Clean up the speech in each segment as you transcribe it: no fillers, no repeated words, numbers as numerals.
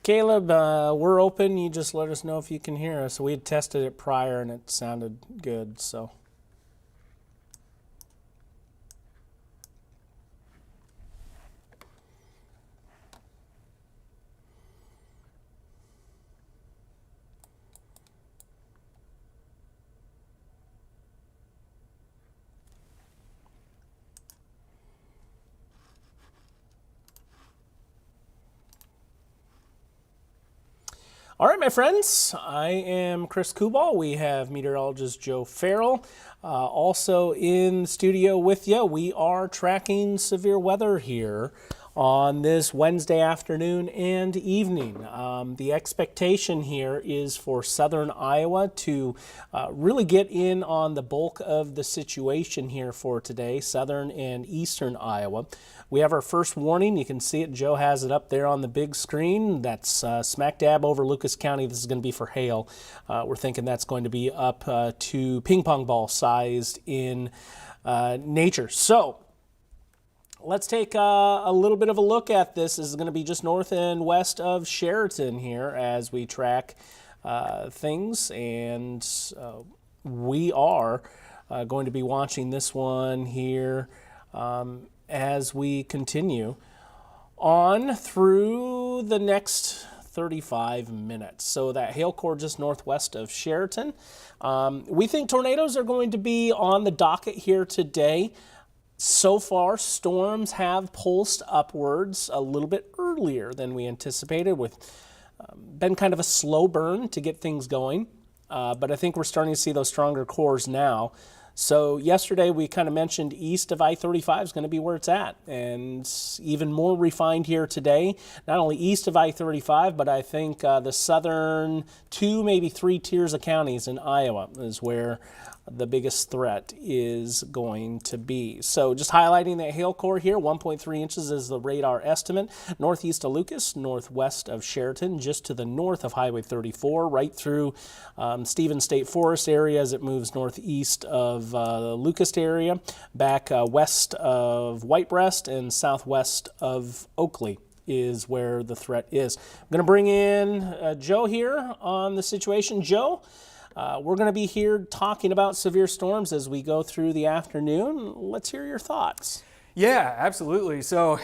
Caleb, we're open. You just let us know if you can hear us. We had tested it prior and it sounded good, so. All right, my friends, I am Chris Kubal. We have meteorologist Joe Farrell also in the studio with you. We are tracking severe weather here on this Wednesday afternoon and evening. The expectation here is for southern Iowa to really get in on the bulk of the situation here for today, southern and eastern Iowa. We have our first warning. You can see it. Joe has it up there on the big screen. That's smack dab over Lucas County. This is going to be for hail. We're thinking that's going to be up to ping pong ball sized in nature. So let's take a little bit of a look at this. This is going to be just north and west of Sheraton here as we track things. And we are going to be watching this one here as we continue on through the next 35 minutes. So that hail core just northwest of Sheraton. We think tornadoes are going to be on the docket here today. So far, storms have pulsed upwards a little bit earlier than we anticipated, with been kind of a slow burn to get things going. But I think we're starting to see those stronger cores now. So yesterday we kind of mentioned east of I-35 is going to be where it's at, and even more refined here today, not only east of I-35, but I think the southern 2, maybe 3 tiers of counties in Iowa is where the biggest threat is going to be. So just highlighting that hail core here, 1.3 inches is the radar estimate. Northeast of Lucas, northwest of Sheraton, just to the north of Highway 34, right through Stevens State Forest area as it moves northeast of the Lucas area, back west of Whitebreast and southwest of Oakley is where the threat is. I'm going to bring in Joe here on the situation. Joe, we're going to be here talking about severe storms as we go through the afternoon. Let's hear your thoughts. Yeah, absolutely. So,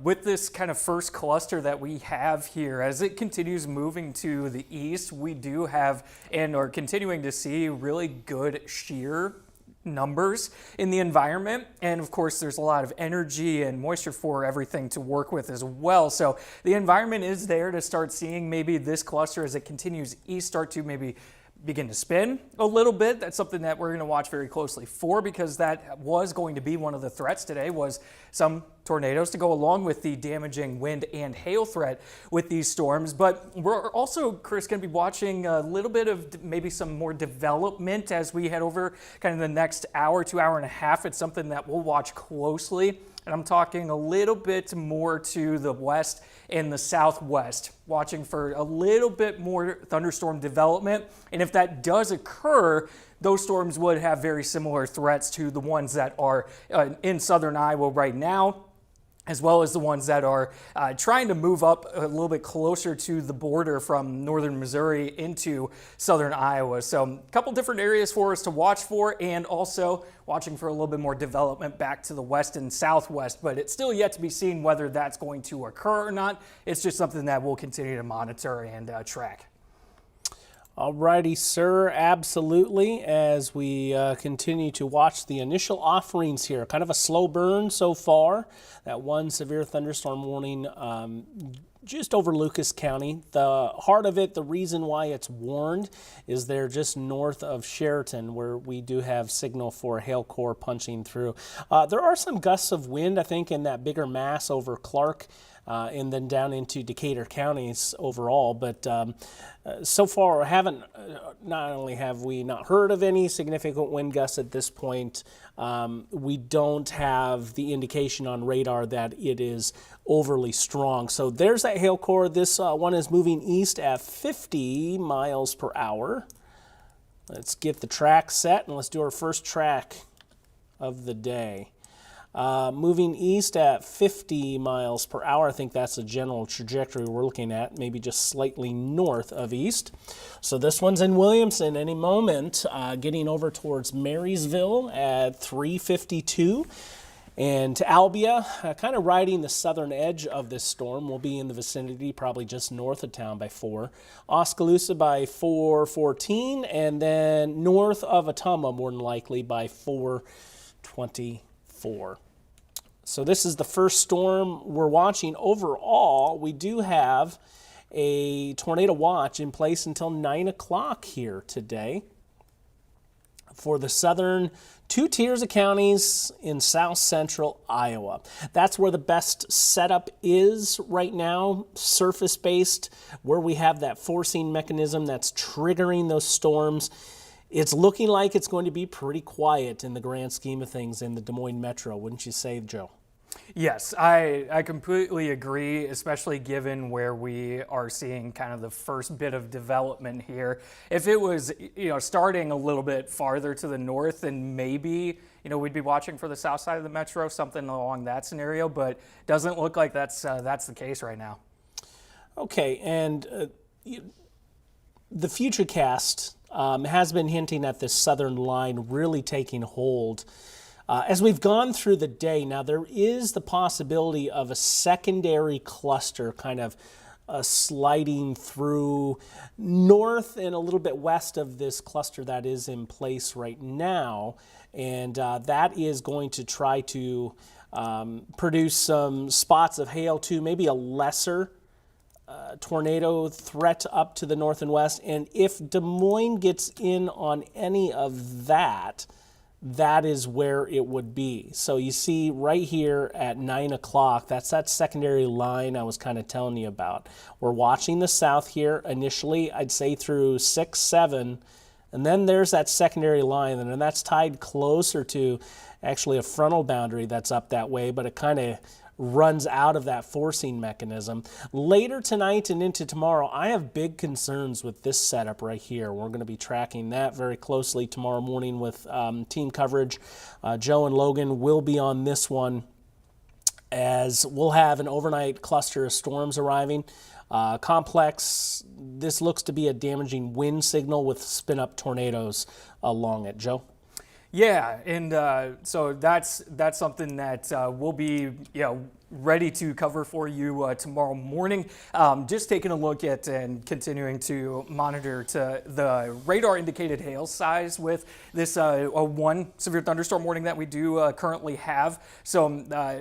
with this kind of first cluster that we have here, as it continues moving to the east, we do have and are continuing to see really good shear numbers in the environment. And of course, there's a lot of energy and moisture for everything to work with as well. So the environment is there to start seeing maybe this cluster as it continues east start to maybe begin to spin a little bit. That's something that we're going to watch very closely for, because that was going to be one of the threats today, was some tornadoes to go along with the damaging wind and hail threat with these storms. But we're also, Chris, going to be watching a little bit of maybe some more development as we head over kind of the next hour, 2 hour and a half. It's something that we'll watch closely. And I'm talking a little bit more to the west and the southwest, watching for a little bit more thunderstorm development. And if that does occur, those storms would have very similar threats to the ones that are in southern Iowa right now, as well as the ones that are trying to move up a little bit closer to the border from northern Missouri into southern Iowa. So a couple different areas for us to watch for, and also watching for a little bit more development back to the west and southwest. But it's still yet to be seen whether that's going to occur or not. It's just something that we'll continue to monitor and track. Alrighty, sir, absolutely. As we continue to watch the initial offerings here, kind of a slow burn so far. That one severe thunderstorm warning just over Lucas County. The heart of it, the reason why it's warned, is they're just north of Sheraton, where we do have signal for hail core punching through. There are some gusts of wind, I think, in that bigger mass over Clark. And then down into Decatur counties overall. But so far, not only have we not heard of any significant wind gusts at this point, we don't have the indication on radar that it is overly strong. So there's that hail core. This one is moving east at 50 miles per hour. Let's get the track set, and let's do our first track of the day. moving east at 50 miles per hour. I think that's the general trajectory we're looking at, maybe just slightly north of east. So this one's in Williamson any moment, getting over towards Marysville at 3:52. And Albia, kind of riding the southern edge of this storm, will be in the vicinity, probably just north of town by 4. Oskaloosa by 4:14, and then north of Ottumwa, more than likely, by 4:24. So this is the first storm we're watching. Overall, we do have a tornado watch in place until 9 o'clock here today for the southern 2 tiers of counties in south central Iowa. That's where the best setup is right now, surface-based, where we have that forcing mechanism that's triggering those storms. It's looking like it's going to be pretty quiet in the grand scheme of things in the Des Moines metro, wouldn't you say, Joe? Yes, I completely agree, especially given where we are seeing kind of the first bit of development here. If it was, starting a little bit farther to the north, then maybe, we'd be watching for the south side of the metro, something along that scenario, but doesn't look like that's the case right now. Okay, and the Futurecast has been hinting at this southern line really taking hold. As we've gone through the day, now there is the possibility of a secondary cluster kind of sliding through north and a little bit west of this cluster that is in place right now. And that is going to try to produce some spots of hail too, maybe a lesser tornado threat up to the north and west. And if Des Moines gets in on any of that, that is where it would be. So you see right here at 9 o'clock, that's that secondary line I was kind of telling you about. We're watching the south here initially, I'd say through 6, 7, and then there's that secondary line, and that's tied closer to actually a frontal boundary that's up that way, but it kind of runs out of that forcing mechanism. Later tonight and into tomorrow, I have big concerns with this setup right here. We're going to be tracking that very closely tomorrow morning with team coverage. Joe and Logan will be on this one, as we'll have an overnight cluster of storms arriving. Complex, this looks to be a damaging wind signal with spin-up tornadoes along it. Joe? Yeah, and so that's something that we'll be ready to cover for you tomorrow morning. Just taking a look at and continuing to monitor to the radar indicated hail size with this one severe thunderstorm warning that we do currently have. So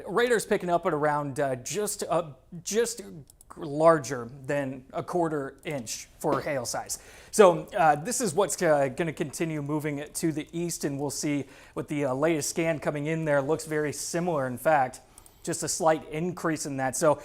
radar's picking up at around just larger than a 1/4 inch for hail size. So this is what's going to continue moving to the east, and we'll see with the latest scan coming in there, looks very similar. In fact, just a slight increase in that. So,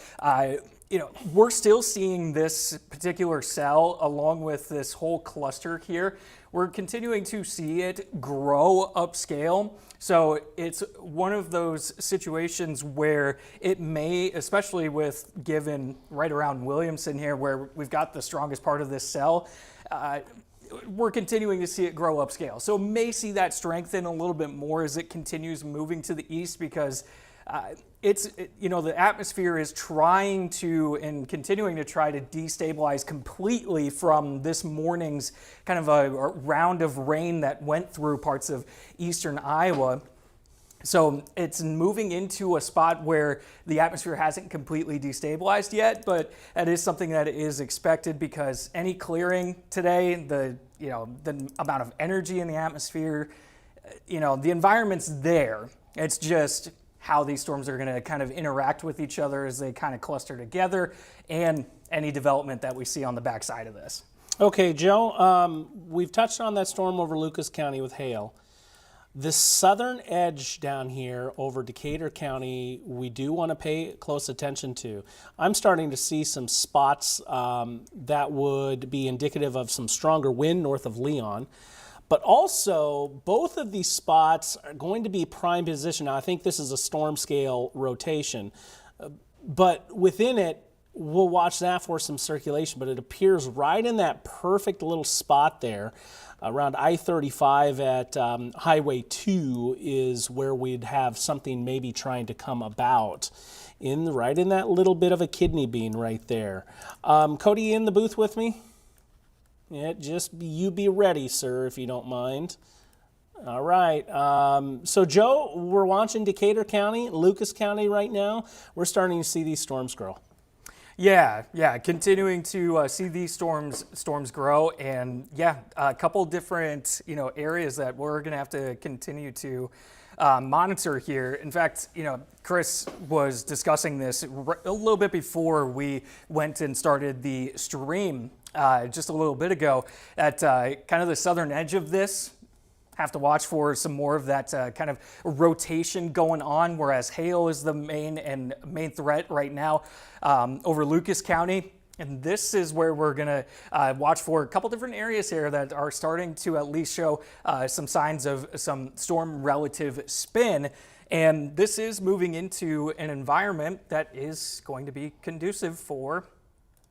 we're still seeing this particular cell along with this whole cluster here. We're continuing to see it grow upscale. So it's one of those situations where it may, especially with given right around Williamson here, where we've got the strongest part of this cell, we're continuing to see it grow upscale. So may see that strengthen a little bit more as it continues moving to the east, because the atmosphere is trying to and continuing to try to destabilize completely from this morning's kind of a round of rain that went through parts of eastern Iowa. So it's moving into a spot where the atmosphere hasn't completely destabilized yet, but that is something that is expected, because any clearing today, the amount of energy in the atmosphere, the environment's there. It's just how these storms are going to kind of interact with each other as they kind of cluster together, and any development that we see on the backside of this. Okay, Joe, we've touched on that storm over Lucas County with hail. The southern edge down here over Decatur County, we do want to pay close attention to. I'm starting to see some spots that would be indicative of some stronger wind north of Leon. But also, both of these spots are going to be prime position. Now, I think this is a storm scale rotation. But within it, we'll watch that for some circulation, but it appears right in that perfect little spot there around I-35 at Highway 2 is where we'd have something maybe trying to come about. Right in that little bit of a kidney bean right there. Cody, you in the booth with me? Yeah, just you be ready, sir, if you don't mind. All right. So, Joe, we're watching Decatur County, Lucas County right now. We're starting to see these storms grow. Yeah, continuing to see these storms grow, and a couple different areas that we're going to have to continue to monitor here. In fact, Chris was discussing this a little bit before we went and started the stream just a little bit ago. At kind of the southern edge of this, have to watch for some more of that kind of rotation going on, whereas hail is the main threat right now over Lucas County. And this is where we're going to watch for a couple different areas here that are starting to at least show some signs of some storm relative spin. And this is moving into an environment that is going to be conducive for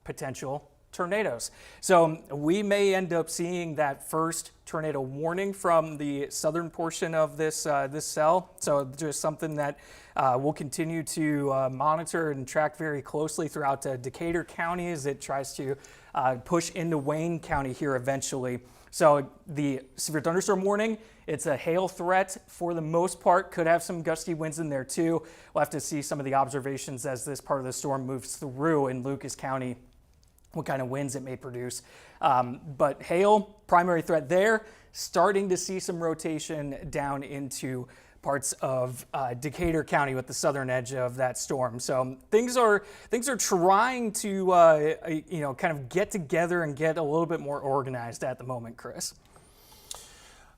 potential tornadoes. So we may end up seeing that first tornado warning from the southern portion of this cell. So just something that we'll continue to monitor and track very closely throughout Decatur County as it tries to push into Wayne County here eventually. So the severe thunderstorm warning, it's a hail threat for the most part, could have some gusty winds in there too. We'll have to see some of the observations as this part of the storm moves through in Lucas County, what kind of winds it may produce. But hail, primary threat there, starting to see some rotation down into parts of Decatur County with the southern edge of that storm. So things are trying to kind of get together and get a little bit more organized at the moment, Chris.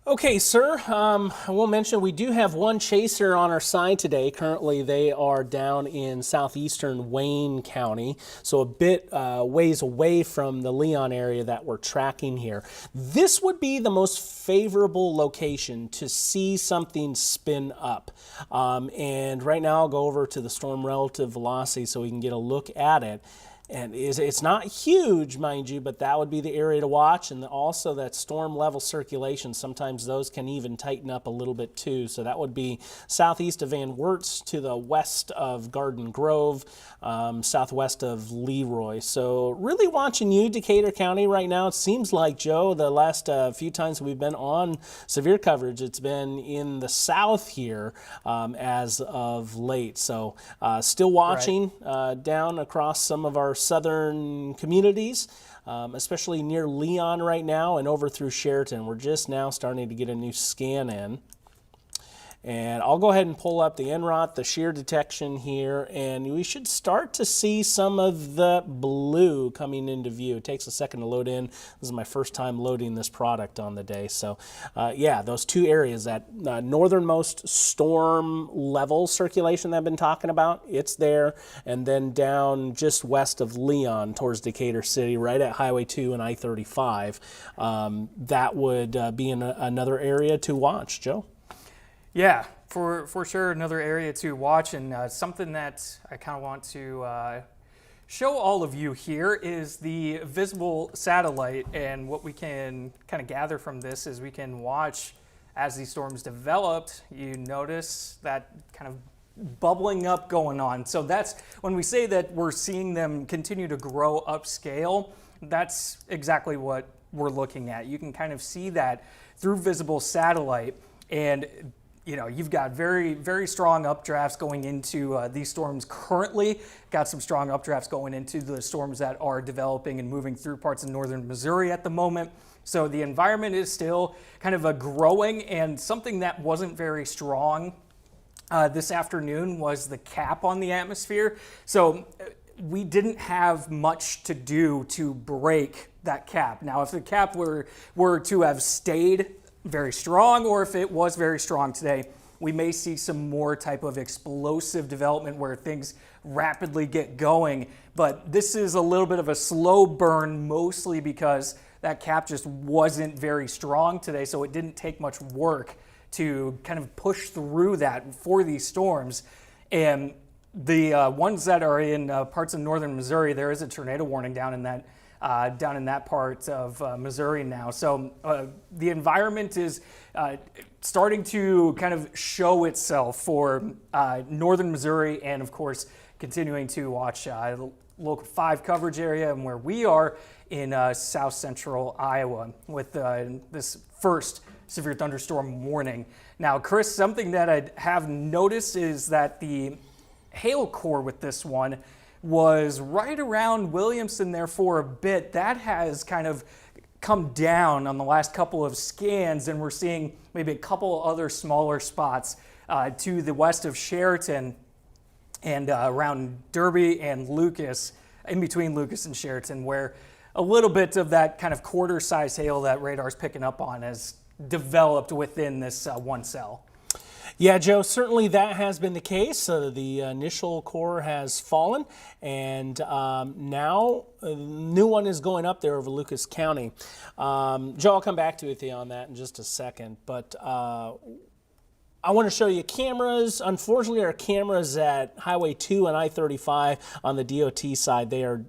Okay, sir. I will mention we do have one chaser on our side today. Currently, they are down in southeastern Wayne County, so a bit ways away from the Leon area that we're tracking here. This would be the most favorable location to see something spin up. And right now, I'll go over to the storm relative velocity so we can get a look at it. And it's not huge, mind you, but that would be the area to watch. And also that storm level circulation, sometimes those can even tighten up a little bit too. So that would be southeast of Van Wertz to the west of Garden Grove, southwest of Leroy. So really watching you, Decatur County right now. It seems like, Joe, the last few times we've been on severe coverage, it's been in the south here as of late. So still watching down across some of our southern communities, especially near Leon right now and over through Sheraton. We're just now starting to get a new scan in. And I'll go ahead and pull up the NROT, the shear detection here, and we should start to see some of the blue coming into view. It takes a second to load in. This is my first time loading this product on the day. So those two areas, that northernmost storm level circulation that I've been talking about, it's there. And then down just west of Leon towards Decatur City, right at Highway 2 and I-35, that would be in another area to watch, Joe. Yeah, for sure, another area to watch, and something that I kind of want to show all of you here is the visible satellite. And what we can kind of gather from this is we can watch as these storms developed. You notice that kind of bubbling up going on. So that's when we say that we're seeing them continue to grow upscale, that's exactly what we're looking at. You can kind of see that through visible satellite, and you've got very, very strong updrafts going into these storms currently. Got some strong updrafts going into the storms that are developing and moving through parts of northern Missouri at the moment. So the environment is still kind of a growing, and something that wasn't very strong this afternoon was the cap on the atmosphere. So we didn't have much to do to break that cap. Now, if the cap were to have stayed very strong, or if it was very strong today, we may see some more type of explosive development where things rapidly get going. But this is a little bit of a slow burn, mostly because that cap just wasn't very strong today, so it didn't take much work to kind of push through that for these storms. And the ones that are in parts of northern Missouri, there is a tornado warning down in that part of Missouri now. So the environment is starting to kind of show itself for northern Missouri, and of course continuing to watch the Local 5 coverage area and where we are in south central Iowa with this first severe thunderstorm warning. Now, Chris, something that I have noticed is that the hail core with this one was right around Williamson there for a bit. That has kind of come down on the last couple of scans, and we're seeing maybe a couple other smaller spots to the west of Sheraton and around Derby and Lucas, in between Lucas and Sheraton, where a little bit of that kind of quarter-size hail that radar's picking up on has developed within this one cell. Yeah, Joe, certainly that has been the case. The initial core has fallen, and now a new one is going up there over Lucas County. Joe, I'll come back to you on that in just a second, but I want to show you cameras. Unfortunately, our cameras at Highway 2 and I-35 on the DOT side, they're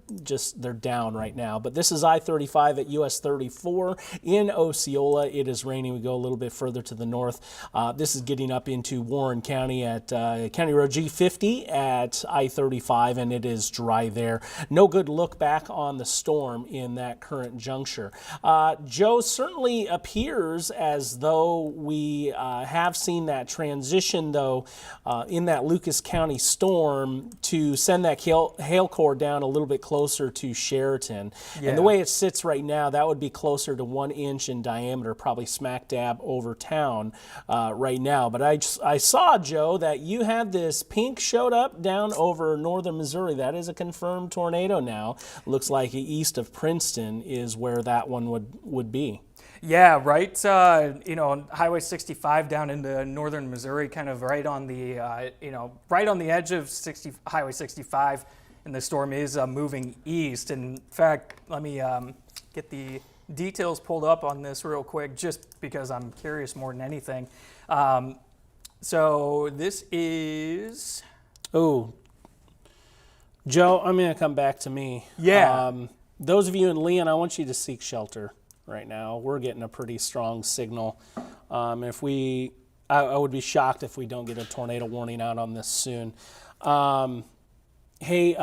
down right now. But this is I-35 at US 34 in Osceola. It is raining. We go a little bit further to the north. This is getting up into Warren County at County Road G50 at I-35, and it is dry there. No good look back on the storm in that current juncture. Joe, certainly appears as though we have seen that transition, though, in that Lucas County storm to send that hail core down a little bit closer to Sheraton. Yeah. And the way it sits right now, that would be closer to 1 inch in diameter, probably smack dab over town right now. But I saw, Joe, that you had this pink showed up down over northern Missouri. That is a confirmed tornado now. Looks like east of Princeton is where that one would be. Yeah, right. Highway 65 down into northern Missouri, kind of right on the, right on the edge of Highway 65, and the storm is moving east. And in fact, let me get the details pulled up on this real quick, just because I'm curious more than anything. So this is. Oh, Joe, I'm going to come back to me. Yeah. Those of you in Leon, I want you to seek shelter. Right now, we're getting a pretty strong signal. I would be shocked if we don't get a tornado warning out on this soon. Hey,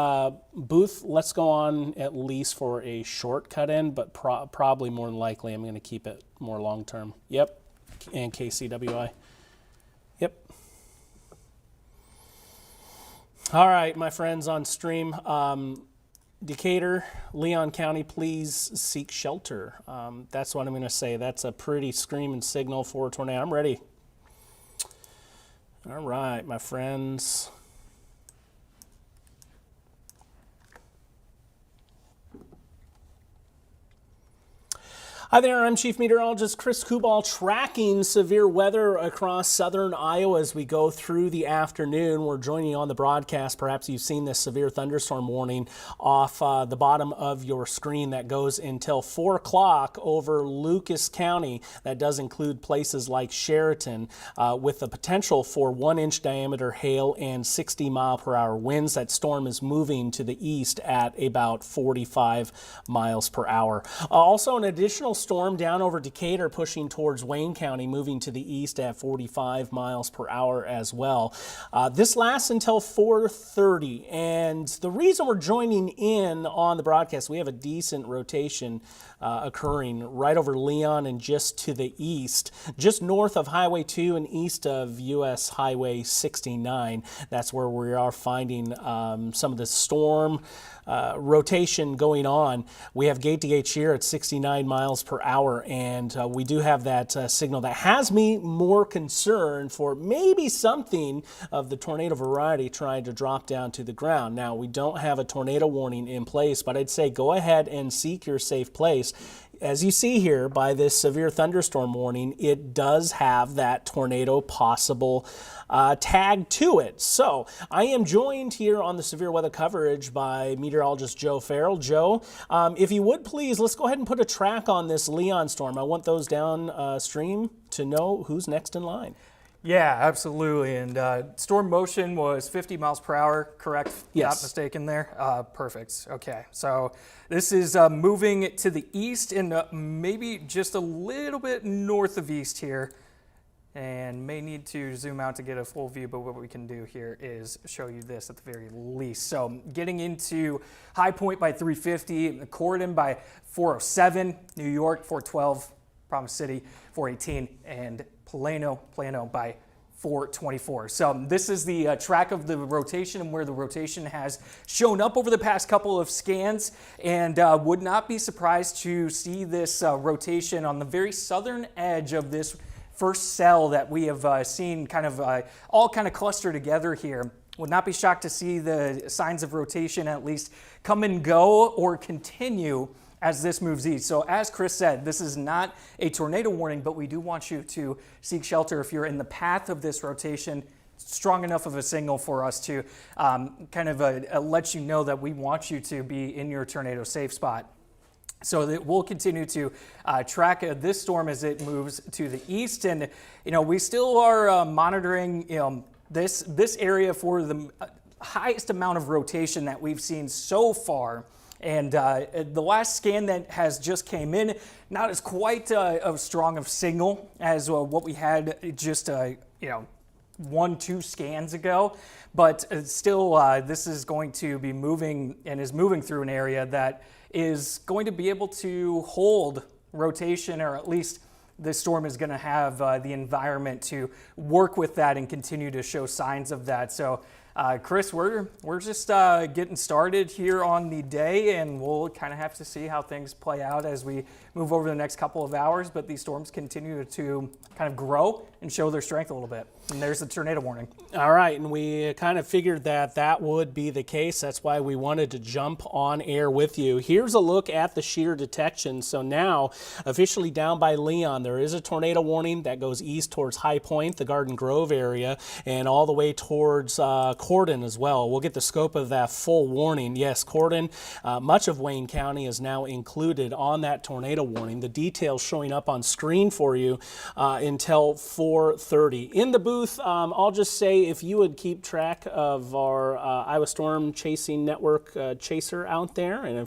Booth, let's go on at least for a short cut in, but probably more than likely I'm going to keep it more long term. Yep, and KCWI. Yep. All right, my friends on stream. Decatur, Leon County, please seek shelter. That's what I'm going to say. That's a pretty screaming signal for a tornado. I'm ready. All right, my friends. Hi there, I'm Chief Meteorologist Chris Kubal, tracking severe weather across southern Iowa as we go through the afternoon. We're joining you on the broadcast. Perhaps you've seen this severe thunderstorm warning off the bottom of your screen that goes until 4 o'clock over Lucas County. That does include places like Sheraton with the potential for 1 inch diameter hail and 60 mile per hour winds. That storm is moving to the east at about 45 miles per hour. Also, an additional storm down over Decatur pushing towards Wayne County, moving to the east at 45 miles per hour as well. This lasts until 4:30, and the reason we're joining in on the broadcast, we have a decent rotation occurring right over Leon and just to the east, just north of Highway 2 and east of US Highway 69. That's where we are finding some of the storm rotation going on. We have gate to gate shear at 69 miles per hour, and we do have that signal that has me more concerned for maybe something of the tornado variety trying to drop down to the ground. Now, we don't have a tornado warning in place, but I'd say go ahead and seek your safe place. As you see here by this severe thunderstorm warning, it does have that tornado possible tag to it. So I am joined here on the severe weather coverage by meteorologist Joe Farrell. Joe, if you would please, let's go ahead and put a track on this Leon storm. I want those downstream to know who's next in line. Yeah, absolutely. And storm motion was 50 miles per hour, correct? Yes. Not mistaken there? Perfect. Okay. So this is moving to the east and maybe just a little bit north of east here. And may need to zoom out to get a full view, but what we can do here is show you this at the very least. So getting into High Point by 350, Corydon by 407, New York 412, Promise City 418, and Plano by 424. So this is the track of the rotation and where the rotation has shown up over the past couple of scans, and would not be surprised to see this rotation on the very southern edge of this first cell that we have seen kind of all kind of cluster together here. Would not be shocked to see the signs of rotation at least come and go or continue as this moves east. So as Chris said, this is not a tornado warning, but we do want you to seek shelter if you're in the path of this rotation. Strong enough of a signal for us to kind of let you know that we want you to be in your tornado safe spot. So that we'll continue to track this storm as it moves to the east, and we still are monitoring this area for the highest amount of rotation that we've seen so far. And the last scan that has just came in, not as quite as strong of signal as what we had just 1-2 scans ago, but still this is going to be moving and is moving through an area that is going to be able to hold rotation, or at least the storm is going to have the environment to work with that and continue to show signs of that. So Chris, we're just getting started here on the day, and we'll kind of have to see how things play out as we move over the next couple of hours, but these storms continue to kind of grow and show their strength a little bit. And there's the tornado warning. All right, and we kind of figured that would be the case. That's why we wanted to jump on air with you. Here's a look at the shear detection. So now, officially down by Leon, there is a tornado warning that goes east towards High Point, the Garden Grove area, and all the way towards Corydon as well. We'll get the scope of that full warning. Yes, Corydon, much of Wayne County is now included on that tornado warning. The details showing up on screen for you until 4:30. In the booth, I'll just say if you would keep track of our Iowa Storm Chasing Network chaser out there, and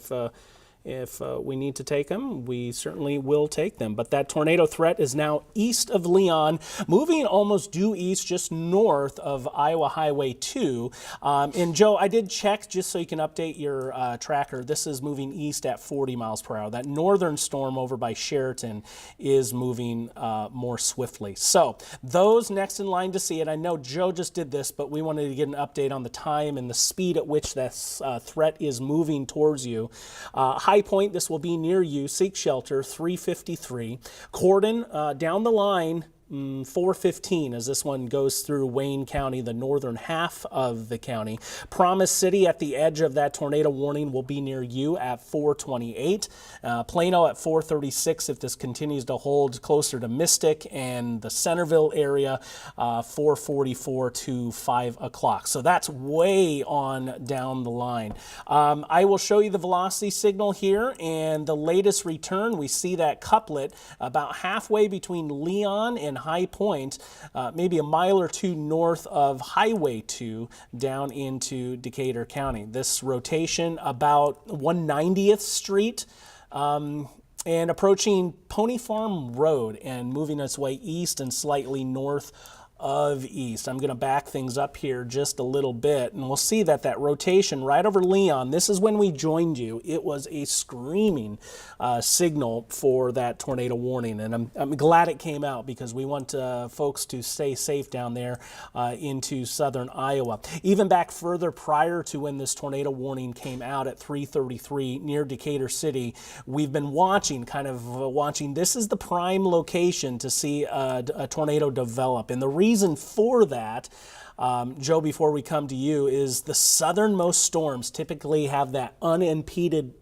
if we need to take them, we certainly will take them. But that tornado threat is now east of Leon, moving almost due east, just north of Iowa Highway 2. And Joe, I did check just so you can update your tracker. This is moving east at 40 miles per hour. That northern storm over by Sheraton is moving more swiftly. So those next in line to see it, I know Joe just did this, but we wanted to get an update on the time and the speed at which this threat is moving towards you. High Point, this will be near you. Seek shelter, 353. Corydon, down the line, 415 as this one goes through Wayne County, the northern half of the county. Promise City at the edge of that tornado warning will be near you at 428. Plano at 436 if this continues to hold closer to Mystic, and the Centerville area 444 to 5 o'clock. So that's way on down the line. I will show you the velocity signal here and the latest return. We see that couplet about halfway between Leon and High Point, maybe a mile or two north of Highway 2 down into Decatur County. This rotation about 190th Street and approaching Pony Farm Road and moving its way east and slightly north of east. I'm going to back things up here just a little bit, and we'll see that rotation right over Leon, this is when we joined you. It was a screaming signal for that tornado warning, and I'm glad it came out because we want folks to stay safe down there into southern Iowa. Even back further prior to when this tornado warning came out at 3:33 near Decatur City, we've been watching. This is the prime location to see a tornado develop, and the reason for that, Joe, before we come to you, is the southernmost storms typically have that unimpeded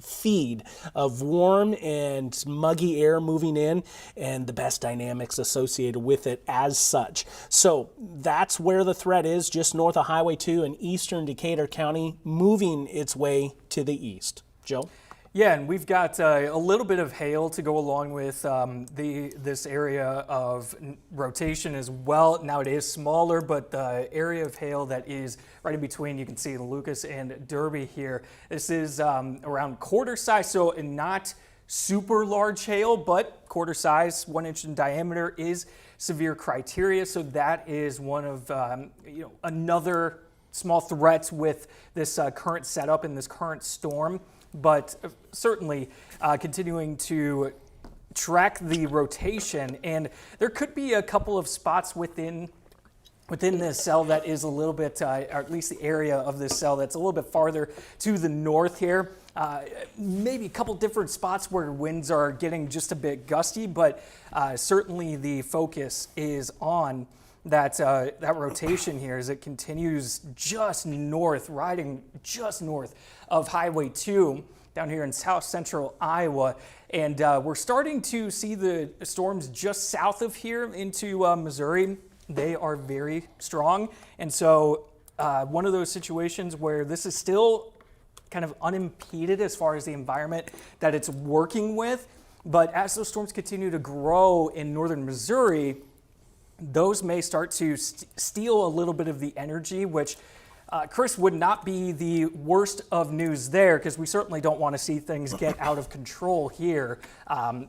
feed of warm and muggy air moving in and the best dynamics associated with it as such. So that's where the threat is, just north of Highway 2 in eastern Decatur County, moving its way to the east. Joe? Yeah, and we've got a little bit of hail to go along with this area of rotation as well. Now it is smaller, but the area of hail that is right in between, you can see Lucas and Derby here. This is around quarter size, so not super large hail, but quarter size, 1 inch in diameter is severe criteria. So that is one of another small threats with this current setup and this current storm. But certainly continuing to track the rotation, and there could be a couple of spots within this cell that is a little bit, or at least the area of this cell that's a little bit farther to the north here. Maybe a couple different spots where winds are getting just a bit gusty, but certainly the focus is on that rotation here as it continues just north, riding just north of Highway 2 down here in south central Iowa. And we're starting to see the storms just south of here into Missouri. They are very strong. And so one of those situations where this is still kind of unimpeded as far as the environment that it's working with. But as those storms continue to grow in northern Missouri, those may start to steal a little bit of the energy, which Chris, would not be the worst of news there, because we certainly don't want to see things get out of control here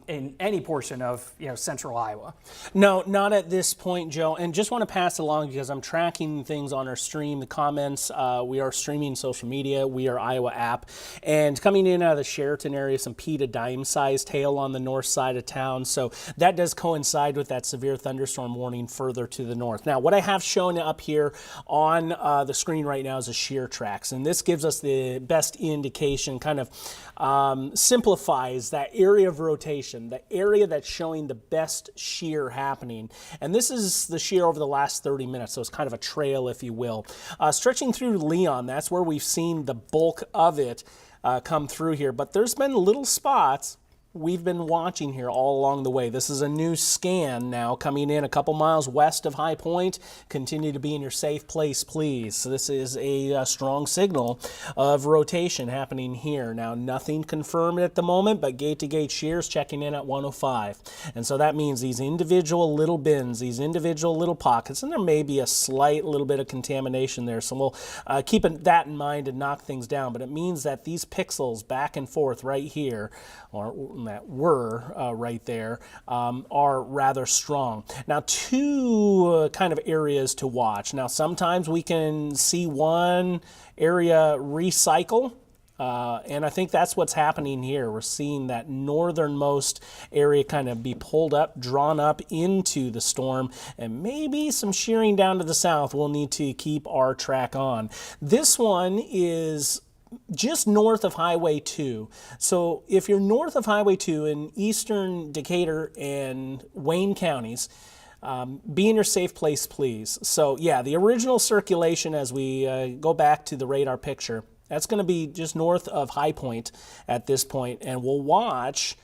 in any portion of central Iowa. No, not at this point, Joe. And just want to pass along, because I'm tracking things on our stream, the comments. We are streaming social media. We are Iowa app. And coming in out of the Sheraton area, some pea to dime sized hail on the north side of town. So that does coincide with that severe thunderstorm warning further to the north. Now, what I have shown up here on the screen right now is a shear tracks, and this gives us the best indication, kind of simplifies that area of rotation, the area that's showing the best shear happening. And this is the shear over the last 30 minutes, so it's kind of a trail, if you will. Stretching through Leon, that's where we've seen the bulk of it come through here, but there's been little spots we've been watching here all along the way. This is a new scan now coming in a couple miles west of High Point. Continue to be in your safe place, please. So this is a strong signal of rotation happening here. Now, nothing confirmed at the moment, but gate-to-gate shears checking in at 105. And so that means these individual little bins, these individual little pockets, and there may be a slight little bit of contamination there. So we'll keep that in mind and knock things down. But it means that these pixels back and forth right here, or that were right there, are rather strong. Now, two kind of areas to watch. Now, sometimes we can see one area recycle, and I think that's what's happening here. We're seeing that northernmost area kind of be pulled up, drawn up into the storm, and maybe some shearing down to the south. We'll need to keep our track on. This one is just north of Highway 2. So if you're north of Highway 2 in eastern Decatur and Wayne counties, be in your safe place, please. So yeah, the original circulation, as we go back to the radar picture, that's going to be just north of High Point at this point, and we'll watch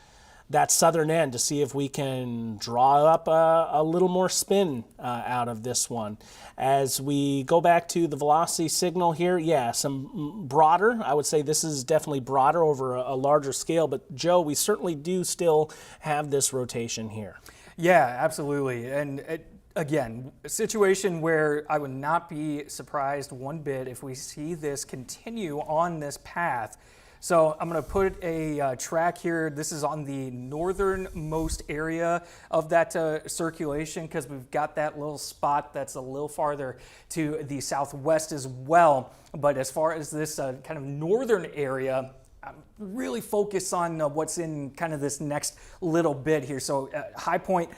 that southern end to see if we can draw up a little more spin out of this one. As we go back to the velocity signal here, yeah, some broader. I would say this is definitely broader over a larger scale, but Joe, we certainly do still have this rotation here. Yeah, absolutely. And again, a situation where I would not be surprised one bit if we see this continue on this path. So I'm going to put a track here. This is on the northernmost area of that circulation, because we've got that little spot that's a little farther to the southwest as well. But as far as this kind of northern area, I'm really focused on what's in kind of this next little bit here. So High Point,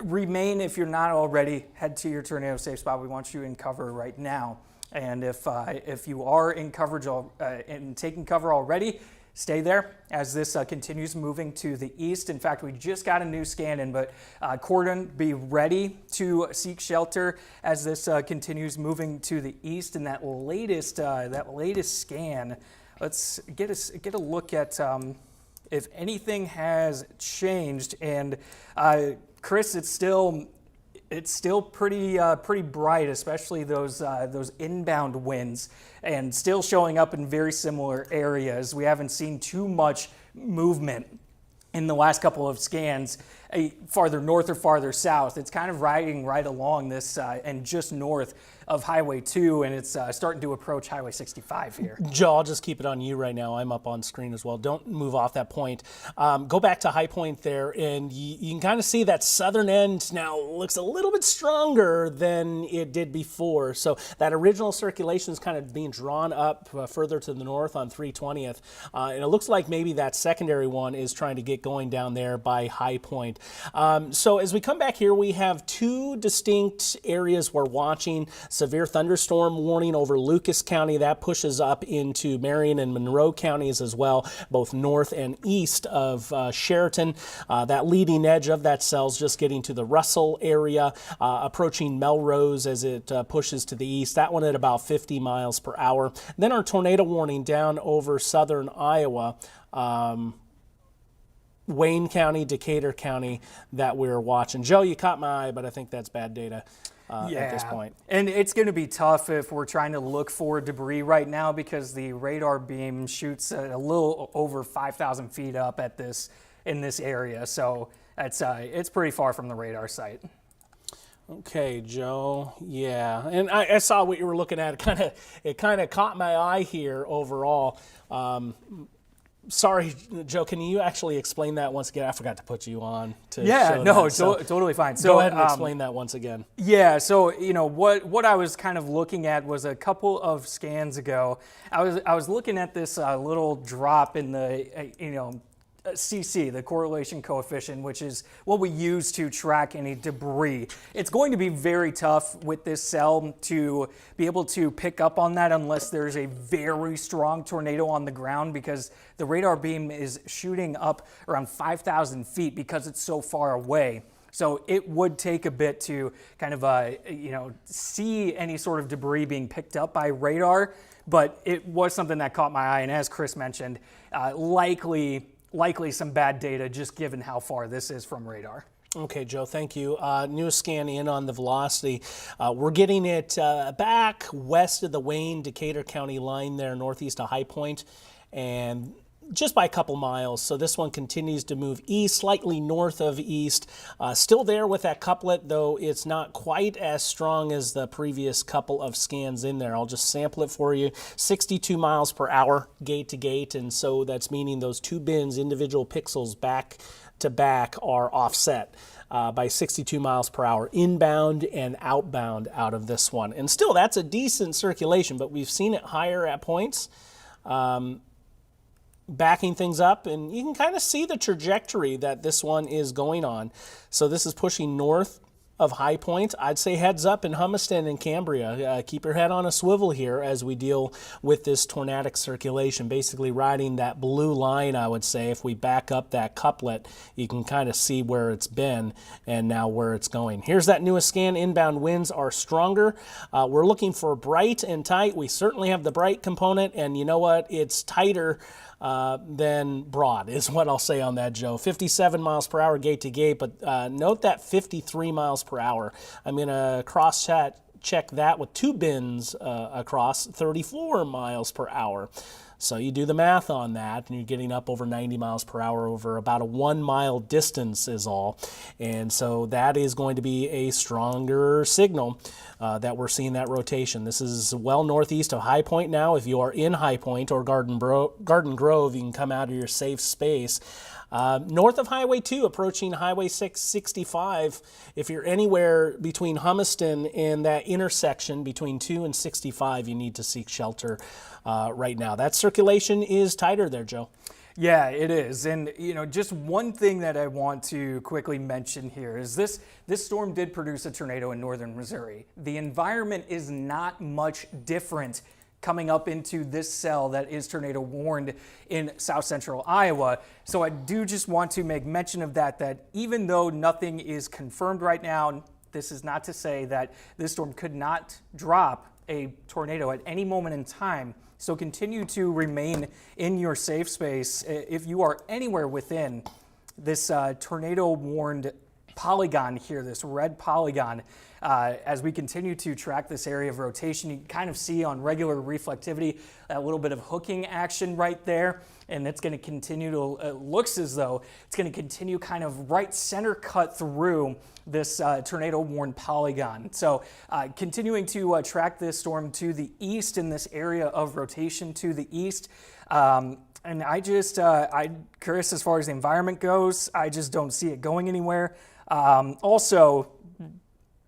remain, if you're not already, head to your tornado safe spot. We want you in cover right now. And if you are in coverage and taking cover already, stay there as this continues moving to the east. In fact, we just got a new scan in, but cordon, be ready to seek shelter as this continues moving to the east. And that latest scan, let's get a look at if anything has changed. And Chris, it's still it's still pretty bright, especially those inbound winds, and still showing up in very similar areas. We haven't seen too much movement in the last couple of scans farther north or farther south. It's kind of riding right along this and just north of Highway 2, and it's starting to approach Highway 65 here. Joe, I'll just keep it on you right now. I'm up on screen as well. Don't move off that point. Go back to High Point there, and you can kind of see that southern end now looks a little bit stronger than it did before. So that original circulation is kind of being drawn up further to the north on 320th. And it looks like maybe that secondary one is trying to get going down there by High Point. So as we come back here, we have two distinct areas we're watching. Severe thunderstorm warning over Lucas County. That pushes up into Marion and Monroe counties as well, both north and east of Sheraton. That leading edge of that cell is just getting to the Russell area, approaching Melrose as it pushes to the east. That one at about 50 miles per hour. Then our tornado warning down over southern Iowa. Wayne County, Decatur County that we're watching. Joe, you caught my eye, but I think that's bad data. At this point. And it's going to be tough if we're trying to look for debris right now because the radar beam shoots a little over 5,000 feet up in this area. So it's pretty far from the radar site. Okay, Joe. Yeah, and I saw what you were looking at. It kind of caught my eye here overall. Sorry, Joe, can you actually explain that once again? I forgot to put you on to show that. So totally fine. So go ahead and explain that once again. Yeah, so what I was kind of looking at was a couple of scans ago. I was looking at this little drop in the CC, the correlation coefficient, which is what we use to track any debris. It's going to be very tough with this cell to be able to pick up on that unless there's a very strong tornado on the ground, because the radar beam is shooting up around 5,000 feet because it's so far away. So it would take a bit to kind of see any sort of debris being picked up by radar, but it was something that caught my eye, and as Chris mentioned, likely some bad data just given how far this is from radar. Okay, Joe, thank you. Newest scan in on the velocity. We're getting it back west of the Wayne, Decatur County line there, northeast of High Point, and just by a couple miles. So this one continues to move east, slightly north of east. Still there with that couplet, though it's not quite as strong as the previous couple of scans in there. I'll just sample it for you. 62 miles per hour gate to gate, and so that's meaning those two bins, individual pixels back to back, are offset by 62 miles per hour inbound and outbound out of this one. And still, that's a decent circulation, but we've seen it higher at points. Backing things up, and you can kind of see the trajectory that this one is going on. So this is pushing north of High Point. I'd say heads up in Humiston and Cambria. Keep your head on a swivel here as we deal with this tornadic circulation, basically riding that blue line, I would say. If we back up that couplet, you can kind of see where it's been and now where it's going. Here's that newest scan. Inbound winds are stronger. We're looking for bright and tight. We certainly have the bright component, and you know what? It's tighter than broad is what I'll say on that, Joe. 57 miles per hour gate to gate, but note that 53 miles per hour. I'm going to check that with two bins across, 34 miles per hour. So you do the math on that, and you're getting up over 90 miles per hour over about a 1 mile distance is all. And so that is going to be a stronger signal that we're seeing that rotation. This is well northeast of High Point now. If you are in High Point or Garden Grove, you can come out of your safe space. North of Highway 2, approaching Highway 665, if you're anywhere between Humiston and that intersection between 2 and 65, you need to seek shelter right now. That circulation is tighter there, Joe. Yeah, it is. And, just one thing that I want to quickly mention here is this storm did produce a tornado in northern Missouri. The environment is not much different coming up into this cell that is tornado warned in south central Iowa. So I do just want to make mention of that even though nothing is confirmed right now, this is not to say that this storm could not drop a tornado at any moment in time. So continue to remain in your safe space if you are anywhere within this tornado warned polygon here, this red polygon. As we continue to track this area of rotation, you can kind of see on regular reflectivity that little bit of hooking action right there. And it's going to continue to, it looks as though it's going to continue kind of right center cut through this tornado-worn polygon. So continuing to track this storm to the east in this area of rotation to the east. And I'm curious as far as the environment goes, I just don't see it going anywhere. Also,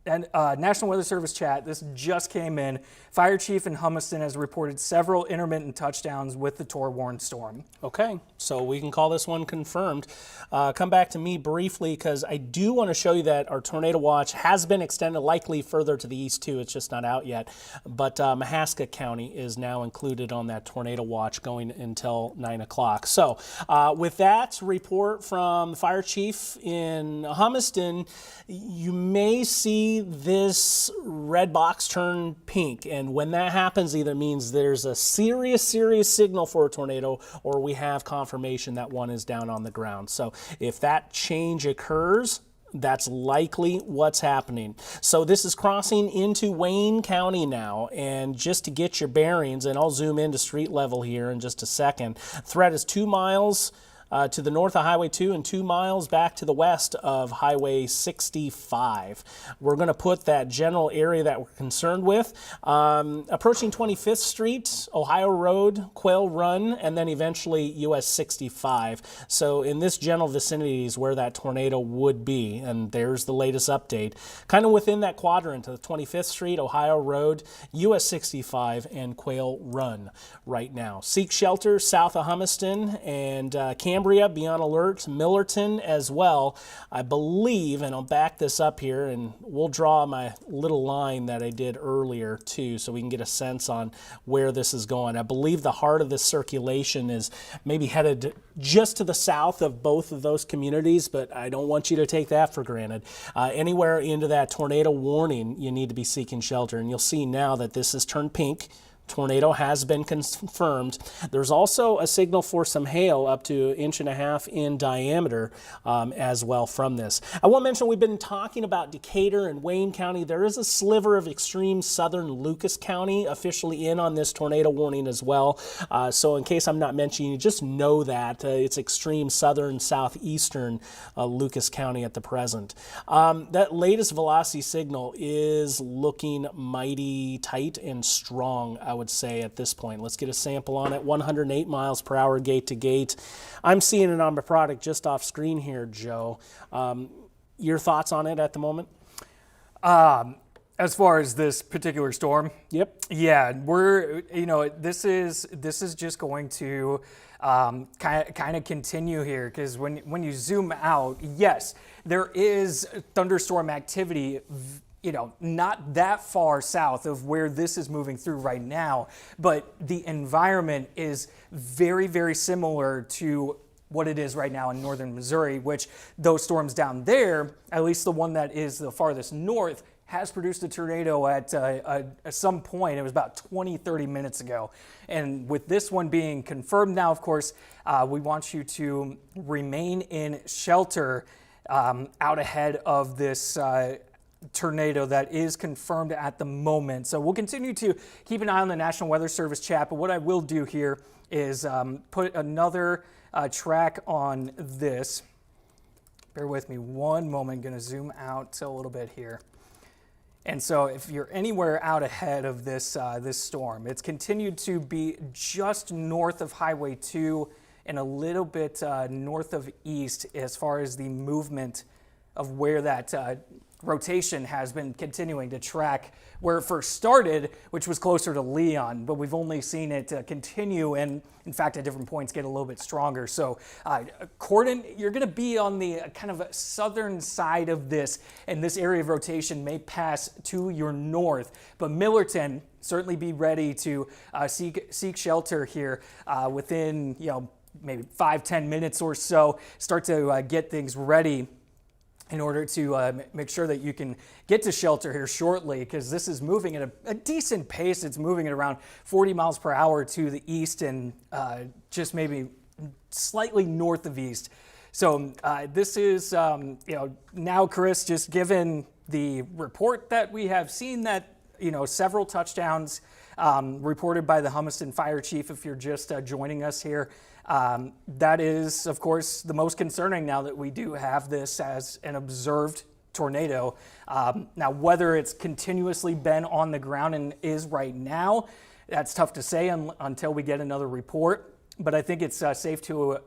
and National Weather Service chat, this just came in. Fire Chief in Hummiston has reported several intermittent touchdowns with the Tor-warned storm. Okay, so we can call this one confirmed. Come back to me briefly because I do want to show you that our tornado watch has been extended, likely further to the east too. It's just not out yet. But Mahaska County is now included on that tornado watch going until 9 o'clock. So with that report from the Fire Chief in Hummiston, you may see this red box turn pink. And when that happens, either means there's a serious signal for a tornado, or we have confirmation that one is down on the ground. So if that change occurs, that's likely what's happening. So this is crossing into Wayne County now, and just to get your bearings, and I'll zoom into street level here in just a second, threat is 2 miles to the north of Highway 2 and 2 miles back to the west of Highway 65. We're going to put that general area that we're concerned with, approaching 25th Street, Ohio Road, Quail Run, and then eventually US 65. So in this general vicinity is where that tornado would be, and there's the latest update. Kind of within that quadrant of 25th Street, Ohio Road, US 65, and Quail Run right now. Seek shelter south of Hummiston and Cambria, be on alert. Millerton as well, I believe, and I'll back this up here and we'll draw my little line that I did earlier too so we can get a sense on where this is going. I believe the heart of this circulation is maybe headed just to the south of both of those communities, but I don't want you to take that for granted. Anywhere into that tornado warning, you need to be seeking shelter, and you'll see now that this has turned pink. Tornado has been confirmed. There's also a signal for some hail up to 1.5 inches in diameter as well from this. I want to mention we've been talking about Decatur and Wayne County. There is a sliver of extreme southern Lucas County officially in on this tornado warning as well. So in case I'm not mentioning, you just know that it's extreme southern southeastern Lucas County at the present. That latest velocity signal is looking mighty tight and strong, I would say, at this point. Let's get a sample on it. 108 miles per hour gate to gate. I'm seeing it on my product just off screen here, Joe. Your thoughts on it at the moment? As far as this particular storm, yep. Yeah, this is just going to kind of continue here, because when you zoom out, yes, there is thunderstorm activity, not that far south of where this is moving through right now, but the environment is very, very similar to what it is right now in northern Missouri, which those storms down there, at least the one that is the farthest north, has produced a tornado at some point. It was about 30 minutes ago. And with this one being confirmed now, of course, we want you to remain in shelter out ahead of this tornado that is confirmed at the moment. So we'll continue to keep an eye on the National Weather Service chat, but what I will do here is put another track on this. Bear with me one moment. Going to zoom out a little bit here. And so if you're anywhere out ahead of this this storm, it's continued to be just north of Highway 2 and a little bit north of east as far as the movement of where that rotation has been continuing to track where it first started, which was closer to Leon, but we've only seen it continue and, in fact, at different points get a little bit stronger. So, Corden, you're going to be on the kind of southern side of this, and this area of rotation may pass to your north. But Millerton, certainly be ready to seek shelter here within, maybe 5-10 minutes or so. Start to get things ready in order to make sure that you can get to shelter here shortly, because this is moving at a decent pace. It's moving at around 40 miles per hour to the east and just maybe slightly north of east. So this is, now, Chris, just given the report that we have seen that, several touchdowns reported by the Humiston Fire Chief, if you're just joining us here. That is, of course, the most concerning now that we do have this as an observed tornado. Now, whether it's continuously been on the ground and is right now, that's tough to say until we get another report. But I think it's safe to,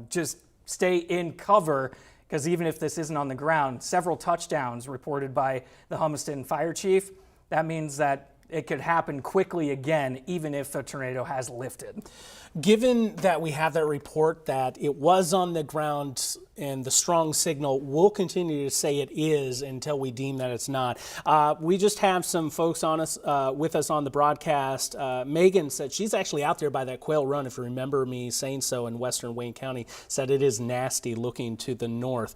just stay in cover, because even if this isn't on the ground, several touchdowns reported by the Humiston Fire Chief, that means that it could happen quickly again, even if the tornado has lifted. Given that we have that report that it was on the ground and the strong signal, we'll continue to say it is until we deem that it's not. We just have some folks on us with us on the broadcast. Megan said she's actually out there by that Quail Run, if you remember me saying so, in western Wayne County, said it is nasty looking to the north.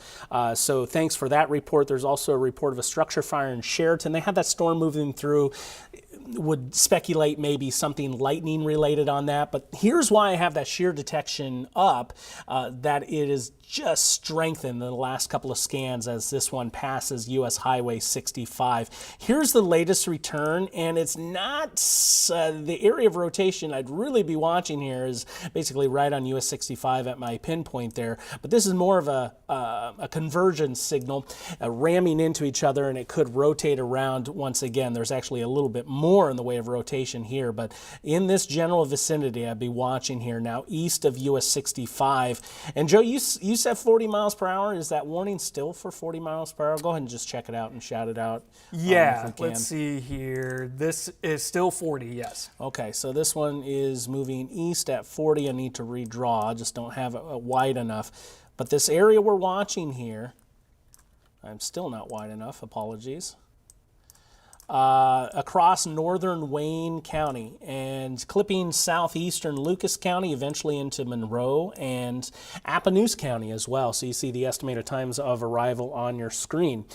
So thanks for that report. There's also a report of a structure fire in Sheraton. They had that storm moving through. Would speculate maybe something lightning related on that, but here's why I have that shear detection up, that it is just strengthened in the last couple of scans as this one passes US Highway 65. Here's the latest return, and it's not the area of rotation I'd really be watching here is basically right on US 65 at my pinpoint there, but this is more of a convergence signal ramming into each other, and it could rotate around once again. There's actually a little bit more in the way of rotation here, but in this general vicinity I'd be watching here now east of US 65. And Joe, you said 40 miles per hour. Is that warning still for 40 miles per hour? Go ahead and just check it out and shout it out. Yeah, let's see here. This is still 40, yes. Okay, so this one is moving east at 40. I need to redraw. I just don't have it wide enough. But this area we're watching here, I'm still not wide enough. Apologies. Across northern Wayne County and clipping southeastern Lucas County, eventually into Monroe and Appanoose County as well. So you see the estimated times of arrival on your screen.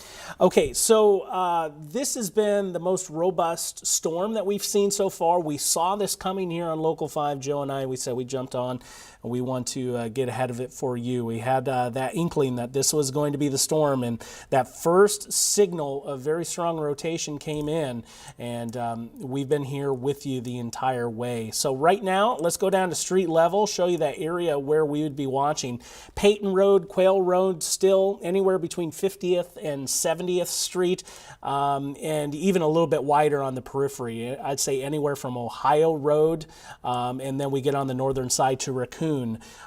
Okay, so this has been the most robust storm that we've seen so far. We saw this coming here on Local 5. Joe and I, we said we jumped on and we want to get ahead of it for you. We had that inkling that this was going to be the storm, and that first signal of very strong rotation came in, and we've been here with you the entire way. So right now, let's go down to street level, show you that area where we would be watching. Peyton Road, Quail Road, still anywhere between 50th and 70th Street, and even a little bit wider on the periphery. I'd say anywhere from Ohio Road, and then we get on the northern side to Raccoon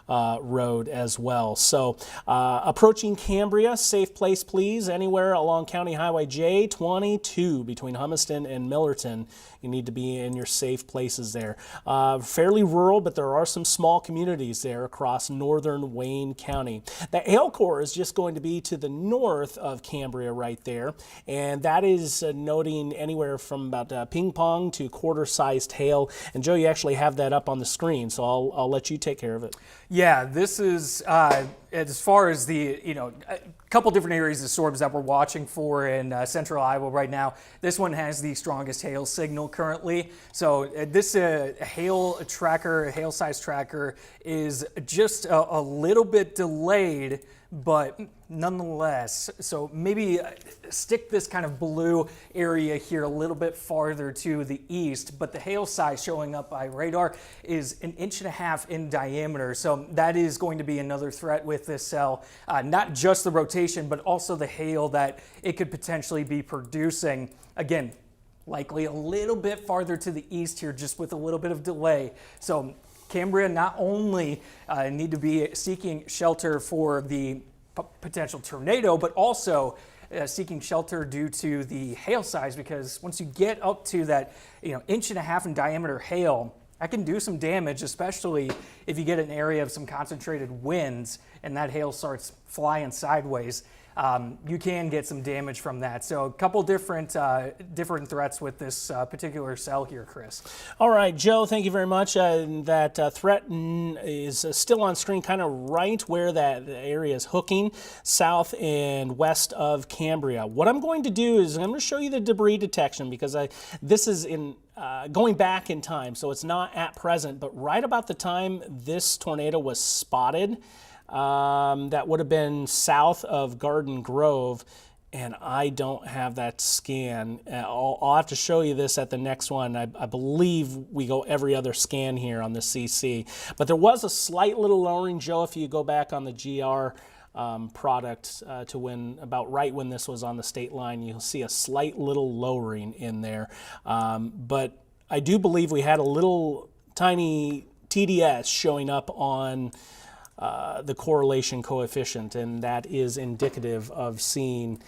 Road as well. So approaching Cambria, safe place please, anywhere along County Highway J22 between Humiston and Millerton. You need to be in your safe places there. Fairly rural, but there are some small communities there across northern Wayne County. The hail core is just going to be to the north of Cambria right there, and that is noting anywhere from about ping pong to quarter-sized hail. And Joe, you actually have that up on the screen, so I'll let you take care of it. Yeah, this is as far as the a couple different areas of storms that we're watching for in central Iowa right now. This one has the strongest hail signal currently. So this hail size tracker is just a little bit delayed, but nonetheless, so maybe stick this kind of blue area here a little bit farther to the east, but the hail size showing up by radar is 1.5 inches in diameter. So that is going to be another threat with this cell, not just the rotation, but also the hail that it could potentially be producing. Again, likely a little bit farther to the east here, just with a little bit of delay. So Cambria not only need to be seeking shelter for the potential tornado, but also seeking shelter due to the hail size, because once you get up to that 1.5 inches in diameter hail, that can do some damage, especially if you get an area of some concentrated winds and that hail starts flying sideways. You can get some damage from that. So a couple different threats with this particular cell here, Chris. All right, Joe, thank you very much. That threat is still on screen, kind of right where that area is hooking, south and west of Cambria. What I'm going to do is I'm going to show you the debris detection, because this is in going back in time, so it's not at present, but right about the time this tornado was spotted, That would have been south of Garden Grove. And I don't have that scan. I'll have to show you this at the next one. I believe we go every other scan here on the CC. But there was a slight little lowering, Joe, if you go back on the GR product to about right when this was on the state line, you'll see a slight little lowering in there. But I do believe we had a little tiny TDS showing up on the correlation coefficient, and that is indicative of seeing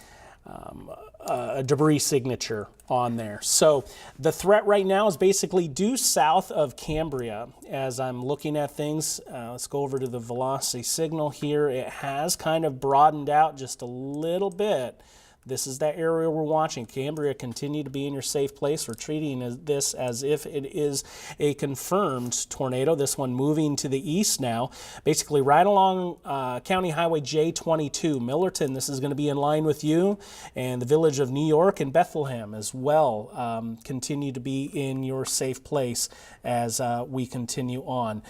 a debris signature on there. So the threat right now is basically due south of Cambria. As I'm looking at things, let's go over to the velocity signal here. It has kind of broadened out just a little bit. This is that area we're watching. Cambria, continue to be in your safe place. We're treating this as if it is a confirmed tornado. This one moving to the east now, basically right along County Highway J22. Millerton, this is going to be in line with you, and the village of New York and Bethlehem as well. Continue to be in your safe place as we continue on.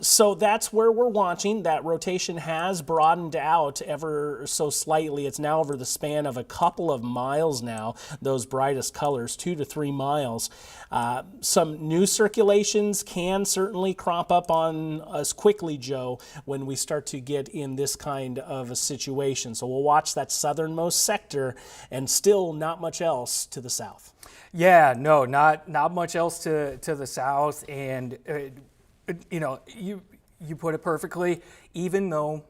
So that's where we're watching. That rotation has broadened out ever so slightly. It's now over the span of a couple of miles now, those brightest colors, 2 to 3 miles. Some new circulations can certainly crop up on us quickly, Joe, when we start to get in this kind of a situation. So we'll watch that southernmost sector, and still not much else to the south. Yeah, no, not much else to the south. And, you put it perfectly, even though,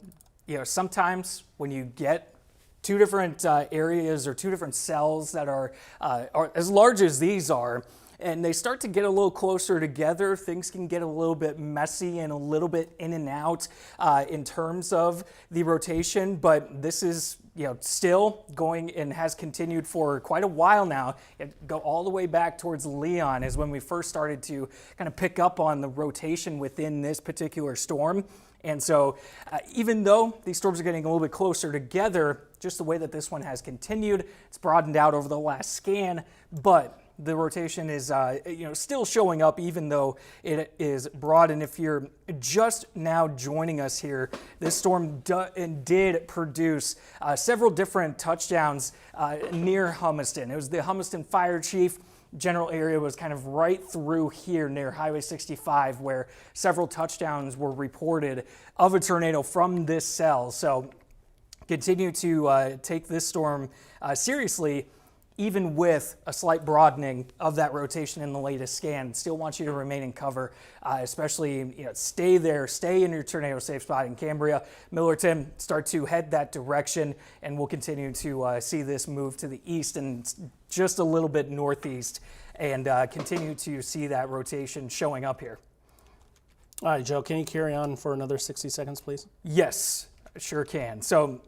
sometimes when you get two different areas or two different cells that are as large as these are, and they start to get a little closer together, things can get a little bit messy and a little bit in and out in terms of the rotation. But this is still going and has continued for quite a while now. It go all the way back towards Leon is when we first started to kind of pick up on the rotation within this particular storm. And so even though these storms are getting a little bit closer together, just the way that this one has continued, it's broadened out over the last scan, but the rotation is still showing up even though it is broad. And if you're just now joining us here, this storm did produce several different touchdowns near Humiston. It was the Humiston Fire Chief. General area was kind of right through here near Highway 65, where several touchdowns were reported of a tornado from this cell. So continue to take this storm seriously, even with a slight broadening of that rotation in the latest scan. Still want you to remain in cover, especially stay in your tornado safe spot in Cambria. Millerton, start to head that direction, and we'll continue to see this move to the east and just a little bit northeast, and continue to see that rotation showing up here. All right, Joe, can you carry on for another 60 seconds, please? Yes, sure can. So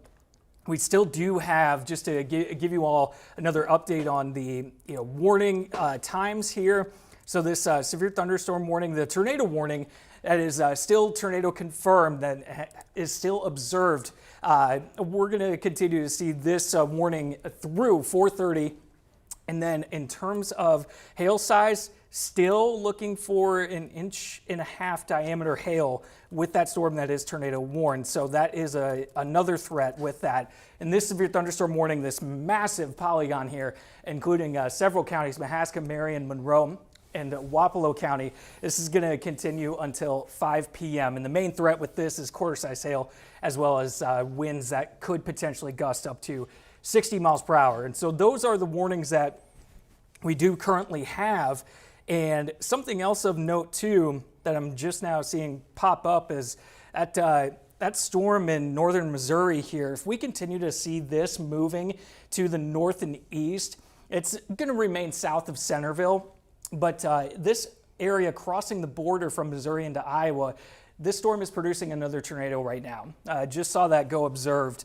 we still do have, just to give you all another update on the warning times here. So this severe thunderstorm warning, the tornado warning, that is still tornado confirmed, that is still observed. We're going to continue to see this warning through 4:30. And then in terms of hail size, still looking for 1.5 inch diameter hail with that storm that is tornado warned. So that is another threat with that. And this severe thunderstorm warning, this massive polygon here, including several counties, Mahaska, Marion, Monroe, and Wapello County. This is going to continue until 5 p.m. And the main threat with this is quarter-size hail, as well as winds that could potentially gust up to 60 miles per hour. And so those are the warnings that we do currently have. And something else of note too that I'm just now seeing pop up is that storm in northern Missouri here. If we continue to see this moving to the north and east, it's going to remain south of Centerville. But this area crossing the border from Missouri into Iowa, this storm is producing another tornado right now. Just saw that go observed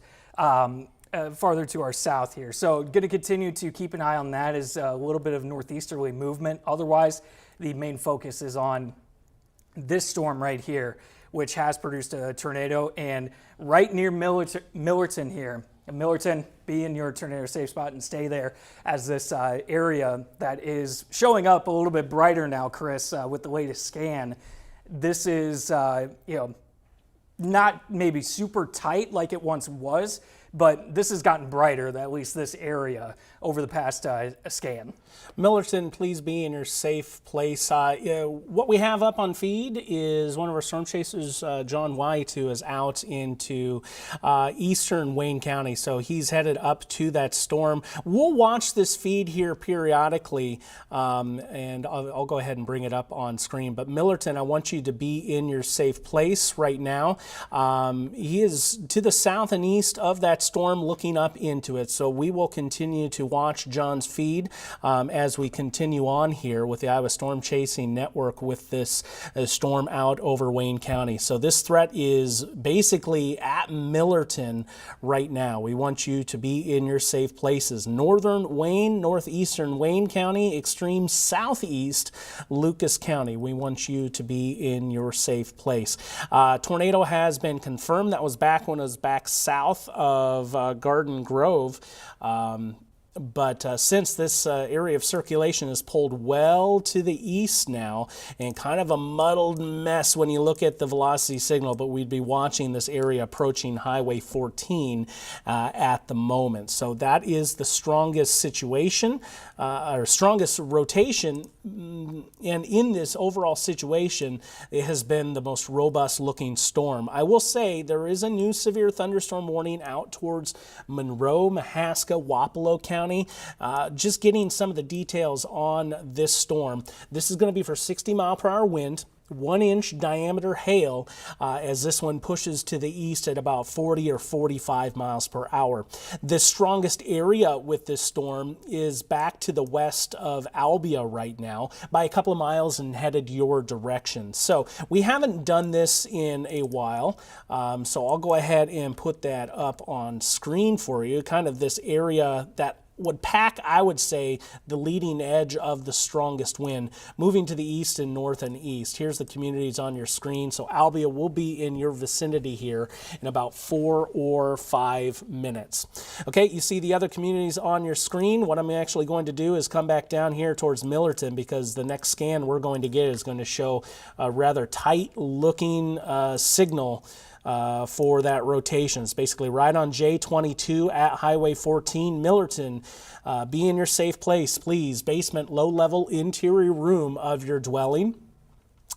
farther to our south here. So going to continue to keep an eye on that as a little bit of northeasterly movement. Otherwise, the main focus is on this storm right here, which has produced a tornado, and right near Millerton here. And Millerton, be in your tornado safe spot and stay there, as this area that is showing up a little bit brighter now, Chris, with the latest scan. This is, not maybe super tight like it once was, but this has gotten brighter, at least this area, over the past scan. Millerton, please be in your safe place. What we have up on feed is one of our storm chasers, John White, who is out into eastern Wayne County. So he's headed up to that storm. We'll watch this feed here periodically, and I'll go ahead and bring it up on screen. But Millerton, I want you to be in your safe place right now. He is to the south and east of that storm, looking up into it. So we will continue to watch John's feed as we continue on here with the Iowa Storm Chasing Network with this storm out over Wayne County. So this threat is basically at Millerton right now. We want you to be in your safe places. Northern Wayne, northeastern Wayne County, extreme southeast Lucas County. We want you to be in your safe place. Tornado has been confirmed. That was back when it was back south of Garden Grove. But since this area of circulation is pulled well to the east now, and kind of a muddled mess when you look at the velocity signal, but we'd be watching this area approaching Highway 14 at the moment. So that is the strongest situation, or strongest rotation, and in this overall situation, it has been the most robust looking storm. I will say there is a new severe thunderstorm warning out towards Monroe, Mahaska, Wapello County. Just getting some of the details on this storm. This is going to be for 60-mile-per-hour wind, 1-inch diameter hail, as this one pushes to the east at about 40 or 45 miles per hour. The strongest area with this storm is back to the west of Albia right now by a couple of miles and headed your direction. So we haven't done this in a while, so I'll go ahead and put that up on screen for you, kind of this area that would pack, I would say, the leading edge of the strongest wind, moving to the east and north and east. Here's the communities on your screen. So Albia will be in your vicinity here in about 4 or 5 minutes. Okay, you see the other communities on your screen. What I'm actually going to do is come back down here towards Millerton, because the next scan we're going to get is going to show a rather tight looking signal for that rotation. It's basically right on J22 at Highway 14. Millerton, be in your safe place, please. Basement, low-level interior room of your dwelling.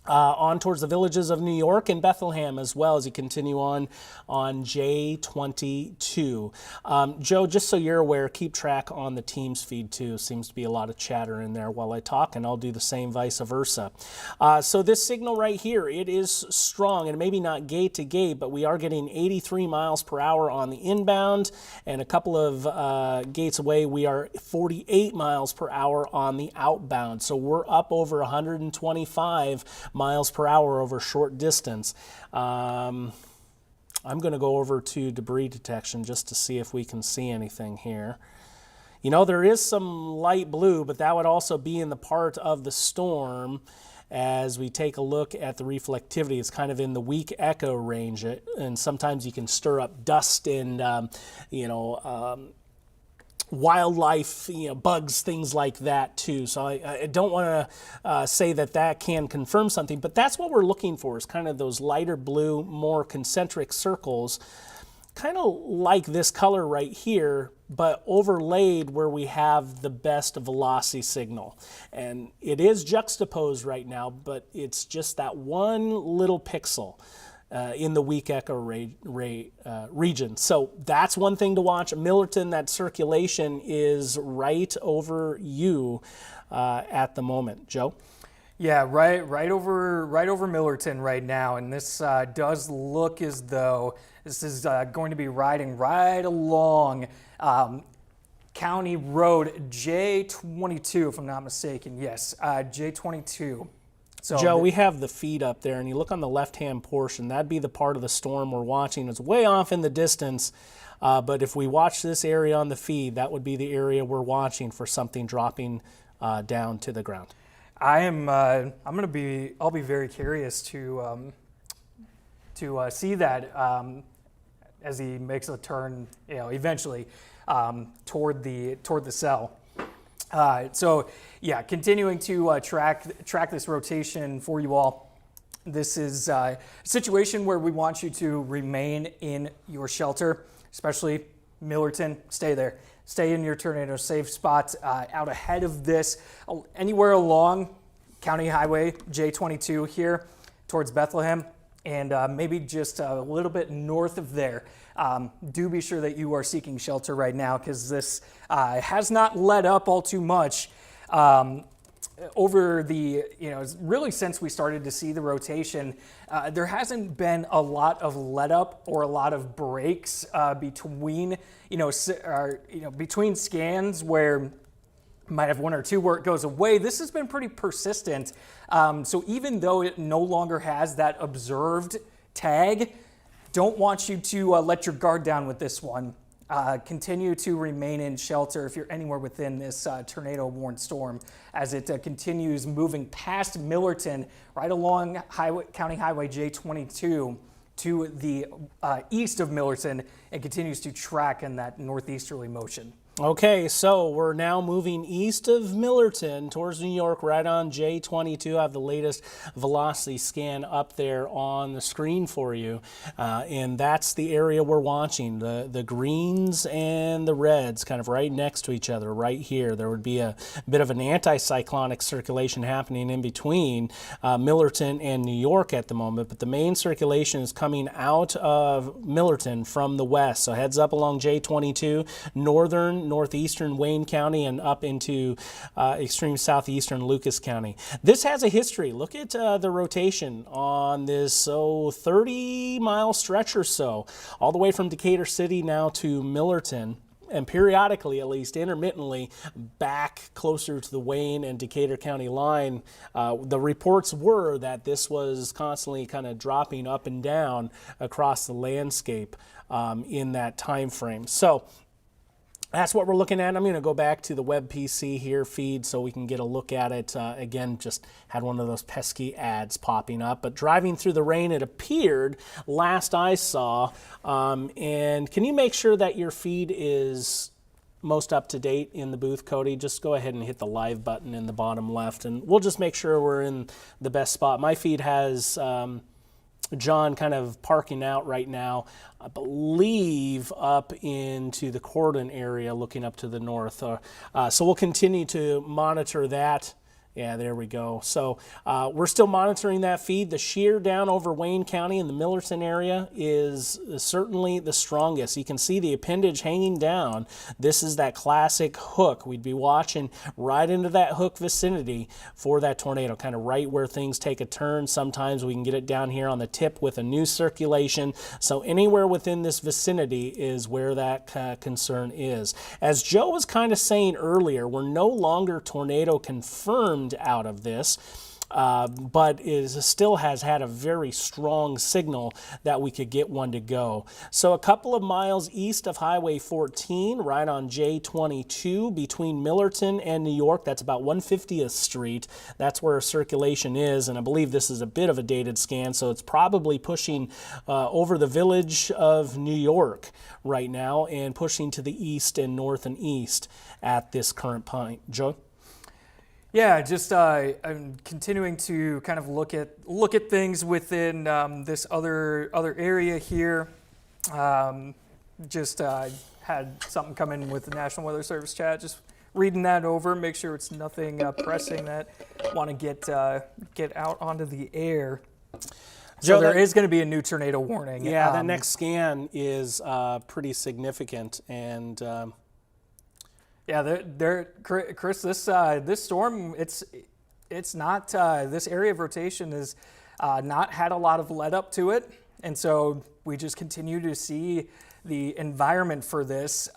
On towards the villages of New York and Bethlehem, as well as you continue on J22. Joe, just so you're aware, keep track on the Teams feed too. Seems to be a lot of chatter in there while I talk, and I'll do the same vice versa. So this signal right here, it is strong, and maybe not gate to gate, but we are getting 83 miles per hour on the inbound, and a couple of gates away, we are 48 miles per hour on the outbound. So we're up over 125 miles per hour over short distance. I'm going to go over to debris detection just to see if we can see anything here. You know, there is some light blue, but that would also be in the part of the storm. As we take a look at the reflectivity, it's kind of in the weak echo range, and sometimes you can stir up dust and, wildlife, bugs, things like that too. So I don't want to say that can confirm something, but that's what we're looking for, is kind of those lighter blue, more concentric circles, kind of like this color right here, but overlaid where we have the best velocity signal. And it is juxtaposed right now, but it's just that one little pixel in the weak echo region. So that's one thing to watch. Millerton, that circulation is right over you at the moment. Joe? Yeah, right over Millerton right now, and this does look as though this is going to be riding right along County Road J22, if I'm not mistaken. Yes, J22. So Joe, we have the feed up there, and you look on the left-hand portion, that'd be the part of the storm we're watching. It's way off in the distance, but if we watch this area on the feed, that would be the area we're watching for something dropping down to the ground. I'll be very curious to see that as he makes a turn, eventually toward the cell. So yeah, continuing to track this rotation for you all. This is a situation where we want you to remain in your shelter, especially Millerton. Stay there. Stay in your tornado safe spot. Out ahead of this, anywhere along County Highway J22 here towards Bethlehem, and maybe just a little bit north of there. Do be sure that you are seeking shelter right now, because this has not let up all too much over the, really since we started to see the rotation. There hasn't been a lot of let up or a lot of breaks between, between scans where might have one or two where it goes away. This has been pretty persistent. So even though it no longer has that observed tag, don't want you to let your guard down with this one. Continue to remain in shelter if you're anywhere within this tornado-warned storm as it continues moving past Millerton, right along County Highway J22 to the east of Millerton, and continues to track in that northeasterly motion. Okay, so we're now moving east of Millerton towards New York, right on J22. I have the latest velocity scan up there on the screen for you. And that's the area we're watching, the greens and the reds kind of right next to each other right here. There would be a bit of an anticyclonic circulation happening in between Millerton and New York at the moment, but the main circulation is coming out of Millerton from the west. So heads up along J22, northeastern Wayne County, and up into extreme southeastern Lucas County. This has a history. Look at the rotation on this 30-mile stretch or so, all the way from Decatur City now to Millerton, and periodically, at least intermittently, back closer to the Wayne and Decatur County line. The reports were that this was constantly kind of dropping up and down across the landscape in that time frame. So that's what we're looking at. I'm going to go back to the web PC here feed so we can get a look at it. Again, just had one of those pesky ads popping up. But driving through the rain, it appeared, last I saw. And can you make sure that your feed is most up to date in the booth, Cody? Just go ahead and hit the live button in the bottom left, and we'll just make sure we're in the best spot. My feed has John kind of parking out right now, I believe up into the Cordon area looking up to the north. So we'll continue to monitor that. Yeah, there we go. So we're still monitoring that feed. The shear down over Wayne County in the Millerton area is certainly the strongest. You can see the appendage hanging down. This is that classic hook. We'd be watching right into that hook vicinity for that tornado, kind of right where things take a turn. Sometimes we can get it down here on the tip with a new circulation. So anywhere within this vicinity is where that concern is. As Joe was kind of saying earlier, we're no longer tornado confirmed out of this, but still has had a very strong signal that we could get one to go. So a couple of miles east of Highway 14, right on J22 between Millerton and New York, that's about 150th Street. That's where circulation is, and I believe this is a bit of a dated scan, so it's probably pushing over the village of New York right now and pushing to the east and north and east at this current point. Joe? Yeah, just I'm continuing to kind of look at things within this other area here. Just had something come in with the National Weather Service chat. Just reading that over, make sure it's nothing pressing that want to get out onto the air. So there is going to be a new tornado warning. Yeah, that next scan is pretty significant, and yeah, Chris, this storm, it's not this area of rotation is not had a lot of let up to it, and so we just continue to see the environment for this.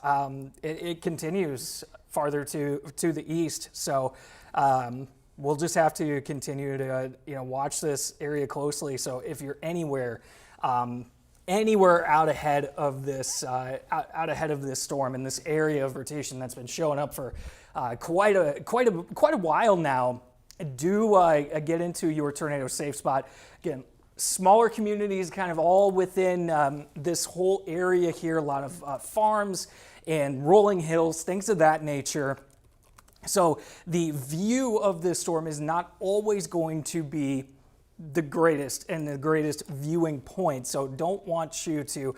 It continues farther to the east, so we'll just have to continue to watch this area closely. So if you're anywhere out ahead of this storm in this area of rotation that's been showing up for quite a while now, do get into your tornado safe spot. Again, smaller communities kind of all within this whole area here, a lot of farms and rolling hills, things of that nature. So the view of this storm is not always going to be the greatest and the greatest viewing point. So don't want you to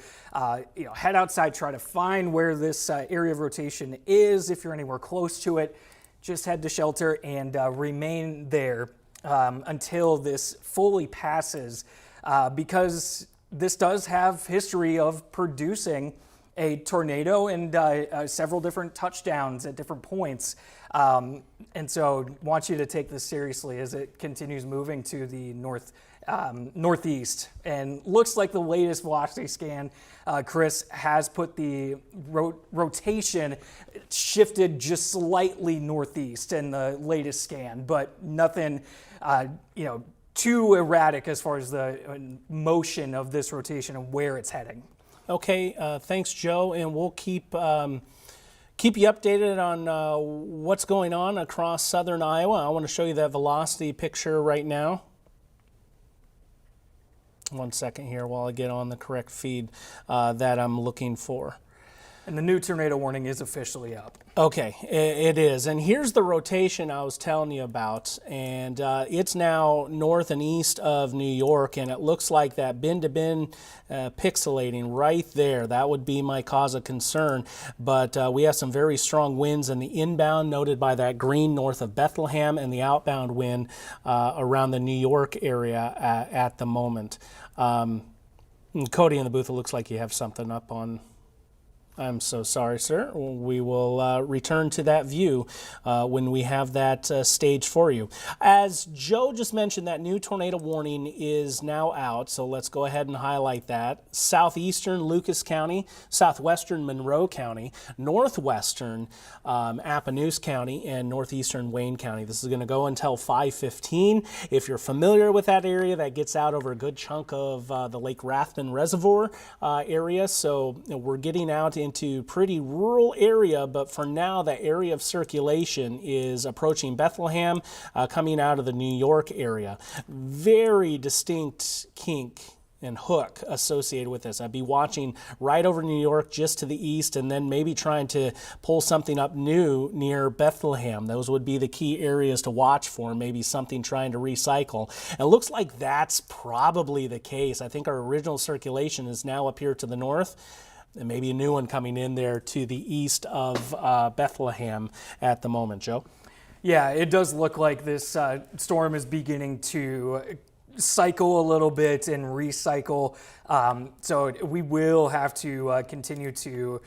head outside, try to find where this area of rotation is. If you're anywhere close to it, just head to shelter and remain there until this fully passes, because this does have history of producing a tornado and several different touchdowns at different points. And so want you to take this seriously as it continues moving to the northeast. And looks like the latest velocity scan, Chris, has put the rotation shifted just slightly northeast in the latest scan, but nothing, too erratic as far as the motion of this rotation and where it's heading. Okay, thanks, Joe, and we'll keep you updated on what's going on across southern Iowa. I want to show you that velocity picture right now. 1 second here while I get on the correct feed that I'm looking for. And the new tornado warning is officially up. Okay, it is. And here's the rotation I was telling you about. And it's now north and east of New York, and it looks like that bin-to-bin pixelating right there. That would be my cause of concern. But we have some very strong winds in the inbound, noted by that green north of Bethlehem, and the outbound wind around the New York area at the moment. Cody in the booth, it looks like you have something up on... I'm so sorry, sir. We will return to that view when we have that stage for you. As Joe just mentioned, that new tornado warning is now out, so let's go ahead and highlight that. Southeastern Lucas County, southwestern Monroe County, northwestern Appanoose County, and northeastern Wayne County. This is going to go until 5:15. If you're familiar with that area, that gets out over a good chunk of the Lake Rathbun Reservoir area, so we're getting out into pretty rural area, but for now the area of circulation is approaching Bethlehem, coming out of the New York area. Very distinct kink and hook associated with this. I'd be watching right over New York just to the east, and then maybe trying to pull something up new near Bethlehem. Those would be the key areas to watch for, maybe something trying to recycle. And it looks like that's probably the case. I think our original circulation is now up here to the north, and maybe a new one coming in there to the east of Bethlehem at the moment. Joe? Yeah, it does look like this storm is beginning to cycle a little bit and recycle. So we will have to continue to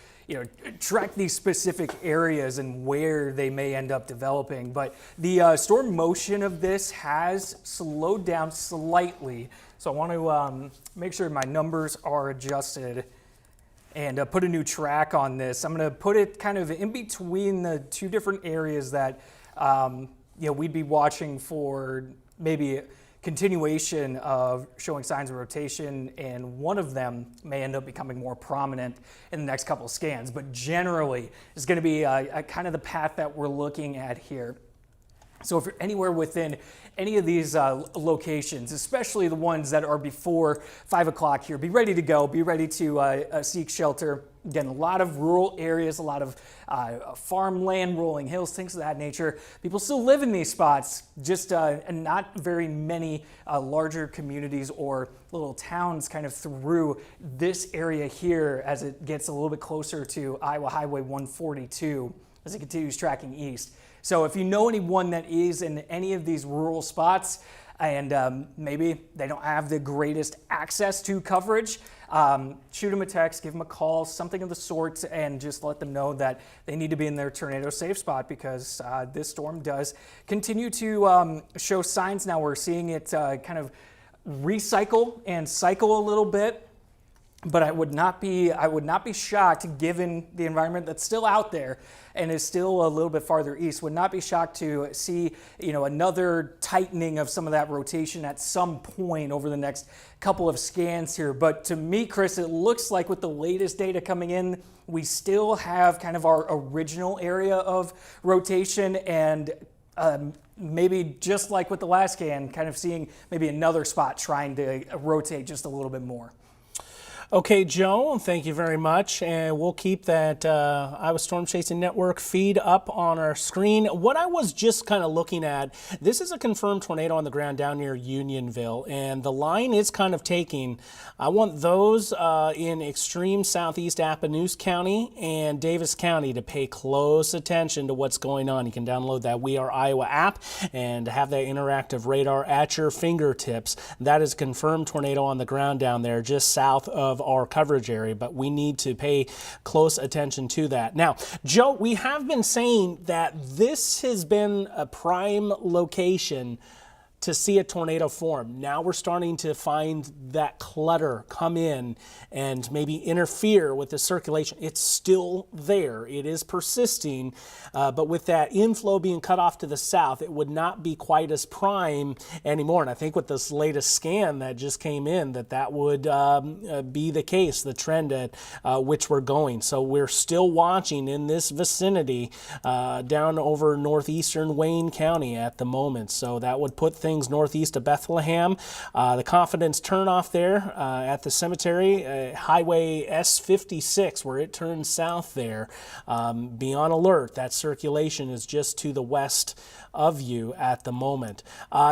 track these specific areas and where they may end up developing. But the storm motion of this has slowed down slightly. So I want to make sure my numbers are adjusted and put a new track on this. I'm going to put it kind of in between the two different areas that we'd be watching for maybe continuation of showing signs of rotation, and one of them may end up becoming more prominent in the next couple of scans. But generally, it's going to be kind of the path that we're looking at here. So if you're anywhere within any of these locations, especially the ones that are before 5 o'clock here, be ready to go, be ready to seek shelter. Again, a lot of rural areas, a lot of farmland, rolling hills, things of that nature. People still live in these spots, just not very many larger communities or little towns kind of through this area here as it gets a little bit closer to Iowa Highway 142 as it continues tracking east. So if you know anyone that is in any of these rural spots and maybe they don't have the greatest access to coverage, shoot them a text, give them a call, something of the sort, and just let them know that they need to be in their tornado safe spot, because this storm does continue to show signs. Now we're seeing it kind of recycle and cycle a little bit. But I would not be shocked, given the environment that's still out there and is still a little bit farther east, would not be shocked to see, another tightening of some of that rotation at some point over the next couple of scans here. But to me, Chris, it looks like with the latest data coming in, we still have kind of our original area of rotation, and maybe just like with the last scan, kind of seeing maybe another spot trying to rotate just a little bit more. Okay, Joe, thank you very much. And we'll keep that Iowa Storm Chasing Network feed up on our screen. What I was just kind of looking at, this is a confirmed tornado on the ground down near Unionville. And the line is kind of taking. I want those in extreme southeast Appanoose County and Davis County to pay close attention to what's going on. You can download that We Are Iowa app and have that interactive radar at your fingertips. That is a confirmed tornado on the ground down there just south of our coverage area, but we need to pay close attention to that. Now, Joe, we have been saying that this has been a prime location to see a tornado form. Now we're starting to find that clutter come in and maybe interfere with the circulation. It's still there. It is persisting, but with that inflow being cut off to the south, it would not be quite as prime anymore. And I think with this latest scan that just came in, that would be the case, the trend at which we're going. So we're still watching in this vicinity down over northeastern Wayne County at the moment. So that would put things northeast of Bethlehem. The Confidence turnoff there at the cemetery, Highway S56, where it turns south there. Be on alert. That circulation is just to the west of you at the moment.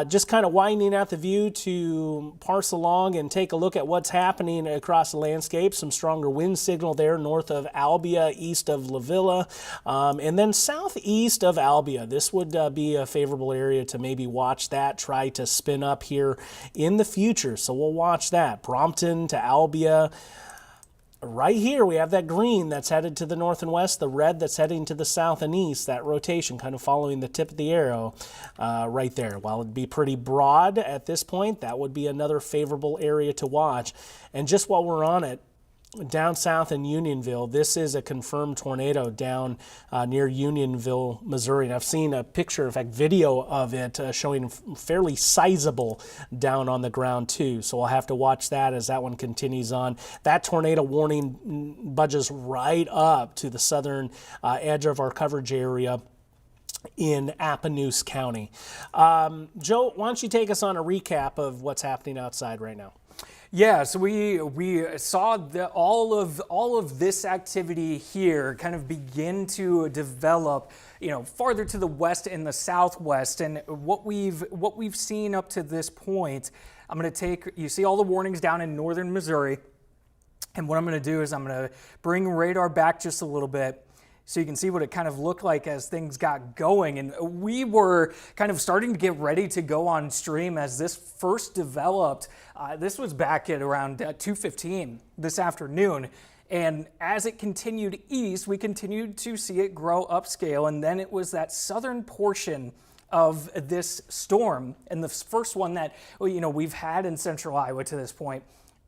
Just kind of widening out the view to parse along and take a look at what's happening across the landscape. Some stronger wind signal there north of Albia, east of La Villa, and then southeast of Albia. This would be a favorable area to maybe watch that, try to spin up here in the future. So we'll watch that. Brompton to Albia. Right here, we have that green that's headed to the north and west, the red that's heading to the south and east, that rotation kind of following the tip of the arrow right there. While it'd be pretty broad at this point, that would be another favorable area to watch. And just while we're on it, down south in Unionville, this is a confirmed tornado down near Unionville, Missouri. And I've seen a picture, in fact, video of it showing fairly sizable down on the ground too. So we'll have to watch that as that one continues on. That tornado warning budges right up to the southern edge of our coverage area in Appanoose County. Joe, why don't you take us on a recap of what's happening outside right now? Yeah, so we saw all of this activity here kind of begin to develop, farther to the west and the southwest. And what we've seen up to this point, I'm going to take, you see all the warnings down in northern Missouri, and what I'm going to do is I'm going to bring radar back just a little bit, so you can see what it kind of looked like as things got going. And we were kind of starting to get ready to go on stream as this first developed. This was back at around 2:15 this afternoon. And as it continued east, we continued to see it grow upscale. And then it was that southern portion of this storm, and the first one that we've had in central Iowa to this point.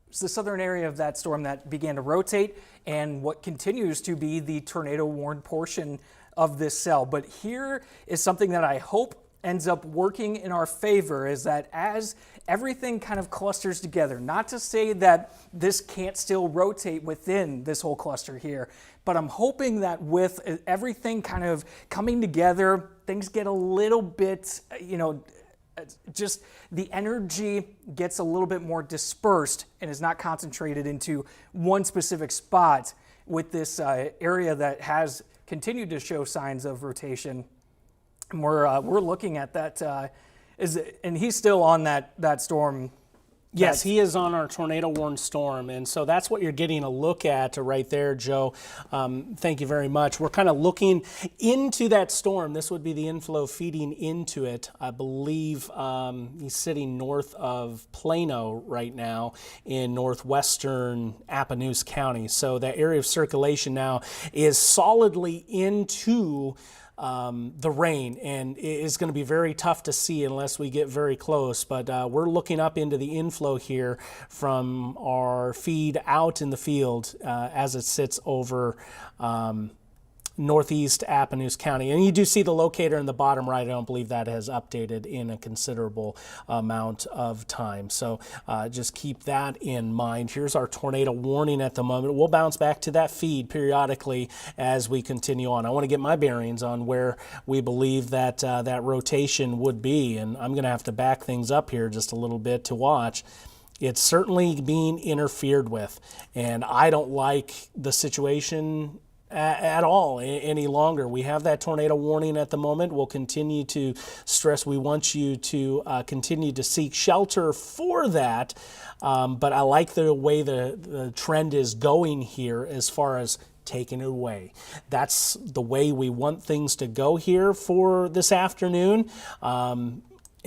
It's the southern area of that storm that began to rotate and what continues to be the tornado warned portion of this cell. But here is something that I hope ends up working in our favor, is that as everything kind of clusters together, not to say that this can't still rotate within this whole cluster here, but I'm hoping that with everything kind of coming together, things get a little bit, just the energy gets a little bit more dispersed and is not concentrated into one specific spot with this area that has continued to show signs of rotation. And we're looking at that, and he's still on that storm. Yes, he is on our tornado-warned storm, and so that's what you're getting a look at right there, Joe. Thank you very much. We're kind of looking into that storm. This would be the inflow feeding into it. I believe he's sitting north of Plano right now in northwestern Appanoose County. So that area of circulation now is solidly into the rain, and it is going to be very tough to see unless we get very close. But we're looking up into the inflow here from our feed out in the field as it sits over northeast Appanoose County. And you do see the locator in the bottom right. I don't believe that has updated in a considerable amount of time. So just keep that in mind. Here's our tornado warning at the moment. We'll bounce back to that feed periodically as we continue on. I want to get my bearings on where we believe that that rotation would be, and I'm going to have to back things up here just a little bit to watch. It's certainly being interfered with, and I don't like the situation at all any longer. We have that tornado warning at the moment. We'll continue to stress we want you to continue to seek shelter for that, but I like the way the trend is going here as far as taken away. That's the way we want things to go here for this afternoon.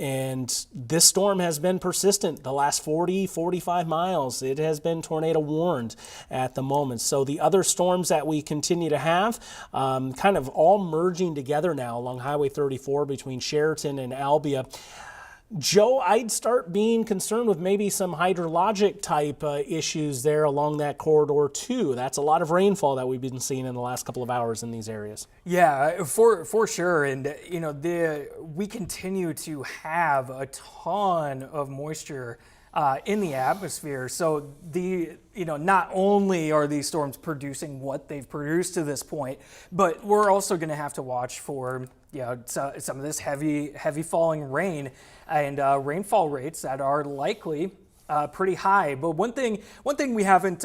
And this storm has been persistent the last 40, 45 miles. It has been tornado warned at the moment. So the other storms that we continue to have kind of all merging together now along Highway 34 between Sheraton and Albia. Joe, I'd start being concerned with maybe some hydrologic type issues there along that corridor too. That's a lot of rainfall that we've been seeing in the last couple of hours in these areas. Yeah, for sure. And we continue to have a ton of moisture in the atmosphere. So not only are these storms producing what they've produced to this point, but we're also going to have to watch for some of this heavy falling rain and rainfall rates that are likely pretty high. But one thing we haven't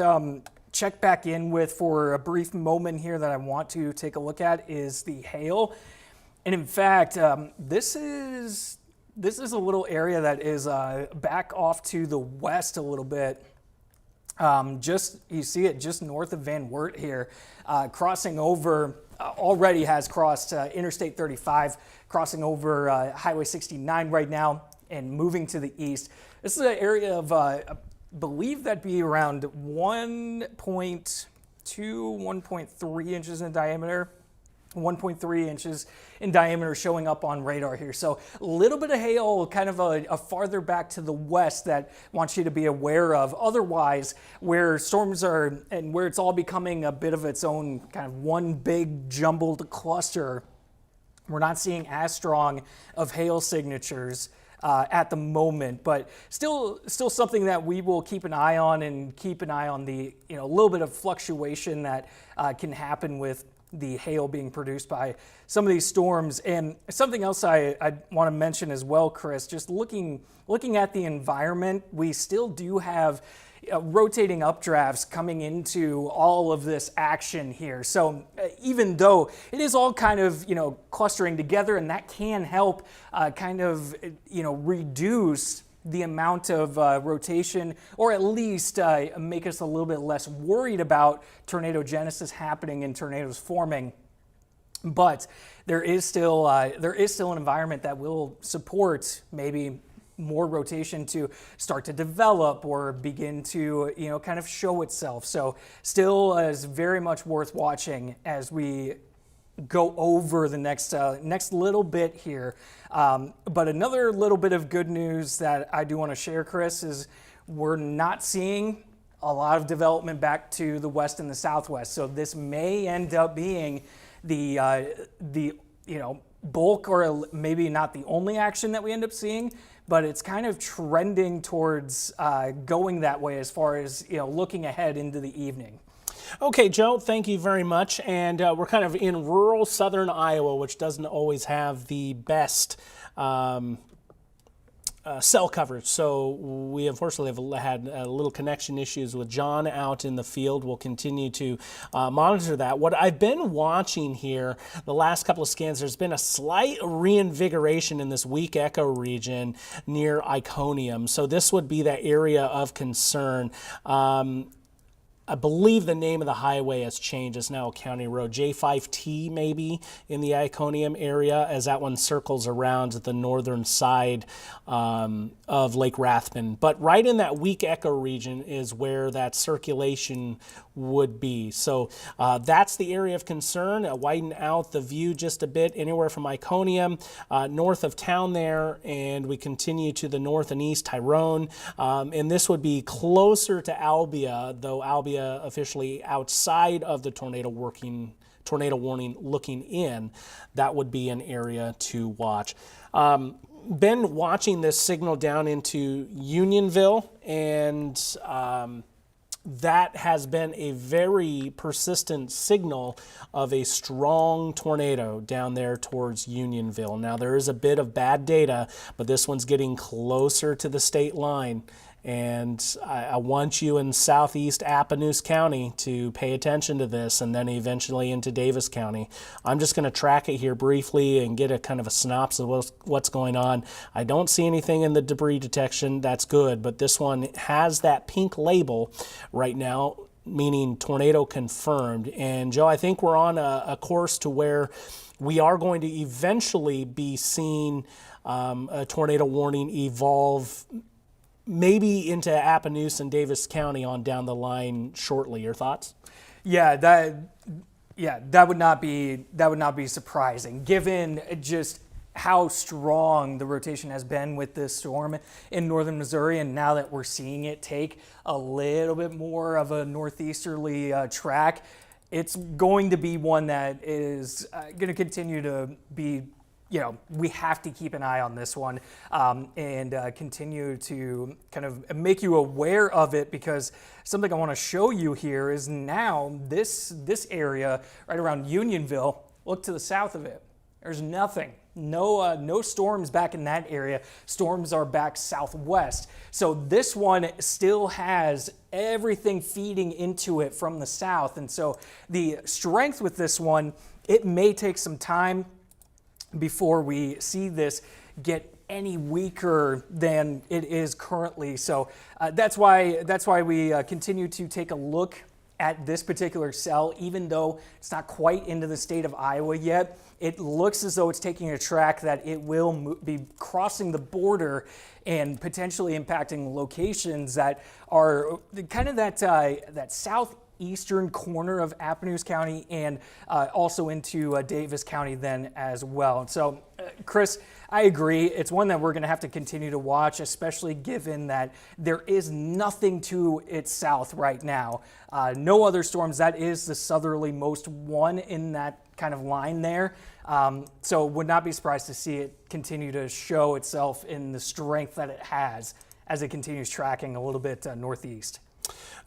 checked back in with for a brief moment here that I want to take a look at is the hail. And in fact, this is a little area that is back off to the west a little bit. You see it just north of Van Wert here, crossing over. Already has crossed Interstate 35, crossing over Highway 69 right now and moving to the east. This is an area of, I believe that'd be around 1.2, 1.3 inches in diameter. 1.3 inches in diameter showing up on radar here. So a little bit of hail kind of a farther back to the west that I want you to be aware of. Otherwise, where storms are and where it's all becoming a bit of its own kind of one big jumbled cluster, we're not seeing as strong of hail signatures at the moment, but still something that we will keep an eye on and keep an eye on the little bit of fluctuation that can happen with the hail being produced by some of these storms. And something else I want to mention as well, Chris, just looking at the environment, we still do have rotating updrafts coming into all of this action here. So even though it is all kind of, clustering together, and that can help reduce the amount of rotation, or at least make us a little bit less worried about tornado genesis happening and tornadoes forming. But there is still an environment that will support maybe more rotation to start to develop or begin to kind of show itself. So still is very much worth watching as we go over the next little bit here. But another little bit of good news that I do want to share, Chris, is we're not seeing a lot of development back to the west and the southwest. So this may end up being the bulk, or maybe not the only action that we end up seeing, but it's kind of trending towards going that way as far as looking ahead into the evening. Okay, Joe, thank you very much. And we're kind of in rural southern Iowa, which doesn't always have the best cell coverage. So we unfortunately have had little connection issues with John out in the field. We'll continue to monitor that. What I've been watching here, the last couple of scans, there's been a slight reinvigoration in this weak echo region near Iconium. So this would be that area of concern. I believe the name of the highway has changed. It's now a county road, J5T maybe, in the Iconium area, as that one circles around the northern side of Lake Rathbun. But right in that weak echo region is where that circulation would be. So that's the area of concern. Widen out the view just a bit, anywhere from Iconium, north of town there, and we continue to the north and east, Tyrone. And this would be closer to Albia, though Albia officially outside of the tornado warning looking in. That would be an area to watch. Been watching this signal down into Unionville, and that has been a very persistent signal of a strong tornado down there towards Unionville. Now, there is a bit of bad data, but this one's getting closer to the state line And I want you in southeast Appanoose County to pay attention to this, and then eventually into Davis County. I'm just going to track it here briefly and get a kind of a synopsis of what's going on. I don't see anything in the debris detection. That's good, but this one has that pink label right now, meaning tornado confirmed. And Joe, I think we're on a course to where we are going to eventually be seeing a tornado warning evolve maybe into Appanoose and Davis County on down the line shortly. Your thoughts? Yeah, that would not be surprising, given just how strong the rotation has been with this storm in northern Missouri, and now that we're seeing it take a little bit more of a northeasterly track, it's going to be one that is going to continue to be, we have to keep an eye on this one and continue to kind of make you aware of it, because something I want to show you here is now this area right around Unionville, look to the south of it. There's nothing. No storms back in that area. Storms are back southwest. So this one still has everything feeding into it from the south. And so the strength with this one, it may take some time before we see this get any weaker than it is currently. So that's why we continue to take a look at this particular cell, even though it's not quite into the state of Iowa yet. It looks as though it's taking a track that it will be crossing the border and potentially impacting locations that are kind of that southeastern corner of Appanoose County, and also into Davis County then as well. So, Chris, I agree. It's one that we're going to have to continue to watch, especially given that there is nothing to its south right now. No other storms. That is the southerlymost one in that kind of line there. So would not be surprised to see it continue to show itself in the strength that it has as it continues tracking a little bit northeast.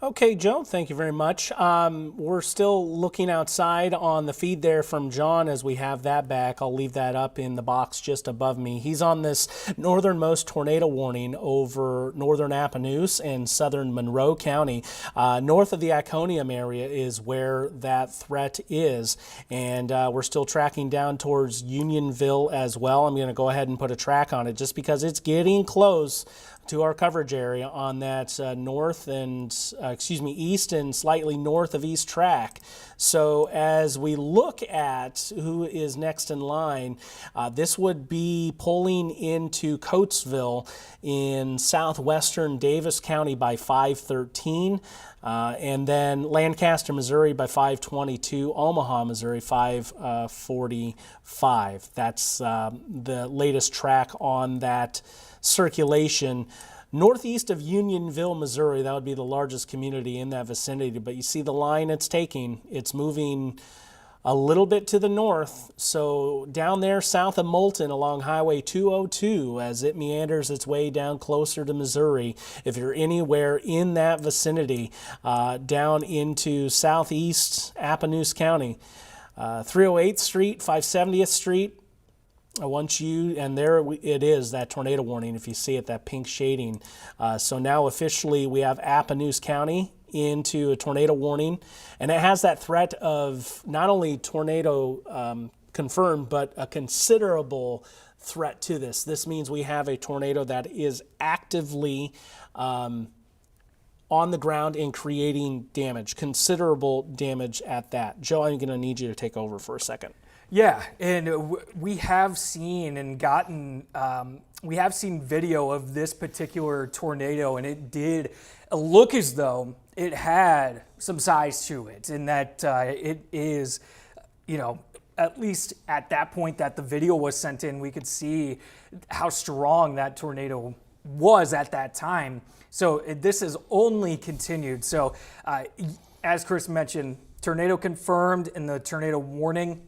Okay, Joe, thank you very much. We're still looking outside on the feed there from John as we have that back. I'll leave that up in the box just above me. He's on this northernmost tornado warning over northern Appanoose and southern Monroe County. North of the Iconium area is where that threat is, and we're still tracking down towards Unionville as well. I'm going to go ahead and put a track on it just because it's getting close to our coverage area on that east and slightly north of east track. So as we look at who is next in line, this would be pulling into Coatesville in southwestern Davis County by 5:13. And then Lancaster, Missouri by 5:22, Omaha, Missouri 5:45. That's the latest track on that circulation. Northeast of Unionville, Missouri, that would be the largest community in that vicinity, but you see the line it's taking. It's moving a little bit to the north, so down there south of Moulton along Highway 202 as it meanders its way down closer to Missouri. If you're anywhere in that vicinity, down into southeast Appanoose County, 308th Street, 570th Street, I want you, and there it is, that tornado warning, if you see it, that pink shading. So now officially we have Appanoose County into a tornado warning, and it has that threat of not only tornado confirmed, but a considerable threat to this. This means we have a tornado that is actively on the ground and creating damage, considerable damage at that. Joe, I'm going to need you to take over for a second. Yeah, and we have seen and we have seen video of this particular tornado, and it did look as though it had some size to it, and that it is, at least at that point that the video was sent in, we could see how strong that tornado was at that time. So this has only continued. So as Chris mentioned, tornado confirmed in the tornado warning.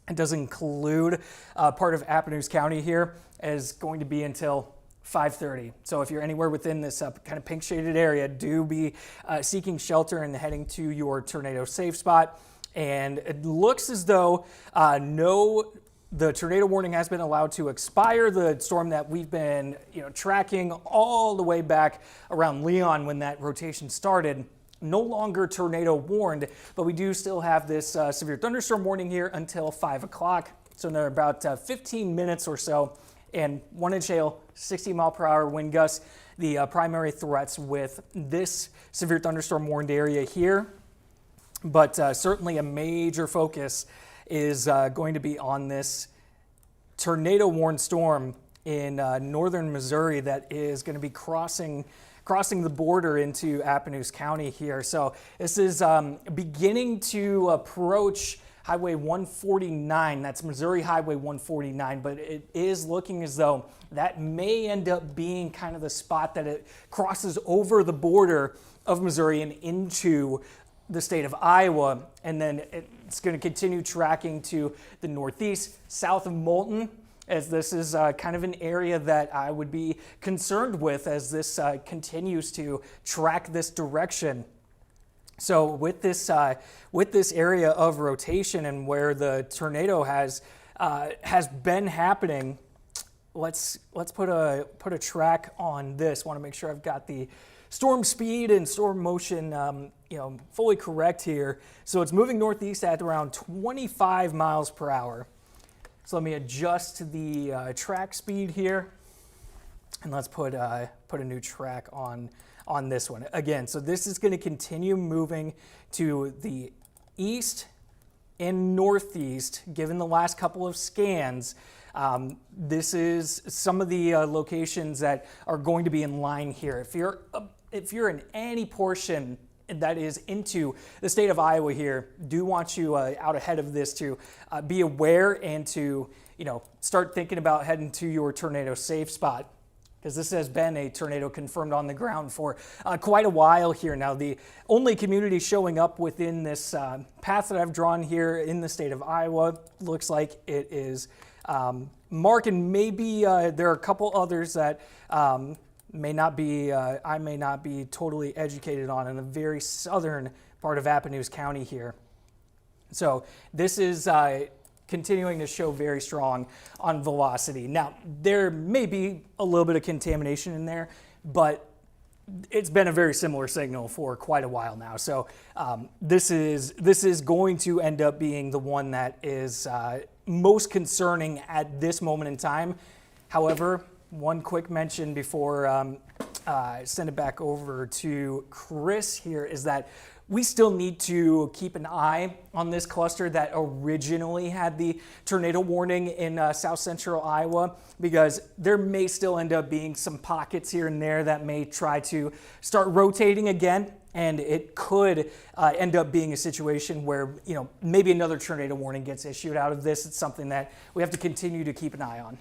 It does include part of Appanoose County here, is going to be until 5:30. So if you're anywhere within this kind of pink shaded area, do be seeking shelter and heading to your tornado safe spot. And it looks as though no the tornado warning has been allowed to expire. The storm that we've been tracking all the way back around Leon when that rotation started, no longer tornado warned, but we do still have this severe thunderstorm warning here until 5 o'clock. So in about 15 minutes or so, and 1-inch hail, 60-mile-per-hour wind gusts, the primary threats with this severe thunderstorm warned area here. But certainly a major focus is going to be on this tornado warned storm in northern Missouri that is going to be crossing the border into Appanoose County here. So this is beginning to approach Highway 149. That's Missouri Highway 149, but it is looking as though that may end up being kind of the spot that it crosses over the border of Missouri and into the state of Iowa, and then it's going to continue tracking to the northeast, south of Moulton, as this is kind of an area that I would be concerned with as this continues to track this direction. So with this area of rotation and where the tornado has been happening, let's put a track on this. Want to make sure I've got the storm speed and storm motion fully correct here. So it's moving northeast at around 25 miles per hour. So let me adjust the track speed here, and let's put a new track on this one. Again, so this is going to continue moving to the east and northeast, given the last couple of scans. This is some of the locations that are going to be in line here. If you're in any portion that is into the state of Iowa here, do want you out ahead of this to be aware and to start thinking about heading to your tornado safe spot, because this has been a tornado confirmed on the ground for quite a while here now. The only community showing up within this path that I've drawn here in the state of Iowa looks like it is Mark, and maybe there are a couple others that I may not be totally educated on in the very southern part of Appanoose County here. So this is continuing to show very strong on velocity. Now, there may be a little bit of contamination in there, but it's been a very similar signal for quite a while now. So this is going to end up being the one that is most concerning at this moment in time. However, one quick mention before I send it back over to Chris here is that we still need to keep an eye on this cluster that originally had the tornado warning in south central Iowa, because there may still end up being some pockets here and there that may try to start rotating again. And it could end up being a situation where, maybe another tornado warning gets issued out of this. It's something that we have to continue to keep an eye on.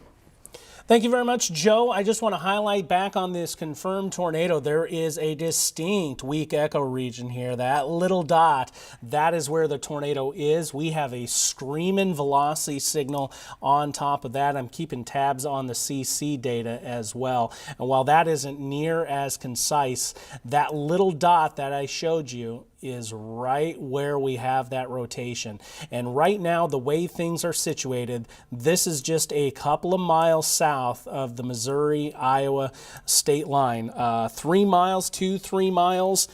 Thank you very much, Joe. I just want to highlight back on this confirmed tornado, there is a distinct weak echo region here. That little dot, that is where the tornado is. We have a screaming velocity signal on top of that. I'm keeping tabs on the CC data as well. And while that isn't near as concise, that little dot that I showed you is right where we have that rotation. And right now, the way things are situated, this is just a couple of miles south of the Missouri-Iowa state line. 3 miles, 3 miles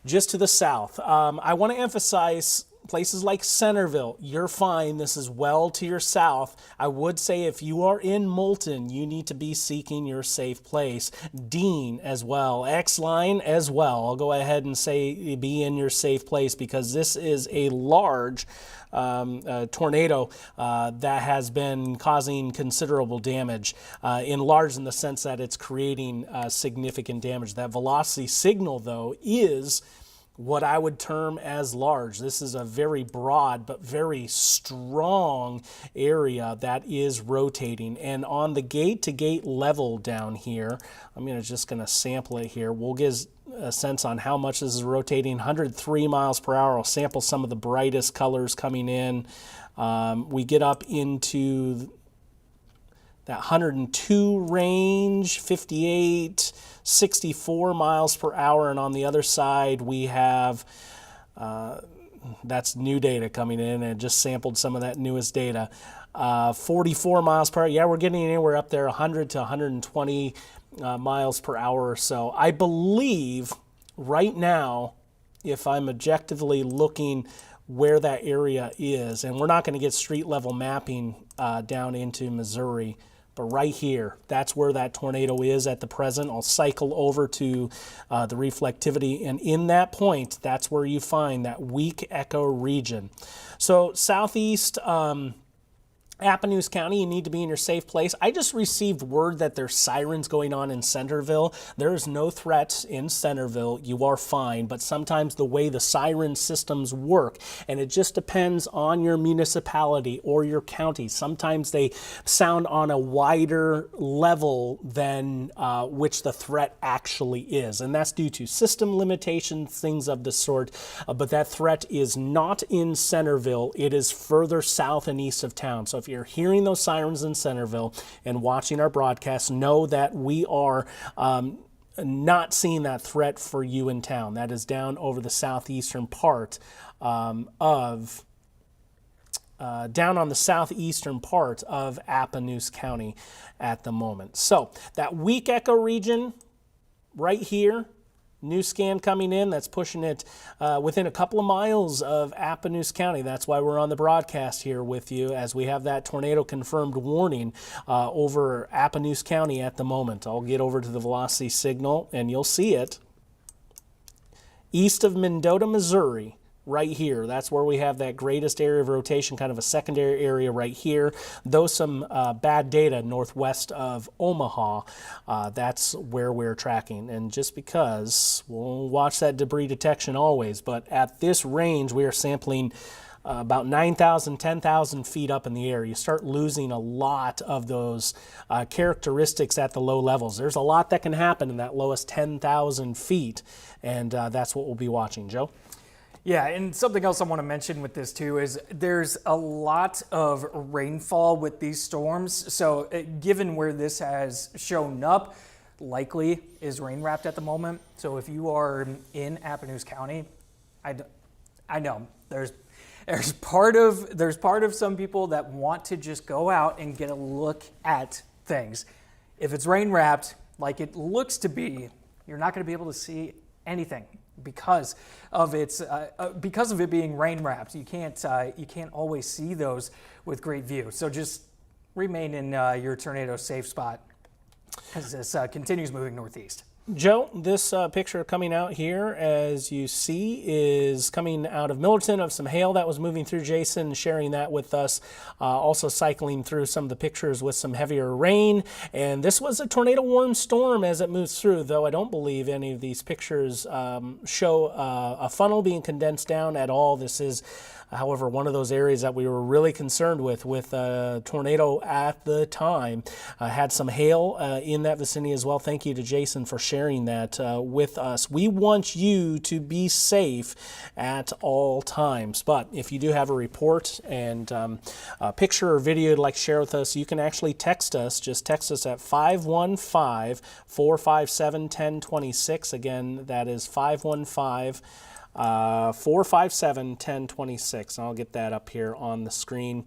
just to the south. I want to emphasize places like Centerville, you're fine. This is well to your south. I would say if you are in Moulton, you need to be seeking your safe place. Dean as well, X-Line as well. I'll go ahead and say be in your safe place, because this is a large tornado that has been causing considerable damage. Large in the sense that it's creating significant damage. That velocity signal, though, is what I would term as large. This is a very broad but very strong area that is rotating. And on the gate-to-gate level down here, I'm just going to sample it here. We'll get a sense on how much this is rotating. 103 miles per hour. I'll sample some of the brightest colors coming in. We get up into that 102 range, 58, 64 miles per hour, and on the other side we have That's new data coming in, and just sampled some of that newest data. 44 miles per hour. Yeah, we're getting anywhere up there, 100 to 120 miles per hour or so. I believe right now, if I'm objectively looking where that area is, and we're not going to get street level mapping down into Missouri, but right here, that's where that tornado is at the present. I'll cycle over to the reflectivity, and in that point, that's where you find that weak echo region. So southeast Appanoose County, you need to be in your safe place. I just received word that there's sirens going on in Centerville. There is no threats in Centerville. You are fine, but sometimes the way the siren systems work, and it just depends on your municipality or your county. Sometimes they sound on a wider level than which the threat actually is, and that's due to system limitations, things of the sort. But that threat is not in Centerville. It is further south and east of town. So if you're hearing those sirens in Centerville and watching our broadcast, know that we are not seeing that threat for you in town. That is down over the southeastern part down on the southeastern part of Appanoose County at the moment. So that weak echo region right here, new scan coming in, that's pushing it within a couple of miles of Appanoose County. That's why we're on the broadcast here with you, as we have that tornado confirmed warning over Appanoose County at the moment. I'll get over to the velocity signal and you'll see it. East of Mendota, Missouri, right here. That's where we have that greatest area of rotation, kind of a secondary area right here. Though some bad data northwest of Omaha, that's where we're tracking. And just because, we'll watch that debris detection always, but at this range, we are sampling about 9,000, 10,000 feet up in the air. You start losing a lot of those characteristics at the low levels. There's a lot that can happen in that lowest 10,000 feet, and that's what we'll be watching. Joe? Yeah, and something else I want to mention with this too is there's a lot of rainfall with these storms. So given where this has shown up, likely is rain wrapped at the moment. So if you are in Appanoose County, I know there's part of some people that want to just go out and get a look at things. If it's rain wrapped, like it looks to be, you're not going to be able to see anything because of it being rain wrapped. You can't always see those with great view. So just remain in your tornado safe spot as this continues moving northeast. Joe, this picture coming out here, as you see, is coming out of Millerton of some hail that was moving through. Jason sharing that with us, also cycling through some of the pictures with some heavier rain. And this was a tornado warm storm as it moves through, though I don't believe any of these pictures show a funnel being condensed down at all. This is, however, one of those areas that we were really concerned with a tornado at the time. Had some hail in that vicinity as well. Thank you to Jason for sharing that with us. We want you to be safe at all times, but if you do have a report and a picture or video you'd like to share with us, you can actually text us. Just text us at 515-457-1026. Again, that is 515-457-1026. I'll get that up here on the screen,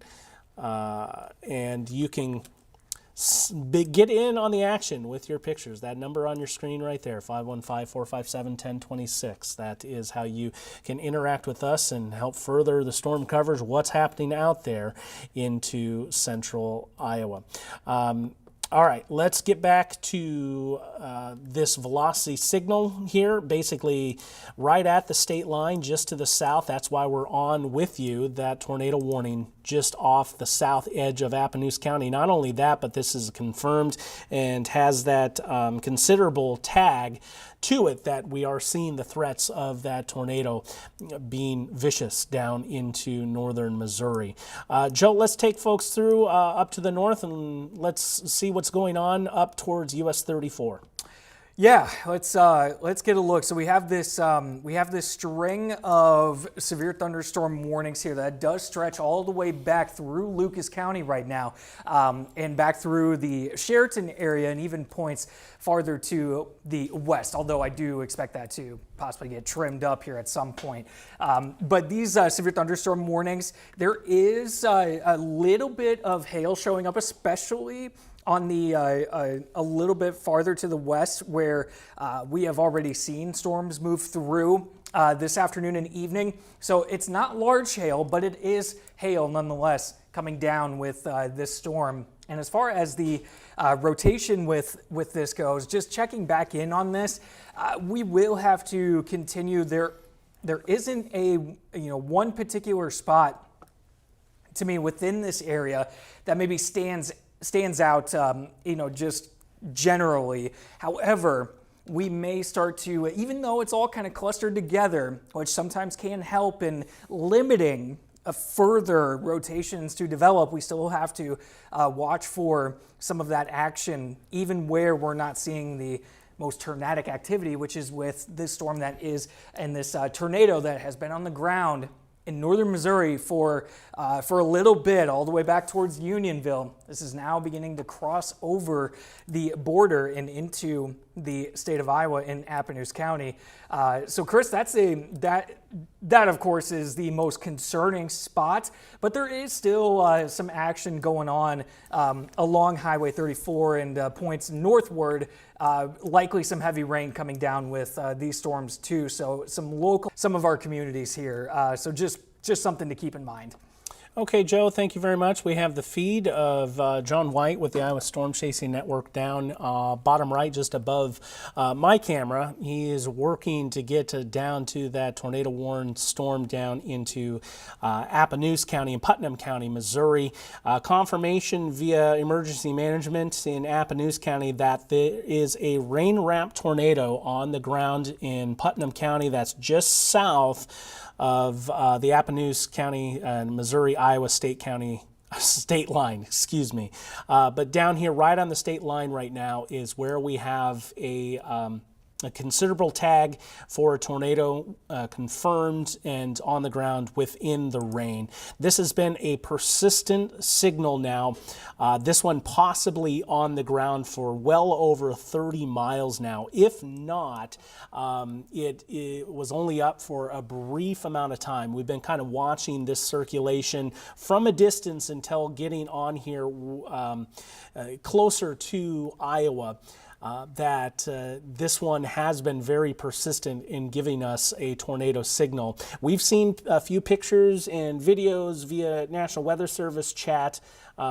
and you can get in on the action with your pictures. That number on your screen right there, 515-457-1026. That is how you can interact with us and help further the storm coverage, what's happening out there into central Iowa. All right, let's get back to this velocity signal here, basically right at the state line, just to the south. That's why we're on with you, that tornado warning just off the south edge of Appanoose County. Not only that, but this is confirmed and has that considerable tag to it that we are seeing the threats of that tornado being vicious down into northern Missouri. Joe, let's take folks through up to the north and let's see what's going on up towards US 34. Yeah, let's get a look. So we have this string of severe thunderstorm warnings here that does stretch all the way back through Lucas County right now, and back through the Sheraton area, and even points farther to the west. Although I do expect that to possibly get trimmed up here at some point. But these severe thunderstorm warnings, there is a little bit of hail showing up, especially on the a little bit farther to the west, where we have already seen storms move through this afternoon and evening. So it's not large hail, but it is hail nonetheless coming down with this storm. And as far as the rotation with this goes, just checking back in on this, we will have to continue. There isn't a one particular spot to me within this area that maybe stands out, just generally. However, we may start to, even though it's all kind of clustered together, which sometimes can help in limiting further rotations to develop, we still have to watch for some of that action, even where we're not seeing the most tornadic activity, which is with this storm that is, and this tornado that has been on the ground in northern Missouri for a little bit, all the way back towards Unionville. This is now beginning to cross over the border and into the state of Iowa in Appanoose County. So, Chris, that of course is the most concerning spot, but there is still some action going on along Highway 34 and points northward. Likely some heavy rain coming down with these storms too. So some of our communities here. So just something to keep in mind. Okay, Joe, thank you very much. We have the feed of John White with the Iowa Storm Chasing Network down bottom right, just above my camera. He is working to get down to that tornado-warned storm down into Appanoose County and Putnam County, Missouri. Confirmation via emergency management in Appanoose County that there is a rain-wrapped tornado on the ground in Putnam County. That's just south of the Appanoose County and Missouri-Iowa state line, excuse me. But down here, right on the state line right now, is where we have a considerable tag for a tornado confirmed and on the ground within the rain. This has been a persistent signal now. This one possibly on the ground for well over 30 miles now. If not, it was only up for a brief amount of time. We've been kind of watching this circulation from a distance until getting on here closer to Iowa. That this one has been very persistent in giving us a tornado signal. We've seen a few pictures and videos via National Weather Service chat.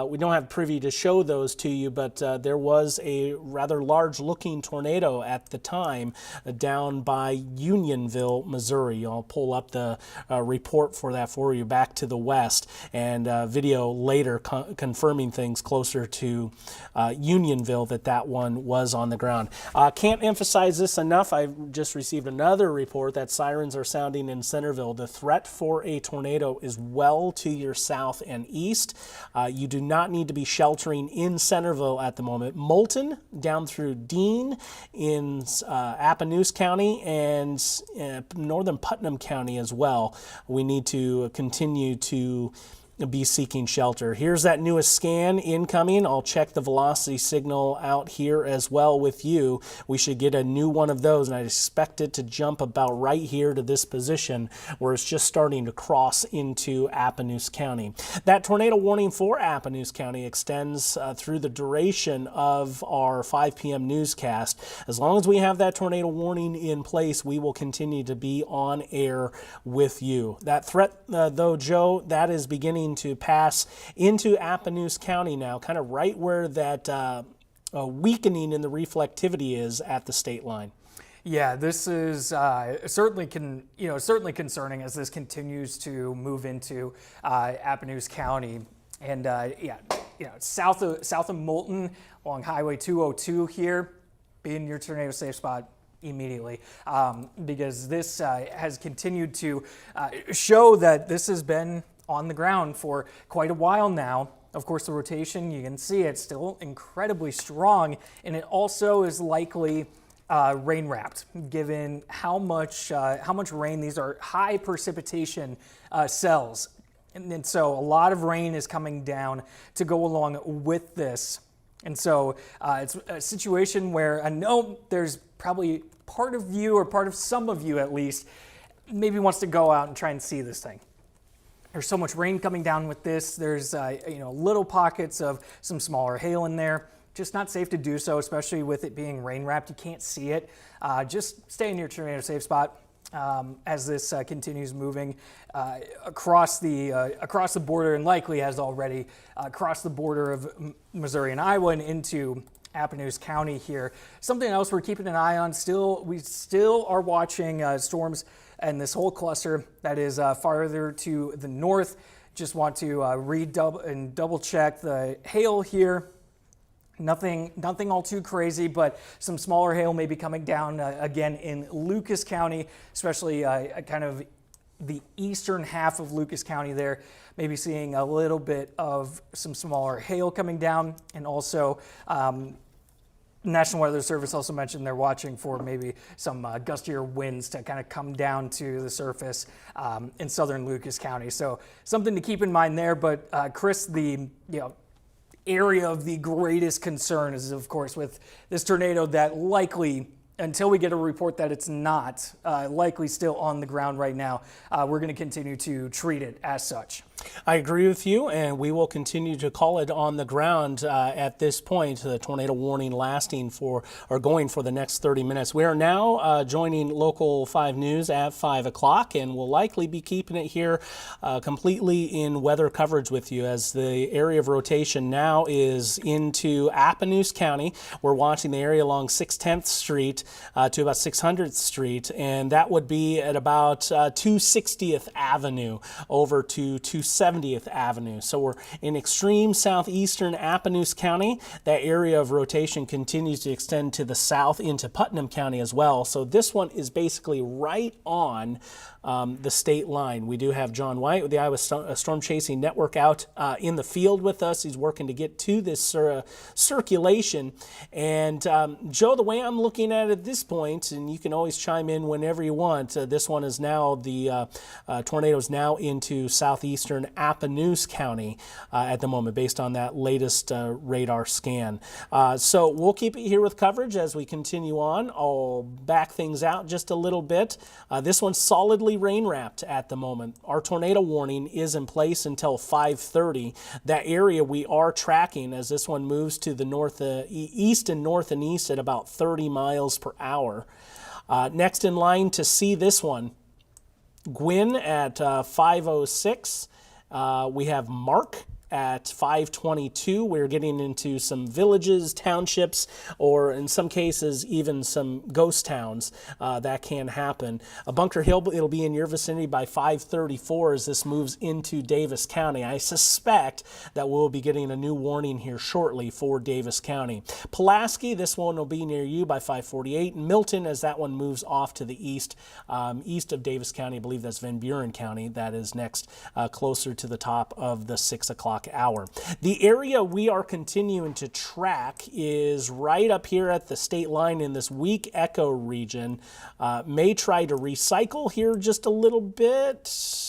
We don't have privy to show those to you, but there was a rather large-looking tornado at the time down by Unionville, Missouri. I'll pull up the report for that for you back to the west, and video later confirming things closer to Unionville that one was on the ground. Can't emphasize this enough. I've just received another report that sirens are sounding in Centerville. The threat for a tornado is well to your south and east. You do not need to be sheltering in Centerville at the moment. Moulton down through Dean in Appanoose County and northern Putnam County as well. We need to continue to be seeking shelter. Here's that newest scan incoming. I'll check the velocity signal out here as well with you. We should get a new one of those, and I expect it to jump about right here to this position where it's just starting to cross into Appanoose County. That tornado warning for Appanoose County extends through the duration of our 5 p.m. newscast. As long as we have that tornado warning in place, we will continue to be on air with you. That threat, though, Joe, that is beginning to pass into Appanoose County now, kind of right where that weakening in the reflectivity is at the state line. Yeah, this is certainly concerning as this continues to move into Appanoose County, and south of Moulton along Highway 202 here, be in your tornado safe spot immediately, because this has continued to show that this has been on the ground for quite a while now. Of course, the rotation, you can see it's still incredibly strong, and it also is likely rain wrapped, given how much rain. These are high precipitation cells. And so a lot of rain is coming down to go along with this. And so it's a situation where I know there's probably part of you, or part of some of you at least, maybe wants to go out and try and see this thing. There's so much rain coming down with this. There's little pockets of some smaller hail in there. Just not safe to do so, especially with it being rain wrapped. You can't see it. Just stay in your tornado safe spot as this continues moving across the border, and likely has already crossed the border of Missouri and Iowa and into Appanoose County here. Something else we're keeping an eye on we still are watching storms and this whole cluster that is farther to the north. Just want to double check the hail here. Nothing all too crazy, but some smaller hail may be coming down again in Lucas County, especially kind of the eastern half of Lucas County there. Maybe seeing a little bit of some smaller hail coming down, and also National Weather Service also mentioned they're watching for maybe some gustier winds to kind of come down to the surface in southern Lucas County. So something to keep in mind there. But Chris, the area of the greatest concern is, of course, with this tornado that likely, until we get a report that it's not likely still on the ground right now, we're going to continue to treat it as such. I agree with you, and we will continue to call it on the ground at this point. The tornado warning going for the next 30 minutes. We are now joining Local 5 News at 5 o'clock, and we'll likely be keeping it here completely in weather coverage with you, as the area of rotation now is into Appanoose County. We're watching the area along 610th Street to about 600th Street, and that would be at about 260th Avenue over to 270th Avenue. So we're in extreme southeastern Appanoose County. That area of rotation continues to extend to the south into Putnam County as well. So this one is basically right on the state line. We do have John White with the Iowa Storm Chasing Network out in the field with us. He's working to get to this circulation. And Joe, the way I'm looking at it at this point, and you can always chime in whenever you want, this one is now, the tornado is now into southeastern Appanoose County at the moment, based on that latest radar scan. So we'll keep it here with coverage as we continue on. I'll back things out just a little bit. This one's solidly rain wrapped at the moment. Our tornado warning is in place until 5:30. That area we are tracking as this one moves to the east and east at about 30 miles per hour. Next in line to see this one, Gwynn at 5:06. We have Mark at 5:22. We're getting into some villages, townships, or in some cases even some ghost towns that can happen. Bunker Hill, it'll be in your vicinity by 5:34 as this moves into Davis County. I suspect that we'll be getting a new warning here shortly for Davis County. Pulaski, this one will be near you by 5:48. Milton, as that one moves off to the east, east of Davis County, I believe that's Van Buren County. That is next, closer to the top of the 6 o'clock hour. The area we are continuing to track is right up here at the state line in this weak echo region. May try to recycle here just a little bit,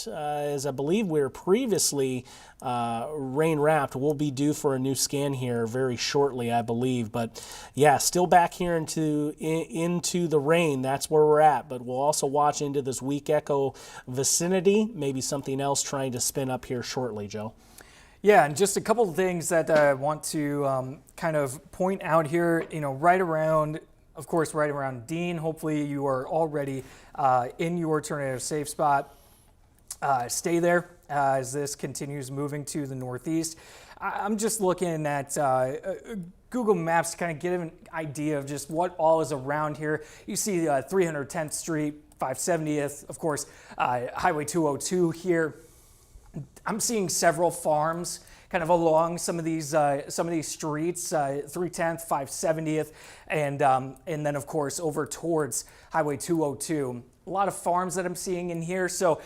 as I believe we were previously rain wrapped. We'll be due for a new scan here very shortly, I believe. But yeah, still back here into the rain. That's where we're at. But we'll also watch into this weak echo vicinity. Maybe something else trying to spin up here shortly, Joe. Yeah, and just a couple of things that I want to kind of point out here, right around Dean. Hopefully you are already in your tornado safe spot. Stay there as this continues moving to the northeast. I'm just looking at Google Maps to kind of get an idea of just what all is around here. You see 310th Street, 570th, of course, Highway 202 here. I'm seeing several farms kind of along some of these streets, 310th, 570th, and then of course over towards Highway 202. A lot of farms that I'm seeing in here. So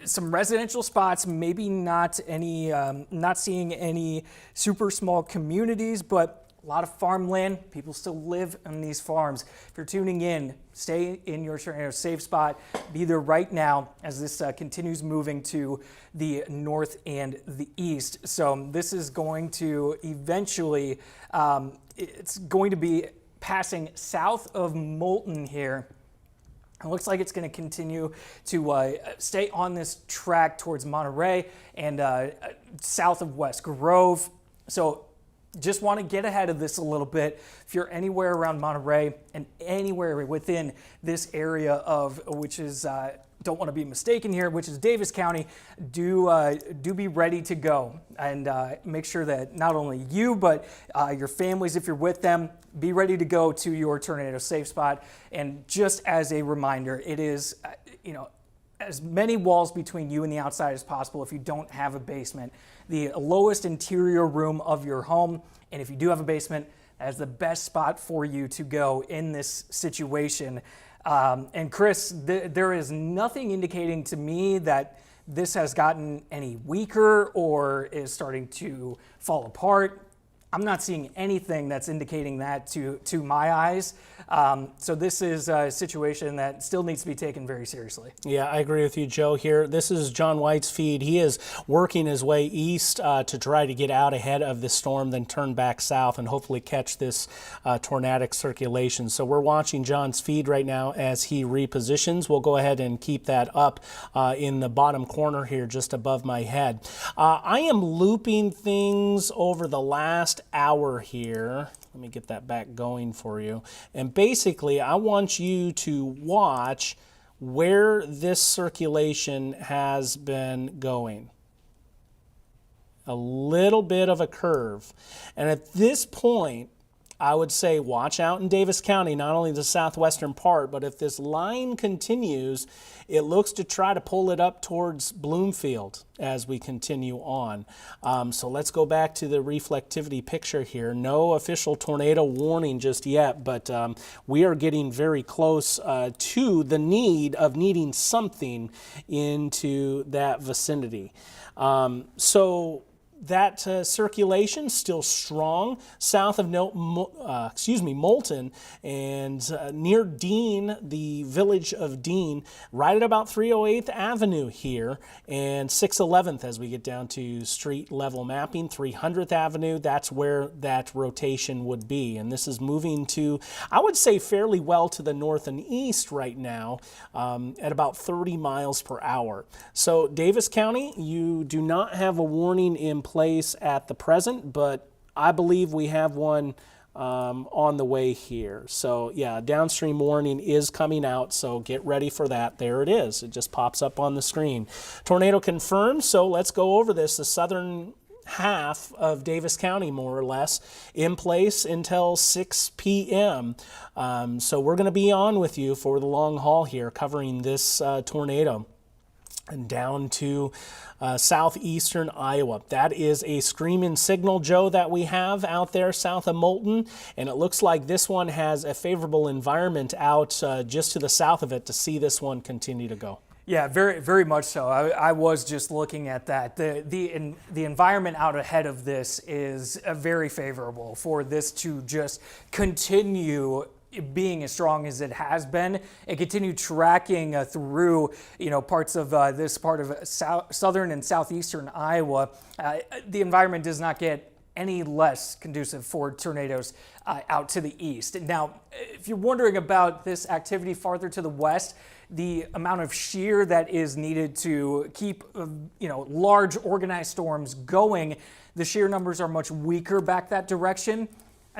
some residential spots, maybe not seeing any super small communities, but a lot of farmland. People still live on these farms. If you're tuning in, stay in your safe spot. Be there right now as this continues moving to the north and the east. So this is going to eventually, it's going to be passing south of Moulton here. It looks like it's going to continue to stay on this track towards Monterey and south of West Grove. So just want to get ahead of this a little bit. If you're anywhere around Monterey and anywhere within this area of, which is, don't want to be mistaken here, which is Davis County, do be ready to go and make sure that not only you, but your families, if you're with them, be ready to go to your tornado safe spot. And just as a reminder, it is, as many walls between you and the outside as possible if you don't have a basement. The lowest interior room of your home, and if you do have a basement, that is the best spot for you to go in this situation. And Chris, there is nothing indicating to me that this has gotten any weaker or is starting to fall apart. I'm not seeing anything that's indicating that to my eyes. So this is a situation that still needs to be taken very seriously. Yeah, I agree with you, Joe, here. This is John White's feed. He is working his way east to try to get out ahead of the storm, then turn back south and hopefully catch this tornadic circulation. So we're watching John's feed right now as he repositions. We'll go ahead and keep that up in the bottom corner here just above my head. I am looping things over the last hour here. Let me get that back going for you. And basically, I want you to watch where this circulation has been going. A little bit of a curve. And at this point, I would say watch out in Davis County, not only the southwestern part, but if this line continues, it looks to try to pull it up towards Bloomfield as we continue on. So let's go back to the reflectivity picture here. No official tornado warning just yet, but we are getting very close to the need of needing something into that vicinity. So that circulation still strong south of Moulton and near Dean, the village of Dean, right at about 308th Avenue here and 611th as we get down to street level mapping. 300th Avenue, that's where that rotation would be. And this is moving to, I would say, fairly well to the north and east right now at about 30 miles per hour. So Davis County, you do not have a warning in place at the present, but I believe we have one on the way here. So yeah, downstream warning is coming out, so get ready for that. There it is. It just pops up on the screen. Tornado confirmed, so let's go over this. The southern half of Davis County, more or less, in place until 6 p.m. So we're going to be on with you for the long haul here, covering this tornado. And down to southeastern Iowa. That is a screaming signal, Joe, that we have out there south of Moulton. And it looks like this one has a favorable environment out just to the south of it to see this one continue to go. Yeah, very, very much so. I was just looking at that. The environment out ahead of this is very favorable for this to just continue being as strong as it has been and continue tracking through parts of this part of southern and southeastern Iowa. The environment does not get any less conducive for tornadoes out to the east. Now, if you're wondering about this activity farther to the west, the amount of shear that is needed to keep large organized storms going, the shear numbers are much weaker back that direction.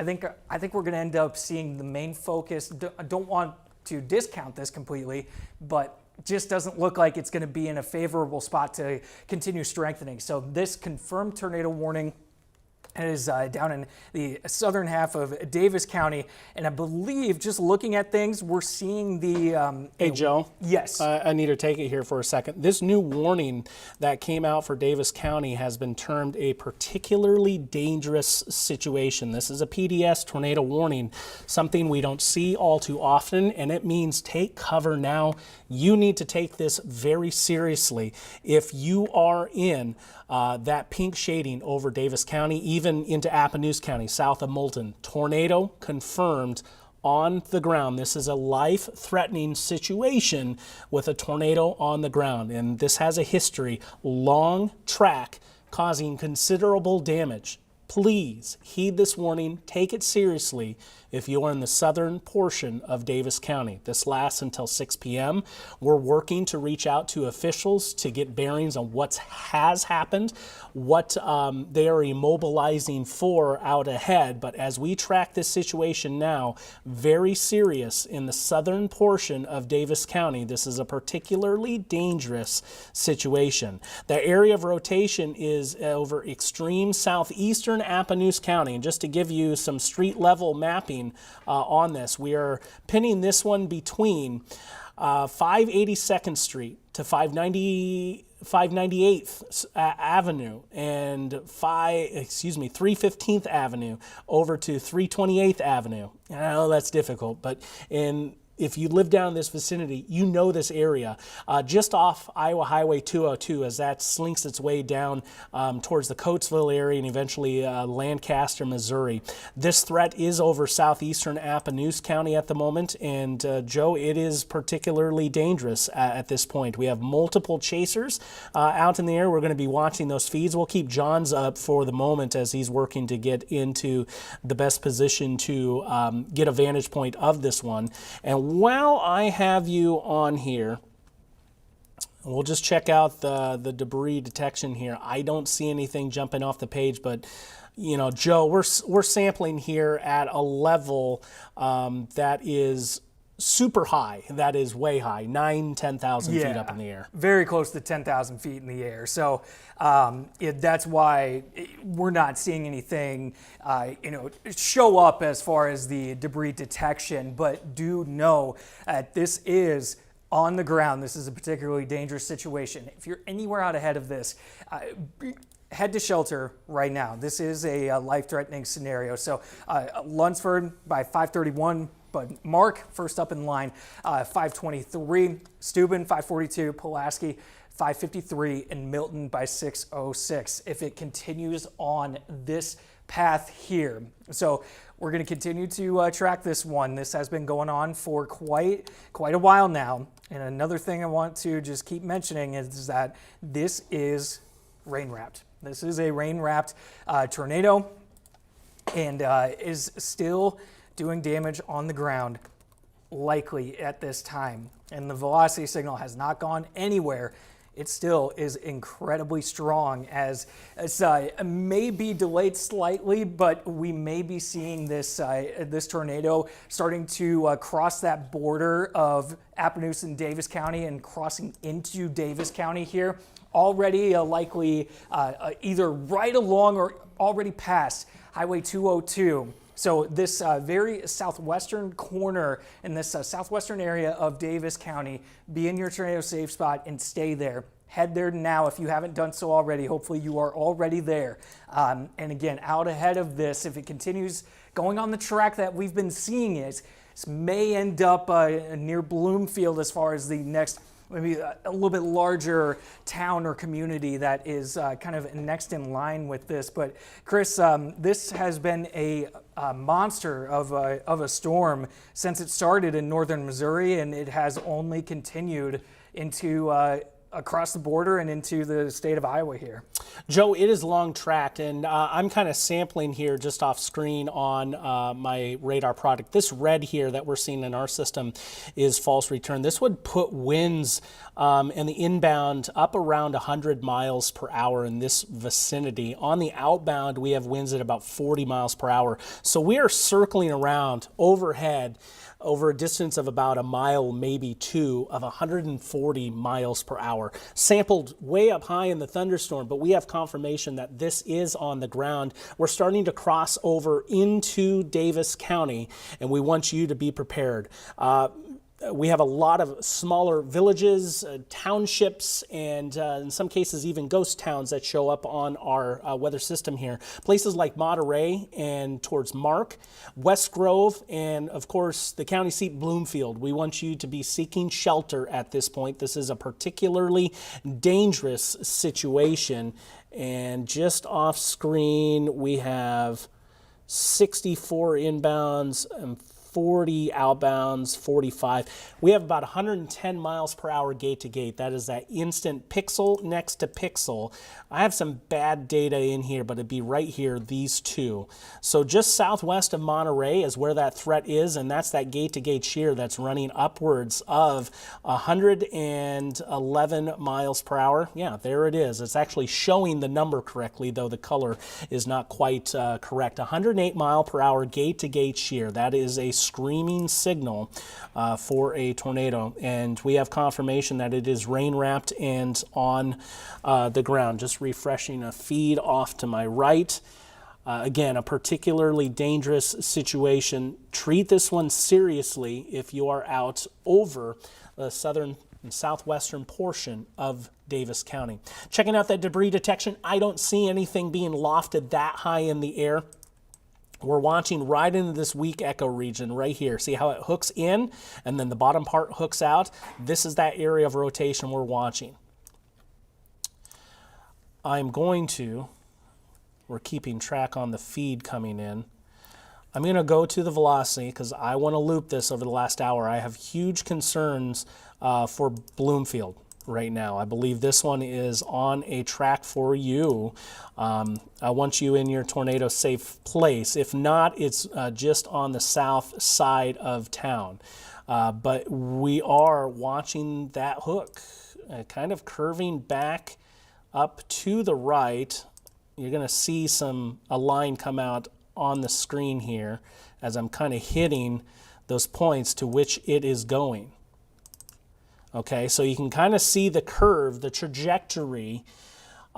I think we're going to end up seeing the main focus. I don't want to discount this completely, but just doesn't look like it's going to be in a favorable spot to continue strengthening. So this confirmed tornado warning is down in the southern half of Davis County, and I believe, just looking at things, we're seeing the... Hey, Joe? Yes? I need to take it here for a second. This new warning that came out for Davis County has been termed a particularly dangerous situation. This is a PDS tornado warning, something we don't see all too often, and it means take cover now. You need to take this very seriously. If you are in that pink shading over Davis County, even even into Appanoose County, south of Moulton. Tornado confirmed on the ground. This is a life-threatening situation with a tornado on the ground, and this has a history, long track, causing considerable damage. Please heed this warning, take it seriously if you are in the southern portion of Davis County. This lasts until 6 p.m. We're working to reach out to officials to get bearings on what has happened, what they are immobilizing for out ahead. But as we track this situation now, very serious in the southern portion of Davis County. This is a particularly dangerous situation. The area of rotation is over extreme southeastern Appanoose County. And just to give you some street level mapping on this, we are pinning this one between 582nd Street to 598th Avenue and 315th Avenue over to 328th Avenue. I know that's difficult, but if you live down in this vicinity, you know this area. Just off Iowa Highway 202, as that slinks its way down towards the Coatesville area and eventually Lancaster, Missouri. This threat is over southeastern Appanoose County at the moment, and Joe, it is particularly dangerous at this point. We have multiple chasers out in the air. We're going to be watching those feeds. We'll keep John's up for the moment as he's working to get into the best position to get a vantage point of this one. And while I have you on here, we'll just check out the debris detection here. I don't see anything jumping off the page, but you know, Joe, we're sampling here at a level that is super high. That is way high, 10,000 feet up in the air. Very close to 10,000 feet in the air. So that's why we're not seeing anything, show up as far as the debris detection. But do know that this is on the ground. This is a particularly dangerous situation. If you're anywhere out ahead of this, head to shelter right now. This is a life-threatening scenario. So Lunsford by 531. But Mark, first up in line, 523, Steuben, 542, Pulaski, 553, and Milton by 606. If it continues on this path here. So we're going to continue to track this one. This has been going on for quite a while now. And another thing I want to just keep mentioning is that this is rain-wrapped. This is a rain-wrapped tornado and is still doing damage on the ground, likely at this time. And the velocity signal has not gone anywhere. It still is incredibly strong, as may be delayed slightly, but we may be seeing this this tornado starting to cross that border of Appanoose and Davis County and crossing into Davis County here. Already likely either right along or already past Highway 202. So this very southwestern corner in this southwestern area of Davis County, be in your tornado safe spot and stay there. Head there now if you haven't done so already. Hopefully you are already there. And again, out ahead of this, if it continues going on the track that we've been seeing it, this may end up near Bloomfield as far as the next, maybe a little bit larger town or community that is kind of next in line with this. But Chris, this has been a monster of a storm since it started in northern Missouri, and it has only continued into across the border and into the state of Iowa here. Joe, it is long tracked, and I'm kind of sampling here just off screen on my radar product. This red here that we're seeing in our system is false return. This would put winds in the inbound up around 100 miles per hour in this vicinity. On the outbound, we have winds at about 40 miles per hour. So we are circling around overhead over a distance of about a mile, maybe two, of 140 miles per hour. Sampled way up high in the thunderstorm, but we have confirmation that this is on the ground. We're starting to cross over into Davis County, and we want you to be prepared. we have a lot of smaller villages, townships, and in some cases even ghost towns that show up on our weather system here. Places like Monterey and towards Mark, West Grove, and of course the county seat Bloomfield. We want you to be seeking shelter at this point. This is a particularly dangerous situation. And just off screen, we have 64 inbounds and 40 outbounds, 45. We have about 110 miles per hour gate to gate. That is that instant pixel next to pixel. I have some bad data in here, but it'd be right here, these two. So just southwest of Monterey is where that threat is, and that's that gate to gate shear that's running upwards of 111 miles per hour. Yeah, there it is. It's actually showing the number correctly, though the color is not quite correct. 108 mile per hour gate to gate shear. That is a screaming signal for a tornado, and we have confirmation that it is rain wrapped and on the ground. Just refreshing a feed off to my right. Again, a particularly dangerous situation. Treat this one seriously if you are out over the southern and southwestern portion of Davis County. Checking out that debris detection, I don't see anything being lofted that high in the air. We're watching right into this weak echo region right here. See how it hooks in and then the bottom part hooks out? This is that area of rotation we're watching. We're keeping track on the feed coming in. I'm going to go to the velocity because I want to loop this over the last hour. I have huge concerns for Bloomfield right now. I believe this one is on a track for you. I want you in your tornado safe place. If not, it's just on the south side of town. But we are watching that hook kind of curving back up to the right. You're going to see a line come out on the screen here as I'm kind of hitting those points to which it is going. Okay, so you can kind of see the curve, the trajectory.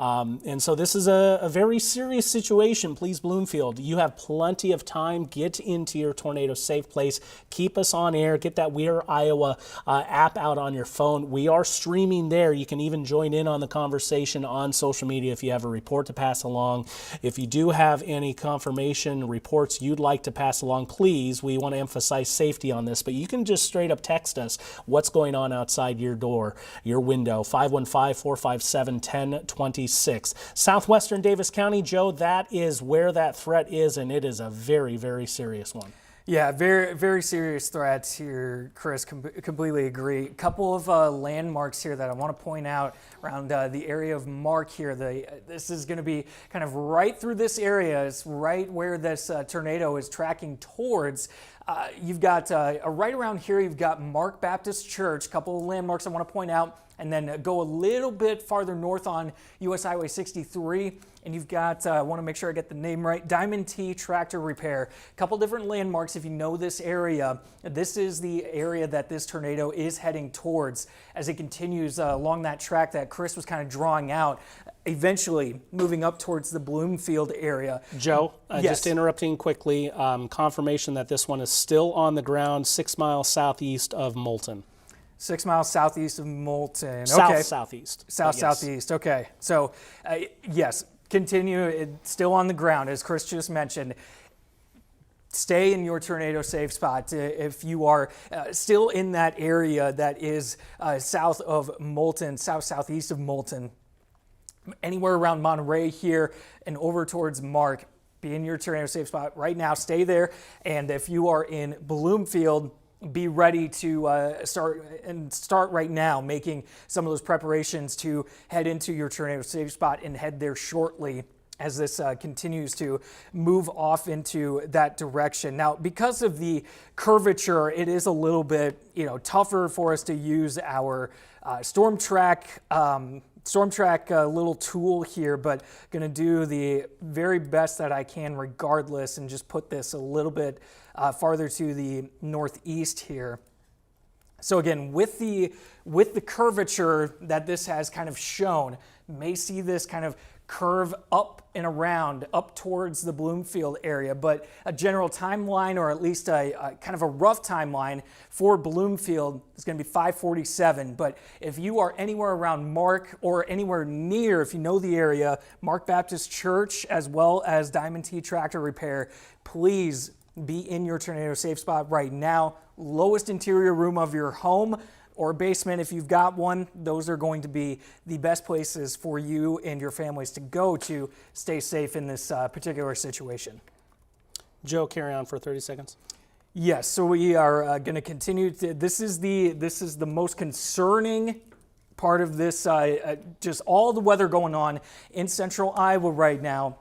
And so this is a very serious situation. Please, Bloomfield, you have plenty of time. Get into your tornado safe place. Keep us on air. Get that We Are Iowa app out on your phone. We are streaming there. You can even join in on the conversation on social media if you have a report to pass along. If you do have any confirmation reports you'd like to pass along, please, we want to emphasize safety on this, but you can just straight up text us what's going on outside your door, your window, 515-457-1026. Southwestern Davis County, Joe, that is where that threat is, and it is a very, very serious one. Yeah, very, very serious threats here, Chris. Completely agree. A couple of landmarks here that I want to point out around the area of Mark here. This is going to be kind of right through this area. It's right where this tornado is tracking towards. You've got right around here, you've got Mark Baptist Church. A couple of landmarks I want to point out. And then go a little bit farther north on US Highway 63, and you've got, I want to make sure I get the name right, Diamond T Tractor Repair. A couple different landmarks if you know this area. This is the area that this tornado is heading towards as it continues along that track that Chris was kind of drawing out, eventually moving up towards the Bloomfield area. Joe, yes. Just interrupting quickly, confirmation that this one is still on the ground 6 miles southeast of Moulton. 6 miles southeast of Moulton. Okay. Southeast. Southeast. Okay. So, yes, continue. It's still on the ground, as Chris just mentioned. Stay in your tornado safe spot. If you are still in that area that is south of Moulton, southeast of Moulton, anywhere around Monterey here and over towards Mark, be in your tornado safe spot right now. Stay there. And if you are in Bloomfield, be ready to start right now making some of those preparations to head into your tornado safe spot and head there shortly as this continues to move off into that direction. Now, because of the curvature, it is a little bit tougher for us to use our storm track little tool here, but going to do the very best that I can regardless and just put this a little bit farther to the northeast here. So again, with the curvature that this has kind of shown, you may see this kind of curve up and around, up towards the Bloomfield area, but a general timeline, or at least a kind of a rough timeline for Bloomfield is going to be 547. But if you are anywhere around Mark or anywhere near, if you know the area, Mark Baptist Church as well as Diamond T Tractor Repair, please be in your tornado safe spot right now. Lowest interior room of your home or basement, if you've got one, those are going to be the best places for you and your families to go to stay safe in this particular situation. Joe, carry on for 30 seconds. Yes, so we are going to continue to, this is the most concerning part of this, just all the weather going on in central Iowa right now.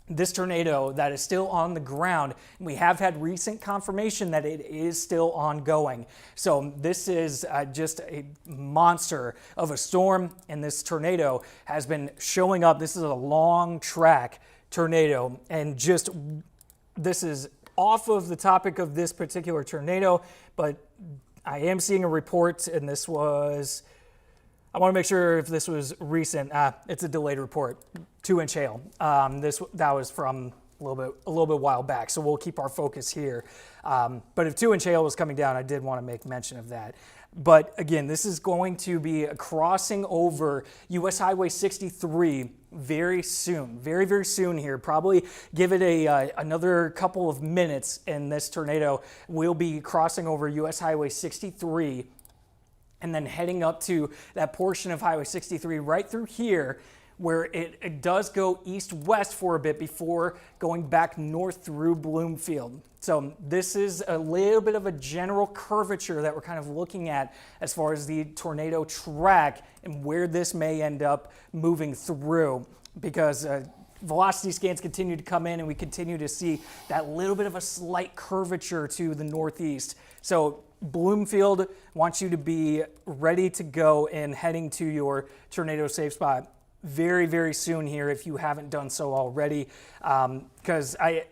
This tornado that is still on the ground, we have had recent confirmation that it is still ongoing. So this is just a monster of a storm, and this tornado has been showing up. This is a long track tornado, and just this is off of the topic of this particular tornado, but I am seeing a report, and this was, I want to make sure if this was recent. It's a delayed report. 2-inch hail. That was from a little bit while back. So we'll keep our focus here. But if 2-inch hail was coming down, I did want to make mention of that. But again, this is going to be crossing over US Highway 63 very soon, very, very soon here. Probably give it another couple of minutes, and this tornado will be crossing over US Highway 63 and then heading up to that portion of Highway 63 right through here, where it does go east-west for a bit before going back north through Bloomfield. So this is a little bit of a general curvature that we're kind of looking at as far as the tornado track and where this may end up moving through, because velocity scans continue to come in and we continue to see that little bit of a slight curvature to the northeast. So Bloomfield wants you to be ready to go and heading to your tornado safe spot very, very soon here if you haven't done so already. Because I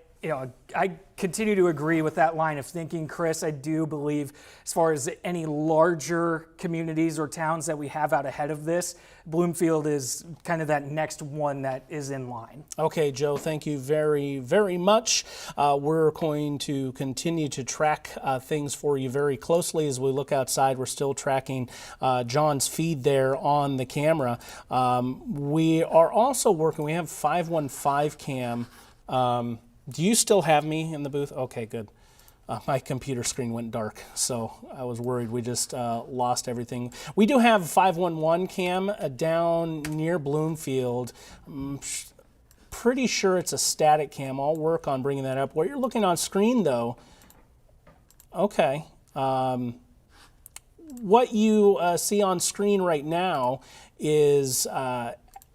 continue to agree with that line of thinking, Chris. I do believe as far as any larger communities or towns that we have out ahead of this, Bloomfield is kind of that next one that is in line. Okay, Joe, thank you very, very much. We're going to continue to track things for you very closely as we look outside. We're still tracking John's feed there on the camera. We are also working, we have 515 cam. Do you still have me in the booth? Okay, good. My computer screen went dark, so I was worried we just lost everything. We do have 511 cam down near Bloomfield. I'm pretty sure it's a static cam. I'll work on bringing that up. What you're looking on screen, though, okay. What you see on screen right now is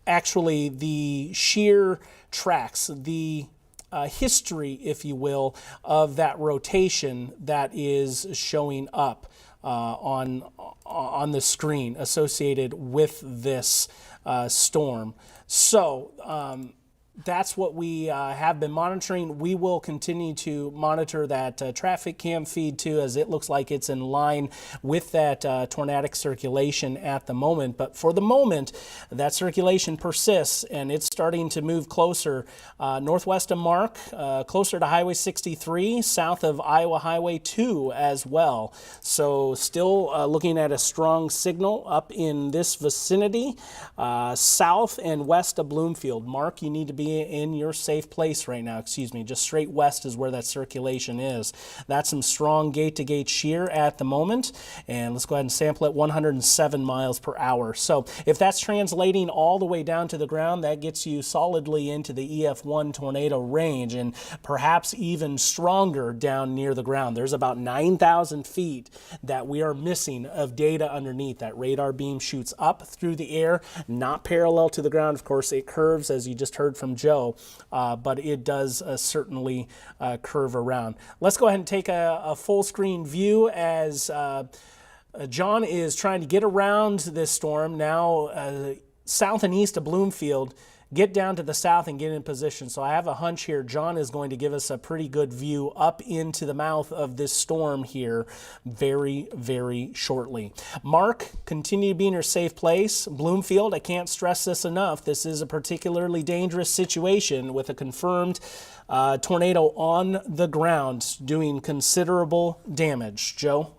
actually the shear tracks, the history, if you will, of that rotation that is showing up on the screen associated with this storm. So that's what we have been monitoring. We will continue to monitor that traffic cam feed too, as it looks like it's in line with that tornadic circulation at the moment. But for the moment, that circulation persists, and it's starting to move closer northwest of Mark, closer to Highway 63, south of Iowa Highway 2 as well. So still looking at a strong signal up in this vicinity, south and west of Bloomfield. Mark, you need to be in your safe place right now. Just straight west is where that circulation is. That's some strong gate-to-gate shear at the moment, and let's go ahead and sample it 107 miles per hour. So if that's translating all the way down to the ground, that gets you solidly into the EF1 tornado range, and perhaps even stronger down near the ground. There's about 9,000 feet that we are missing of data underneath. That radar beam shoots up through the air, not parallel to the ground. Of course, it curves, as you just heard from Joe, but it does certainly curve around. Let's go ahead and take a full screen view as John is trying to get around this storm now south and east of Bloomfield, get down to the south and get in position. So I have a hunch here John is going to give us a pretty good view up into the mouth of this storm here very, very shortly. Mark, continue to be in your safe place. Bloomfield, I can't stress this enough. This is a particularly dangerous situation with a confirmed tornado on the ground doing considerable damage. Joe?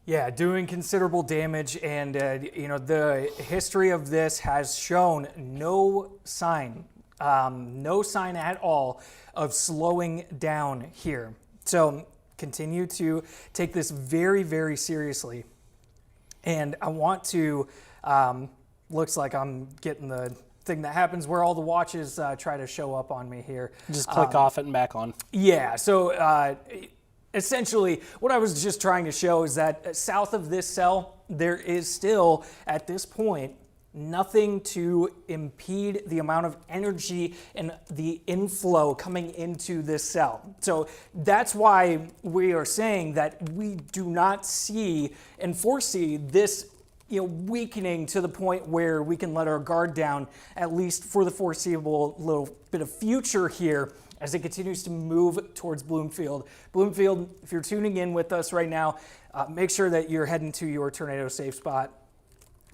Yeah, doing considerable damage, and the history of this has shown no sign at all of slowing down here. So continue to take this very, very seriously. And I want to, looks like I'm getting the thing that happens where all the watches try to show up on me here. Just click off it and back on. Yeah, so essentially, what I was just trying to show is that south of this cell, there is still, at this point, nothing to impede the amount of energy and the inflow coming into this cell. So that's why we are saying that we do not see and foresee this weakening to the point where we can let our guard down, at least for the foreseeable little bit of future here, as it continues to move towards Bloomfield. Bloomfield, if you're tuning in with us right now, make sure that you're heading to your tornado safe spot.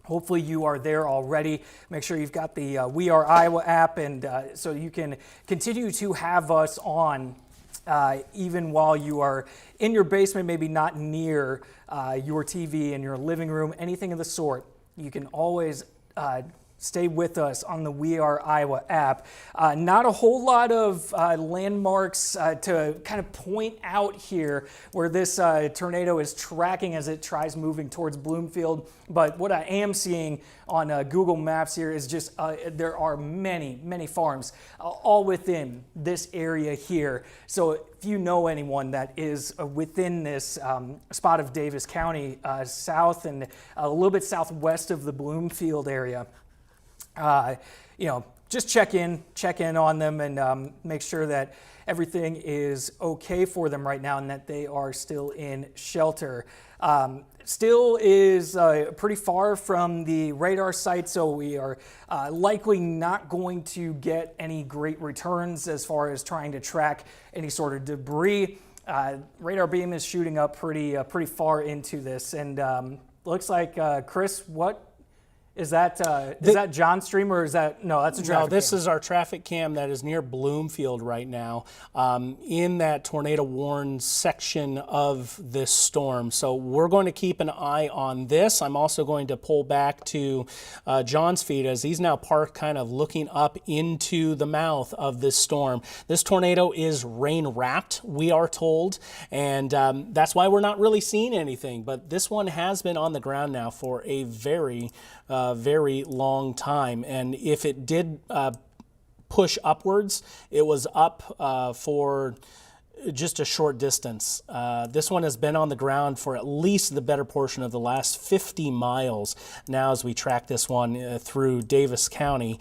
Hopefully you are there already. Make sure you've got the We Are Iowa app, and so you can continue to have us on even while you are in your basement, maybe not near your TV in your living room, anything of the sort. You can always stay with us on the We Are Iowa app. Not a whole lot of landmarks to kind of point out here where this tornado is tracking as it tries moving towards Bloomfield. But what I am seeing on Google Maps here is just there are many, many farms all within this area here. So if you know anyone that is within this spot of Davis County, south and a little bit southwest of the Bloomfield area, just check in on them and make sure that everything is okay for them right now and that they are still in shelter. Still is pretty far from the radar site, so we are likely not going to get any great returns as far as trying to track any sort of debris. Radar beam is shooting up pretty far into this, and looks like Chris, what? Is that John's stream, or is that, no, that's a traffic No, this cam. is our traffic cam that is near Bloomfield right now, in that tornado-warned section of this storm. So we're going to keep an eye on this. I'm also going to pull back to John's feed as he's now parked kind of looking up into the mouth of this storm. This tornado is rain-wrapped, we are told, and that's why we're not really seeing anything. But this one has been on the ground now for a very long time, and if it did push upwards, it was up for just a short distance. This one has been on the ground for at least the better portion of the last 50 miles now as we track this one through Davis County,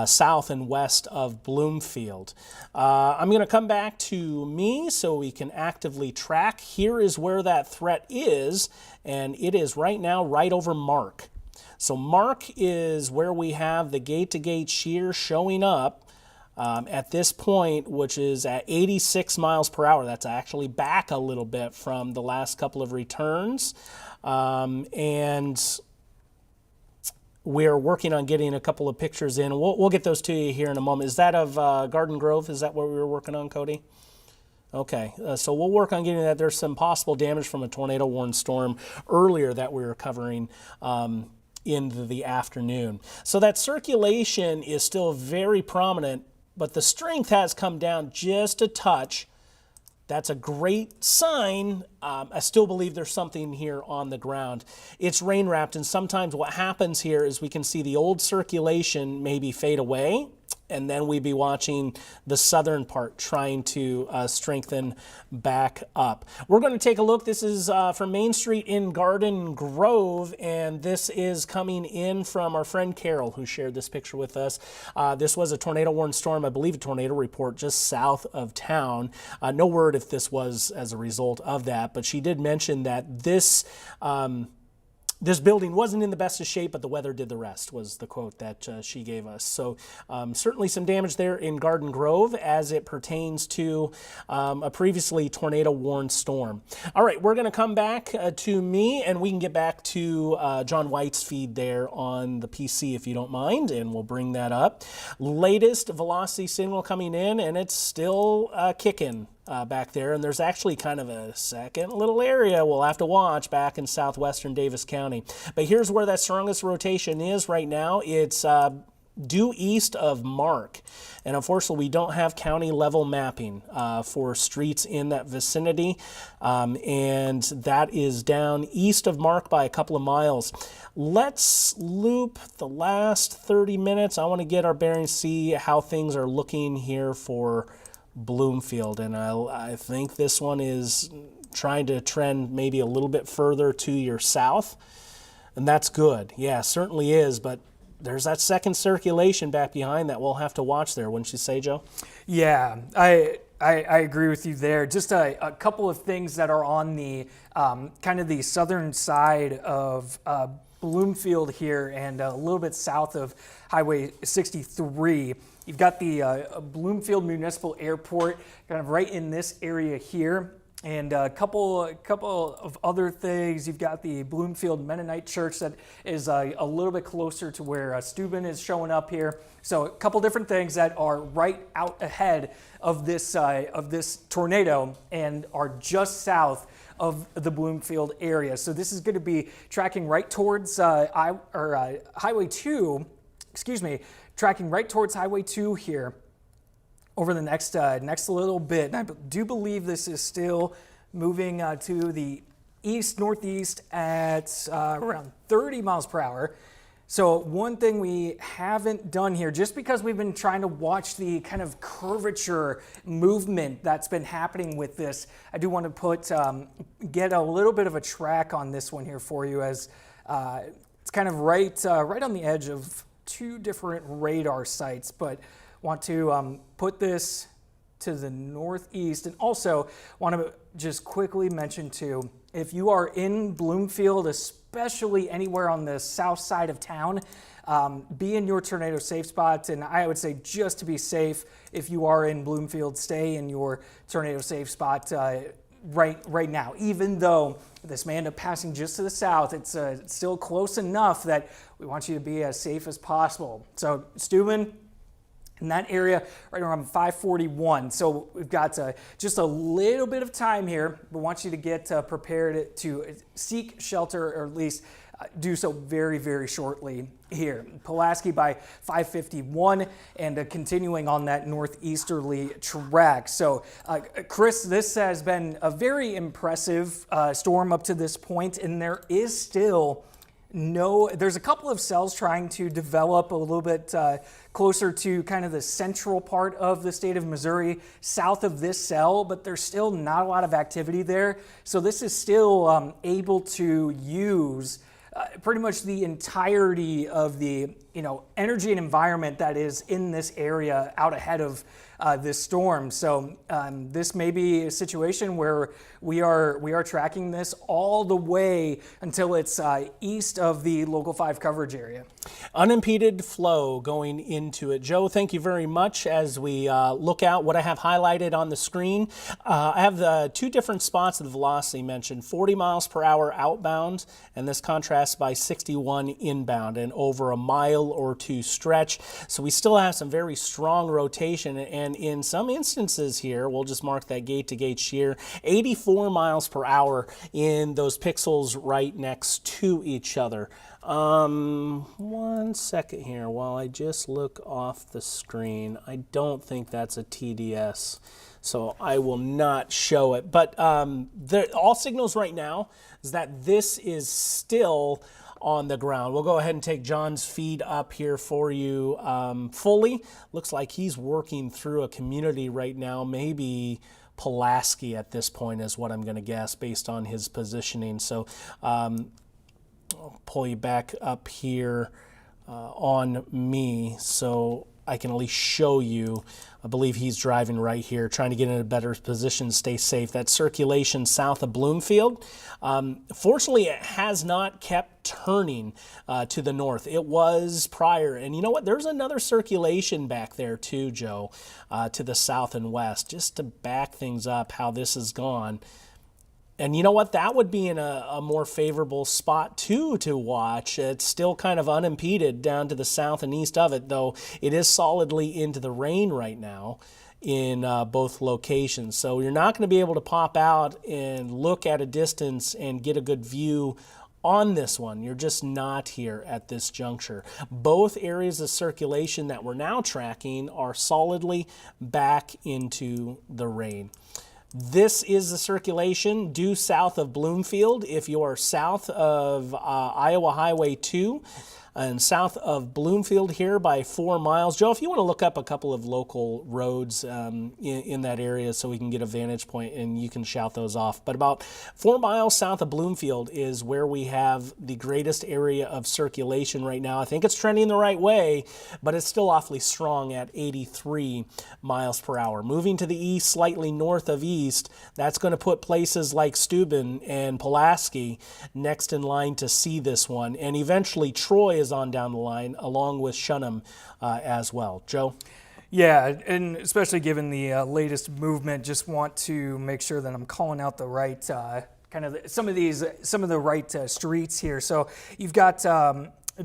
south and west of Bloomfield. I'm going to come back to me so we can actively track. Here is where that threat is, and it is right now right over Mark. So Mark is where we have the gate-to-gate shear showing up at this point, which is at 86 miles per hour. That's actually back a little bit from the last couple of returns. And we're working on getting a couple of pictures in. We'll get those to you here in a moment. Is that of Garden Grove? Is that what we were working on, Cody? Okay, so we'll work on getting that. There's some possible damage from a tornado-warned storm earlier that we were covering in the afternoon. So that circulation is still very prominent, but the strength has come down just a touch. That's a great sign. I still believe there's something here on the ground. It's rain wrapped, and sometimes what happens here is we can see the old circulation maybe fade away, and then we'd be watching the southern part trying to strengthen back up. We're going to take a look. This is from Main Street in Garden Grove, and this is coming in from our friend Carol, who shared this picture with us. This was a tornado-warned storm, I believe a tornado report just south of town. No word if this was as a result of that, but she did mention that this this building wasn't in the best of shape, but the weather did the rest, was the quote that she gave us. So certainly some damage there in Garden Grove as it pertains to a previously tornado-warned storm. All right, we're going to come back to me, and we can get back to John White's feed there on the PC if you don't mind, and we'll bring that up. Latest velocity signal coming in, and it's still kicking back there, and there's actually kind of a second little area we'll have to watch back in southwestern Davis County. But here's where that strongest rotation is right now. It's due east of Mark, and unfortunately we don't have county level mapping for streets in that vicinity, and that is down east of Mark by a couple of miles. Let's loop the last 30 minutes. I want to get our bearings, see how things are looking here for Bloomfield, and I think this one is trying to trend maybe a little bit further to your south, and that's good. Yeah, certainly is, but there's that second circulation back behind that we'll have to watch there, wouldn't you say, Joe? Yeah, I agree with you there. Just a couple of things that are on the kind of the southern side of Bloomfield here and a little bit south of Highway 63. You've got the Bloomfield Municipal Airport kind of right in this area here. And a couple of other things. You've got the Bloomfield Mennonite Church that is a little bit closer to where Steuben is showing up here. So a couple different things that are right out ahead of this tornado and are just south of the Bloomfield area. So this is going to be tracking right towards Highway 2. Tracking right towards Highway 2 here over the next little bit. And I do believe this is still moving to the east-northeast at around 30 miles per hour. So one thing we haven't done here, just because we've been trying to watch the kind of curvature movement that's been happening with this, I do want to get a little bit of a track on this one here for you, as it's kind of right on the edge of two different radar sites, but want to put this to the northeast, and also want to just quickly mention too, if you are in Bloomfield, especially anywhere on the south side of town, be in your tornado safe spot. And I would say, just to be safe, if you are in Bloomfield, stay in your tornado safe spot right now. Even though this may end up passing just to the south, it's still close enough that we want you to be as safe as possible. So Steuben, in that area, right around 541. So we've got just a little bit of time here. We want you to get prepared to seek shelter, or at least do so very, very shortly here. Pulaski by 551, and continuing on that northeasterly track. So Chris, this has been a very impressive storm up to this point, and there is still there's a couple of cells trying to develop a little bit closer to kind of the central part of the state of Missouri, south of this cell, but there's still not a lot of activity there. So this is still able to use pretty much the entirety of the energy and environment that is in this area out ahead of this storm. So this may be a situation where we are tracking this all the way until it's east of the Local 5 coverage area. Unimpeded flow going into it. Joe, thank you very much. As we look out, what I have highlighted on the screen, I have the two different spots of the velocity mentioned, 40 miles per hour outbound, and this contrasts by 61 inbound, and over a mile or two stretch. So we still have some very strong rotation, and in some instances here, we'll just mark that gate-to-gate shear, 84 miles per hour in those pixels right next to each other. 1 second here while I just look off the screen. I don't think that's a TDS, so I will not show it. But all signals right now is that this is still on the ground. We'll go ahead and take John's feed up here for you fully. Looks like he's working through a community right now, maybe Pulaski at this point is what I'm going to guess based on his positioning. So I'll pull you back up here on me so I can at least show you. I believe he's driving right here, trying to get in a better position to stay safe. That circulation south of Bloomfield. Fortunately, it has not kept turning to the north. It was prior. And you know what? There's another circulation back there too, Joe, to the south and west, just to back things up how this has gone. And you know what? That would be in a more favorable spot, too, to watch. It's still kind of unimpeded down to the south and east of it, though it is solidly into the rain right now in both locations. So you're not going to be able to pop out and look at a distance and get a good view on this one. You're just not here at this juncture. Both areas of circulation that we're now tracking are solidly back into the rain. This is the circulation due south of Bloomfield. If you are south of Iowa Highway 2 and south of Bloomfield here by 4 miles. Joe, if you want to look up a couple of local roads in that area so we can get a vantage point and you can shout those off. But about 4 miles south of Bloomfield is where we have the greatest area of circulation right now. I think it's trending the right way, but it's still awfully strong at 83 miles per hour. Moving to the east, slightly north of east, that's going to put places like Steuben and Pulaski next in line to see this one. And eventually Troy is on down the line, along with Shunnam as well. Joe? Yeah, and especially given the latest movement, just want to make sure that I'm calling out the right some of the right streets here. So you've got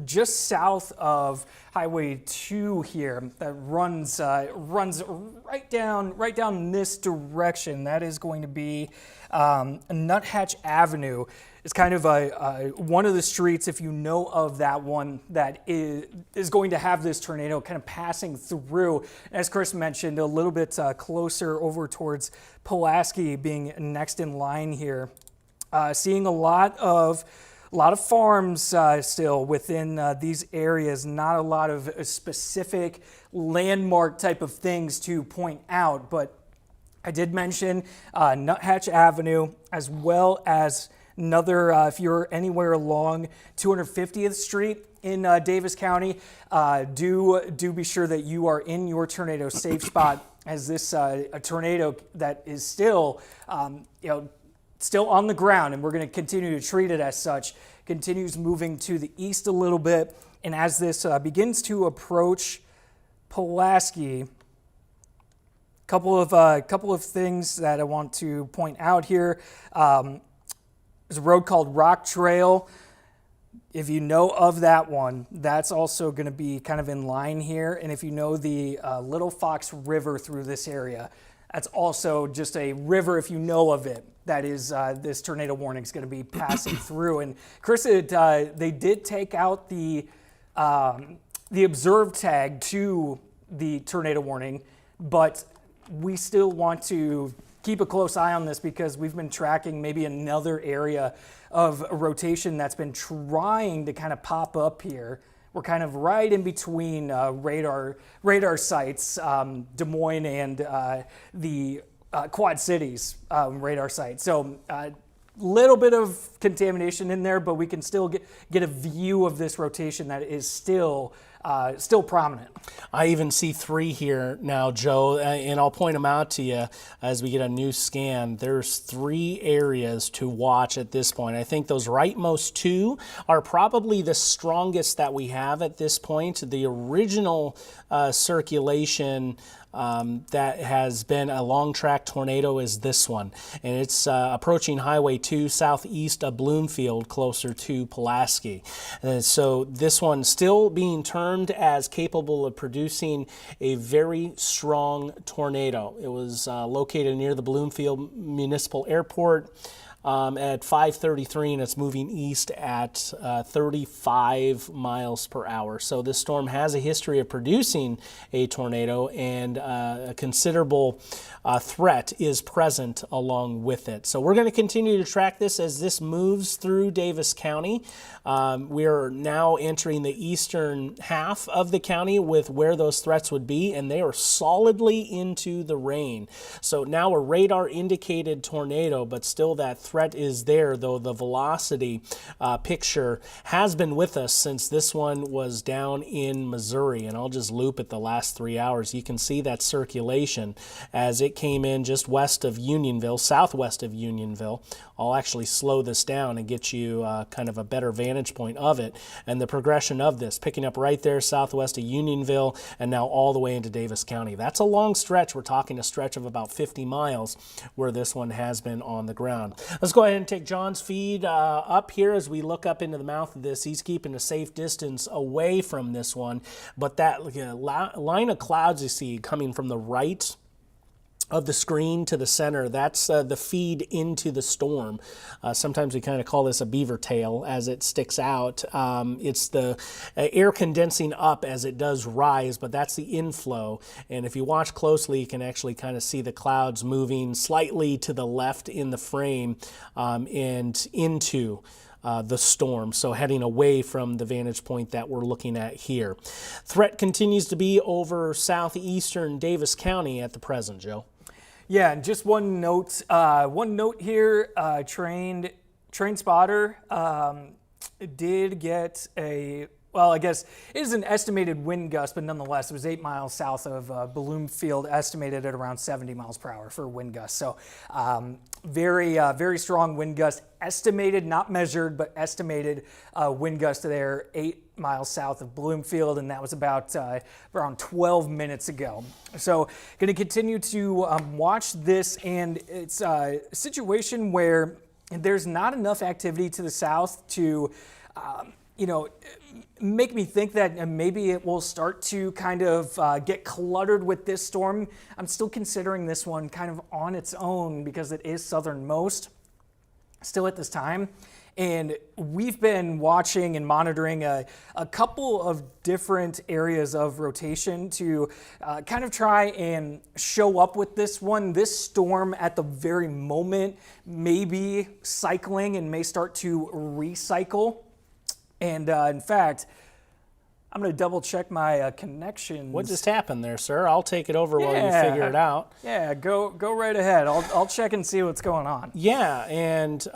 just south of Highway 2 here that runs right down this direction. That is going to be Nuthatch Avenue. It's kind of one of the streets, if you know of that one, that is going to have this tornado kind of passing through. As Chris mentioned, a little bit closer over towards Pulaski being next in line here. Seeing a lot of farms still within these areas, not a lot of specific landmark type of things to point out, but I did mention Nuthatch Avenue, as well as another, if you're anywhere along 250th Street in Davis County, do be sure that you are in your tornado safe spot, as this a tornado that is still still on the ground, and we're going to continue to treat it as such, continues moving to the east a little bit. And as this begins to approach Pulaski, couple of things that I want to point out here. There's a road called Rock Trail. If you know of that one, that's also going to be kind of in line here. And if you know the Little Fox River through this area, that's also just a river, if you know of it, that is this tornado warning is going to be passing through. And Chris, they did take out the observed tag to the tornado warning, but we still want to keep a close eye on this because we've been tracking maybe another area of rotation that's been trying to kind of pop up here. We're kind of right in between radar sites, Des Moines and the Quad Cities radar site. So little bit of contamination in there, but we can still get a view of this rotation that is still prominent. I even see 3 here now, Joe, and I'll point them out to you as we get a new scan. There's 3 areas to watch at this point. I think those rightmost 2 are probably the strongest that we have at this point. The original circulation that has been a long track tornado is this one, and it's approaching Highway 2 southeast of Bloomfield, closer to Pulaski. And so this one still being termed as capable of producing a very strong tornado. It was located near the Bloomfield Municipal Airport at 5:33, and it's moving east at 35 miles per hour. So this storm has a history of producing a tornado, and a considerable threat is present along with it. So we're going to continue to track this as this moves through Davis County. We are now entering the eastern half of the county with where those threats would be, and they are solidly into the rain. So now a radar indicated tornado, but still that threat is there, though the velocity picture has been with us since this one was down in Missouri. And I'll just loop it the last 3 hours. You can see that circulation as it came in just west of Unionville, southwest of Unionville. I'll actually slow this down and get you kind of a better vantage point of it. And the progression of this, picking up right there southwest of Unionville and now all the way into Davis County. That's a long stretch. We're talking a stretch of about 50 miles where this one has been on the ground. Let's go ahead and take John's feed up here as we look up into the mouth of this. He's keeping a safe distance away from this one, but that line of clouds you see coming from the right of the screen to the center, that's the feed into the storm. Sometimes we kind of call this a beaver tail as it sticks out. It's the air condensing up as it does rise, but that's the inflow. And if you watch closely, you can actually kind of see the clouds moving slightly to the left in the frame and into the storm, so heading away from the vantage point that we're looking at here. Threat continues to be over southeastern Davis County at the present, Joe. Yeah, and just one note here, train spotter did get well, I guess it is an estimated wind gust, but nonetheless, it was 8 miles south of Bloomfield, estimated at around 70 miles per hour for wind gusts. So very strong wind gust, estimated, not measured, but estimated wind gust there, 8 miles south of Bloomfield, and that was about around 12 minutes ago. So going to continue to watch this, and it's a situation where there's not enough activity to the south to make me think that maybe it will start to kind of get cluttered with this storm. I'm still considering this one kind of on its own because it is southernmost still at this time. And we've been watching and monitoring a couple of different areas of rotation to kind of try and show up with this one. This storm at the very moment may be cycling and may start to recycle. And in fact, I'm going to double check my connections. What just happened there, sir? I'll take it over while you figure it out. Yeah, go right ahead. I'll check and see what's going on. Yeah, and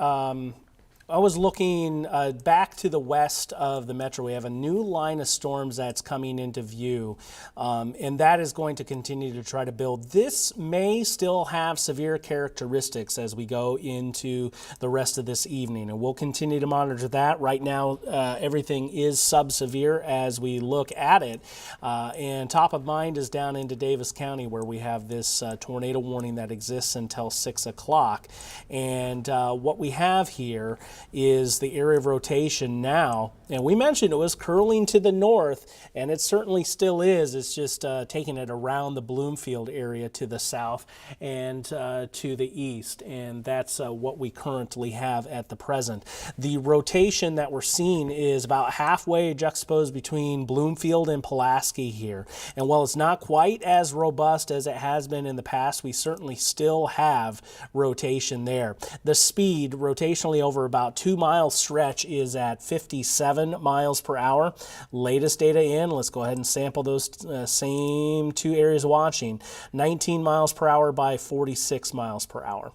I was looking back to the west of the metro. We have a new line of storms that's coming into view, and that is going to continue to try to build. This may still have severe characteristics as we go into the rest of this evening, and we'll continue to monitor that. Right now, everything is sub-severe as we look at it, and top of mind is down into Davis County where we have this tornado warning that exists until 6 o'clock. And what we have here is the area of rotation now, and we mentioned it was curling to the north, and it certainly still is. It's just taking it around the Bloomfield area to the south and to the east, and that's what we currently have at the present. The rotation that we're seeing is about halfway juxtaposed between Bloomfield and Pulaski here, and while it's not quite as robust as it has been in the past, we certainly still have rotation there. The speed rotationally over about 2 mile stretch is at 57 miles per hour. Latest data in, let's go ahead and sample those same two areas watching. 19 miles per hour by 46 miles per hour.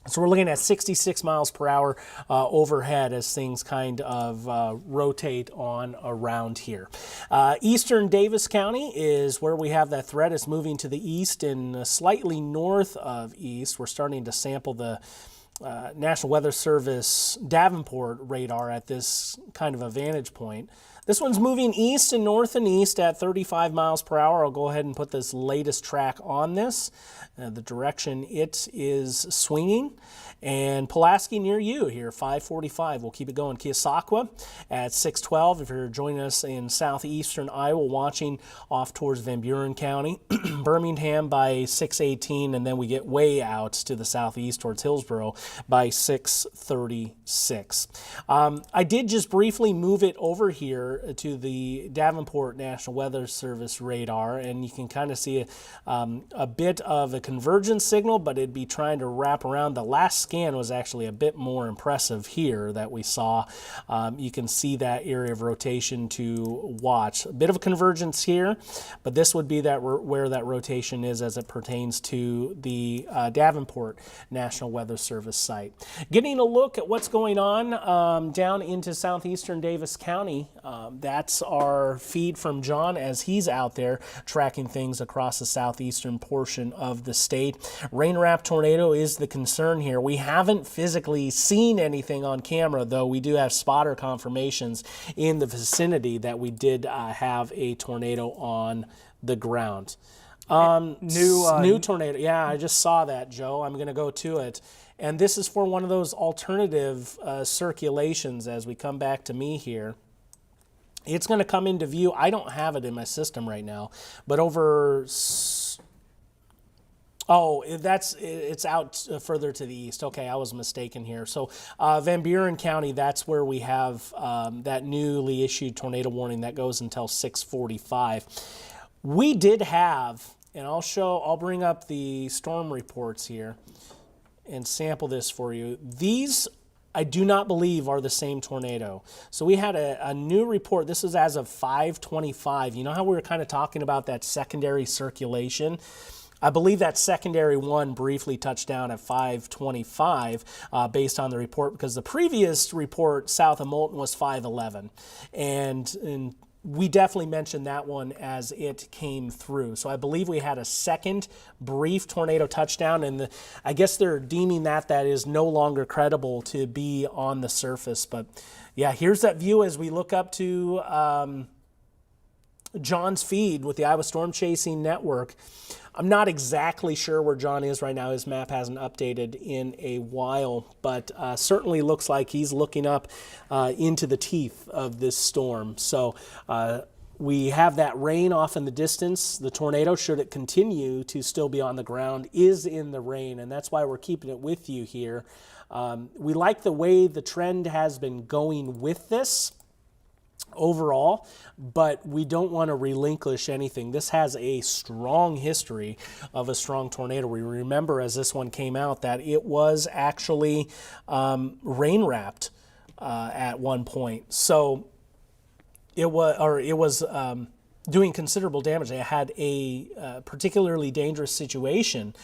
So we're looking at 66 miles per hour overhead as things kind of rotate on around here. Eastern Davis County is where we have that threat. It's moving to the east and slightly north of east. We're starting to sample the National Weather Service Davenport radar at this kind of a vantage point. This one's moving east and north and east at 35 miles per hour. I'll go ahead and put this latest track on this. The direction it is swinging. And Pulaski near you here, 545. We'll keep it going. Keosauqua at 612. If you're joining us in southeastern Iowa, watching off towards Van Buren County. Birmingham by 618, and then we get way out to the southeast towards Hillsboro by 636. I did just briefly move it over here to the Davenport National Weather Service radar, and you can kind of see a bit of a convergence signal, but it'd be trying to wrap around. The last scan was actually a bit more impressive here that we saw. You can see that area of rotation to watch. A bit of a convergence here, but this would be where that rotation is as it pertains to the Davenport National Weather Service site. Getting a look at what's going on down into southeastern Davis County. That's our feed from John as he's out there tracking things across the southeastern portion of the state. Rain-wrapped tornado is the concern here. We haven't physically seen anything on camera, though we do have spotter confirmations in the vicinity that we did have a tornado on the ground. New tornado. Yeah, I just saw that, Joe. I'm going to go to it. And this is for one of those alternative circulations as we come back to me here. It's going to come into view. I don't have it in my system right now, but over... Oh, it's out further to the east. Okay, I was mistaken here. So Van Buren County, that's where we have that newly issued tornado warning that goes until 6:45. We did have, and I'll bring up the storm reports here and sample this for you. These, I do not believe, are the same tornado. So we had a new report. This is as of 5:25. You know how we were kind of talking about that secondary circulation? I believe that secondary one briefly touched down at 5:25 based on the report, because the previous report south of Moulton was 5:11. And we definitely mentioned that one as it came through. So I believe we had a second brief tornado touchdown, and I guess they're deeming that is no longer credible to be on the surface. But yeah, here's that view as we look up to John's feed with the Iowa Storm Chasing Network. I'm not exactly sure where John is right now. His map hasn't updated in a while, but certainly looks like he's looking up into the teeth of this storm. So we have that rain off in the distance. The tornado, should it continue to still be on the ground, is in the rain, and that's why we're keeping it with you here. We like the way the trend has been going with this overall, but we don't want to relinquish anything. This has a strong history of a strong tornado. We remember as this one came out that it was actually rain-wrapped at one point. So it was doing considerable damage. They had a particularly dangerous situation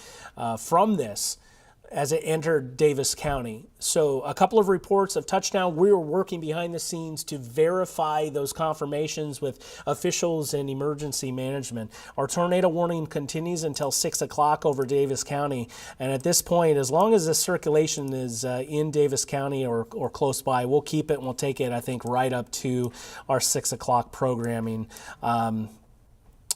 from this as it entered Davis County. So a couple of reports of touchdown. We were working behind the scenes to verify those confirmations with officials and emergency management. Our tornado warning continues until 6 o'clock over Davis County. And at this point, as long as the circulation is in Davis County or close by, we'll keep it and we'll take it, I think, right up to our 6 o'clock programming.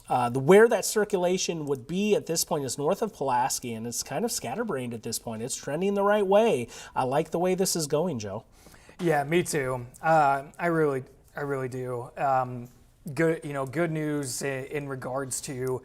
Where that circulation would be at this point is north of Pulaski, and it's kind of scatterbrained at this point. It's trending the right way. I like the way this is going, Joe. Yeah, me too. I really do. Good news in regards to,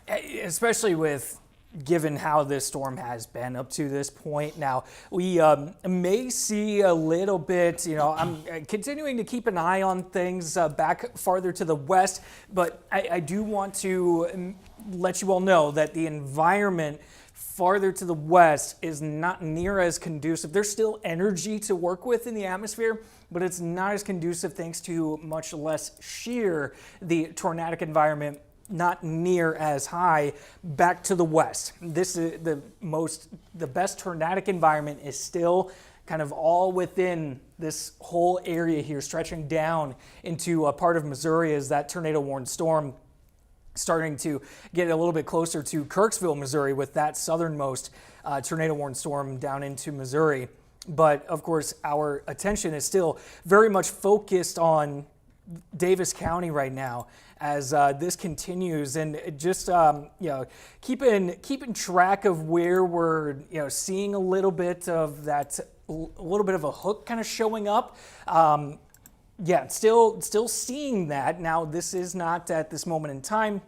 especially with given how this storm has been up to this point. Now, we may see a little bit, I'm continuing to keep an eye on things back farther to the west, but I do want to let you all know that the environment farther to the west is not near as conducive. There's still energy to work with in the atmosphere, but it's not as conducive thanks to much less shear, the tornadic environment not near as high back to the west. This is the best tornadic environment is still kind of all within this whole area here, stretching down into a part of Missouri as that tornado warned storm starting to get a little bit closer to Kirksville, Missouri, with that southernmost tornado warned storm down into Missouri. But of course, our attention is still very much focused on Davis County right now as this continues, and just keeping track of where we're seeing a little bit of that, a little bit of a hook kind of showing up. Still seeing that. Now, this is not at this moment in time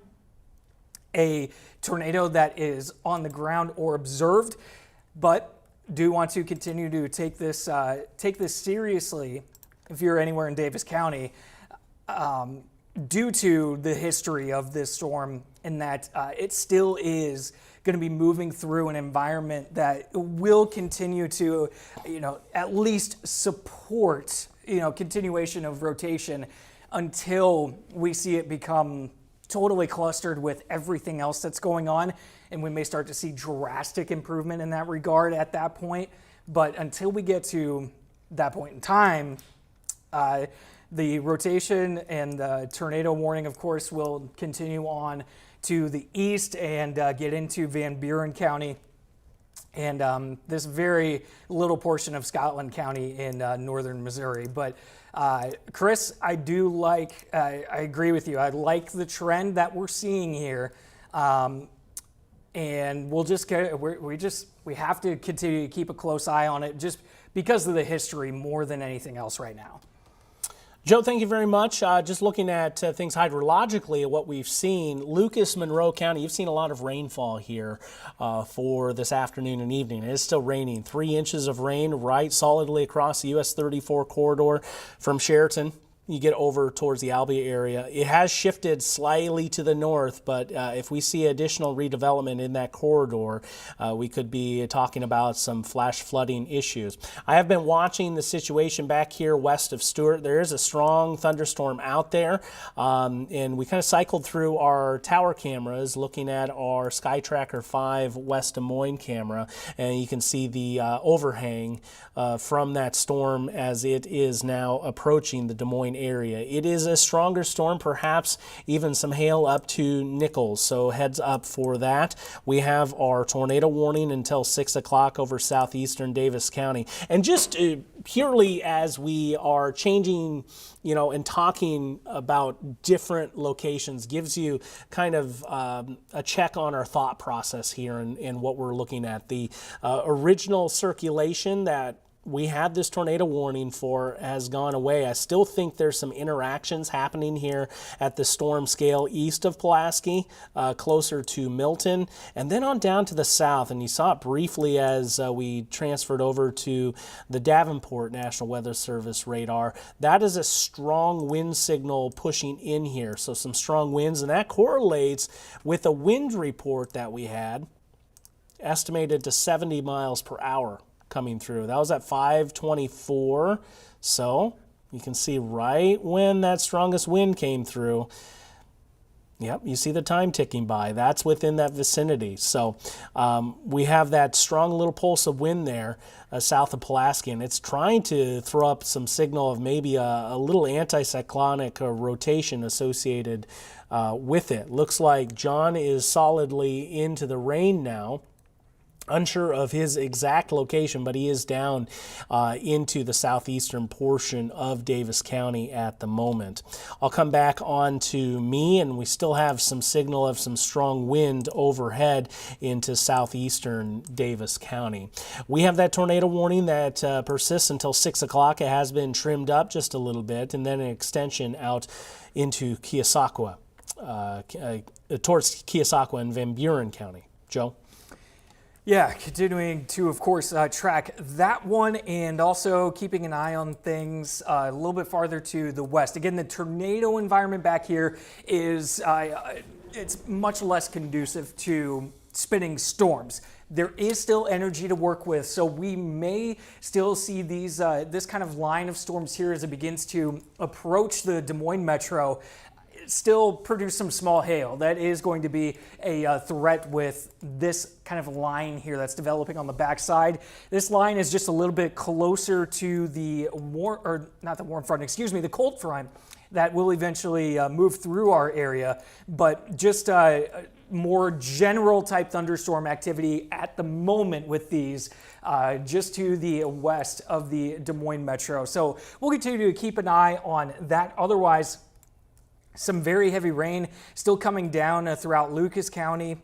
a tornado that is on the ground or observed, but do want to continue to take this seriously if you're anywhere in Davis County, due to the history of this storm, in that it still is going to be moving through an environment that will continue to, at least support, continuation of rotation until we see it become totally clustered with everything else that's going on. And we may start to see drastic improvement in that regard at that point. But until we get to that point in time, the rotation and the tornado warning, of course, will continue on to the east and get into Van Buren County and this very little portion of Scotland County in northern Missouri. But Chris, I agree with you. I like the trend that we're seeing here. And we have to continue to keep a close eye on it just because of the history more than anything else right now. Joe, thank you very much. Just looking at things hydrologically, what we've seen, Lucas, Monroe County, you've seen a lot of rainfall here for this afternoon and evening. It is still raining. 3 inches of rain right solidly across the US 34 corridor from Sheraton. You get over towards the Albia area. It has shifted slightly to the north, but if we see additional redevelopment in that corridor, we could be talking about some flash flooding issues. I have been watching the situation back here west of Stewart. There is a strong thunderstorm out there, and we kind of cycled through our tower cameras looking at our SkyTracker 5 West Des Moines camera, and you can see the overhang from that storm as it is now approaching the Des Moines area. It is a stronger storm, perhaps even some hail up to Nichols, so heads up for that. We have our tornado warning until 6 o'clock over southeastern Davis County. And just purely as we are changing, and talking about different locations gives you kind of a check on our thought process here and what we're looking at. The original circulation that we had this tornado warning for has gone away. I still think there's some interactions happening here at the storm scale east of Pulaski, closer to Milton, and then on down to the south. And you saw it briefly as we transferred over to the Davenport National Weather Service radar. That is a strong wind signal pushing in here. So some strong winds, and that correlates with a wind report that we had estimated to 70 miles per hour coming through. That was at 5:24, so you can see right when that strongest wind came through. Yep, you see the time ticking by. That's within that vicinity. So we have that strong little pulse of wind there south of Pulaski, and it's trying to throw up some signal of maybe a little anticyclonic rotation associated with it. Looks like John is solidly into the rain now. Unsure of his exact location, but he is down into the southeastern portion of Davis County at the moment. I'll come back on to me, and we still have some signal of some strong wind overhead into southeastern Davis County. We have that tornado warning that persists until 6 o'clock. It has been trimmed up just a little bit, and then an extension out into Keosauqua, towards Keosauqua and Van Buren County. Joe? Yeah, continuing to, of course, track that one, and also keeping an eye on things a little bit farther to the west. Again, the tornado environment back here is it's much less conducive to spinning storms. There is still energy to work with, so we may still see these this kind of line of storms here as it begins to approach the Des Moines metro. Still produce some small hail. That is going to be a threat with this kind of line here that's developing on the backside. This line is just a little bit closer to the the cold front that will eventually move through our area, but just more general type thunderstorm activity at the moment with these just to the west of the Des Moines metro. So we'll continue to keep an eye on that. Otherwise, some very heavy rain still coming down throughout Lucas County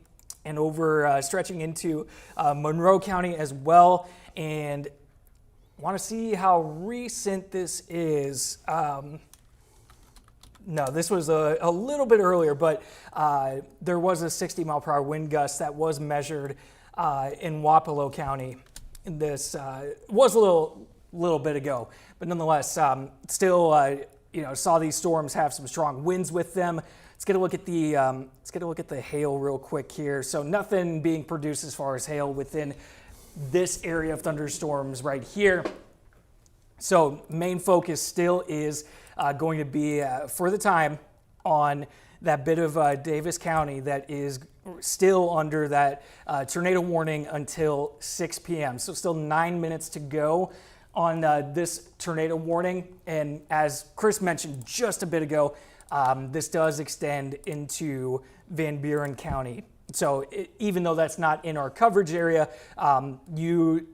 and over stretching into Monroe County as well. And want to see how recent this is. No, this was a little bit earlier, but there was a 60 mile per hour wind gust that was measured in Wapello County. This was a little little bit ago. But nonetheless, still, saw these storms have some strong winds with them. Let's get a look at the hail real quick here. So nothing being produced as far as hail within this area of thunderstorms right here. So main focus still is going to be for the time on that bit of Davis County that is still under that tornado warning until 6 p.m. So still 9 minutes to go on this tornado warning. And as Chris mentioned just a bit ago, this does extend into Van Buren County. So even though that's not in our coverage area, you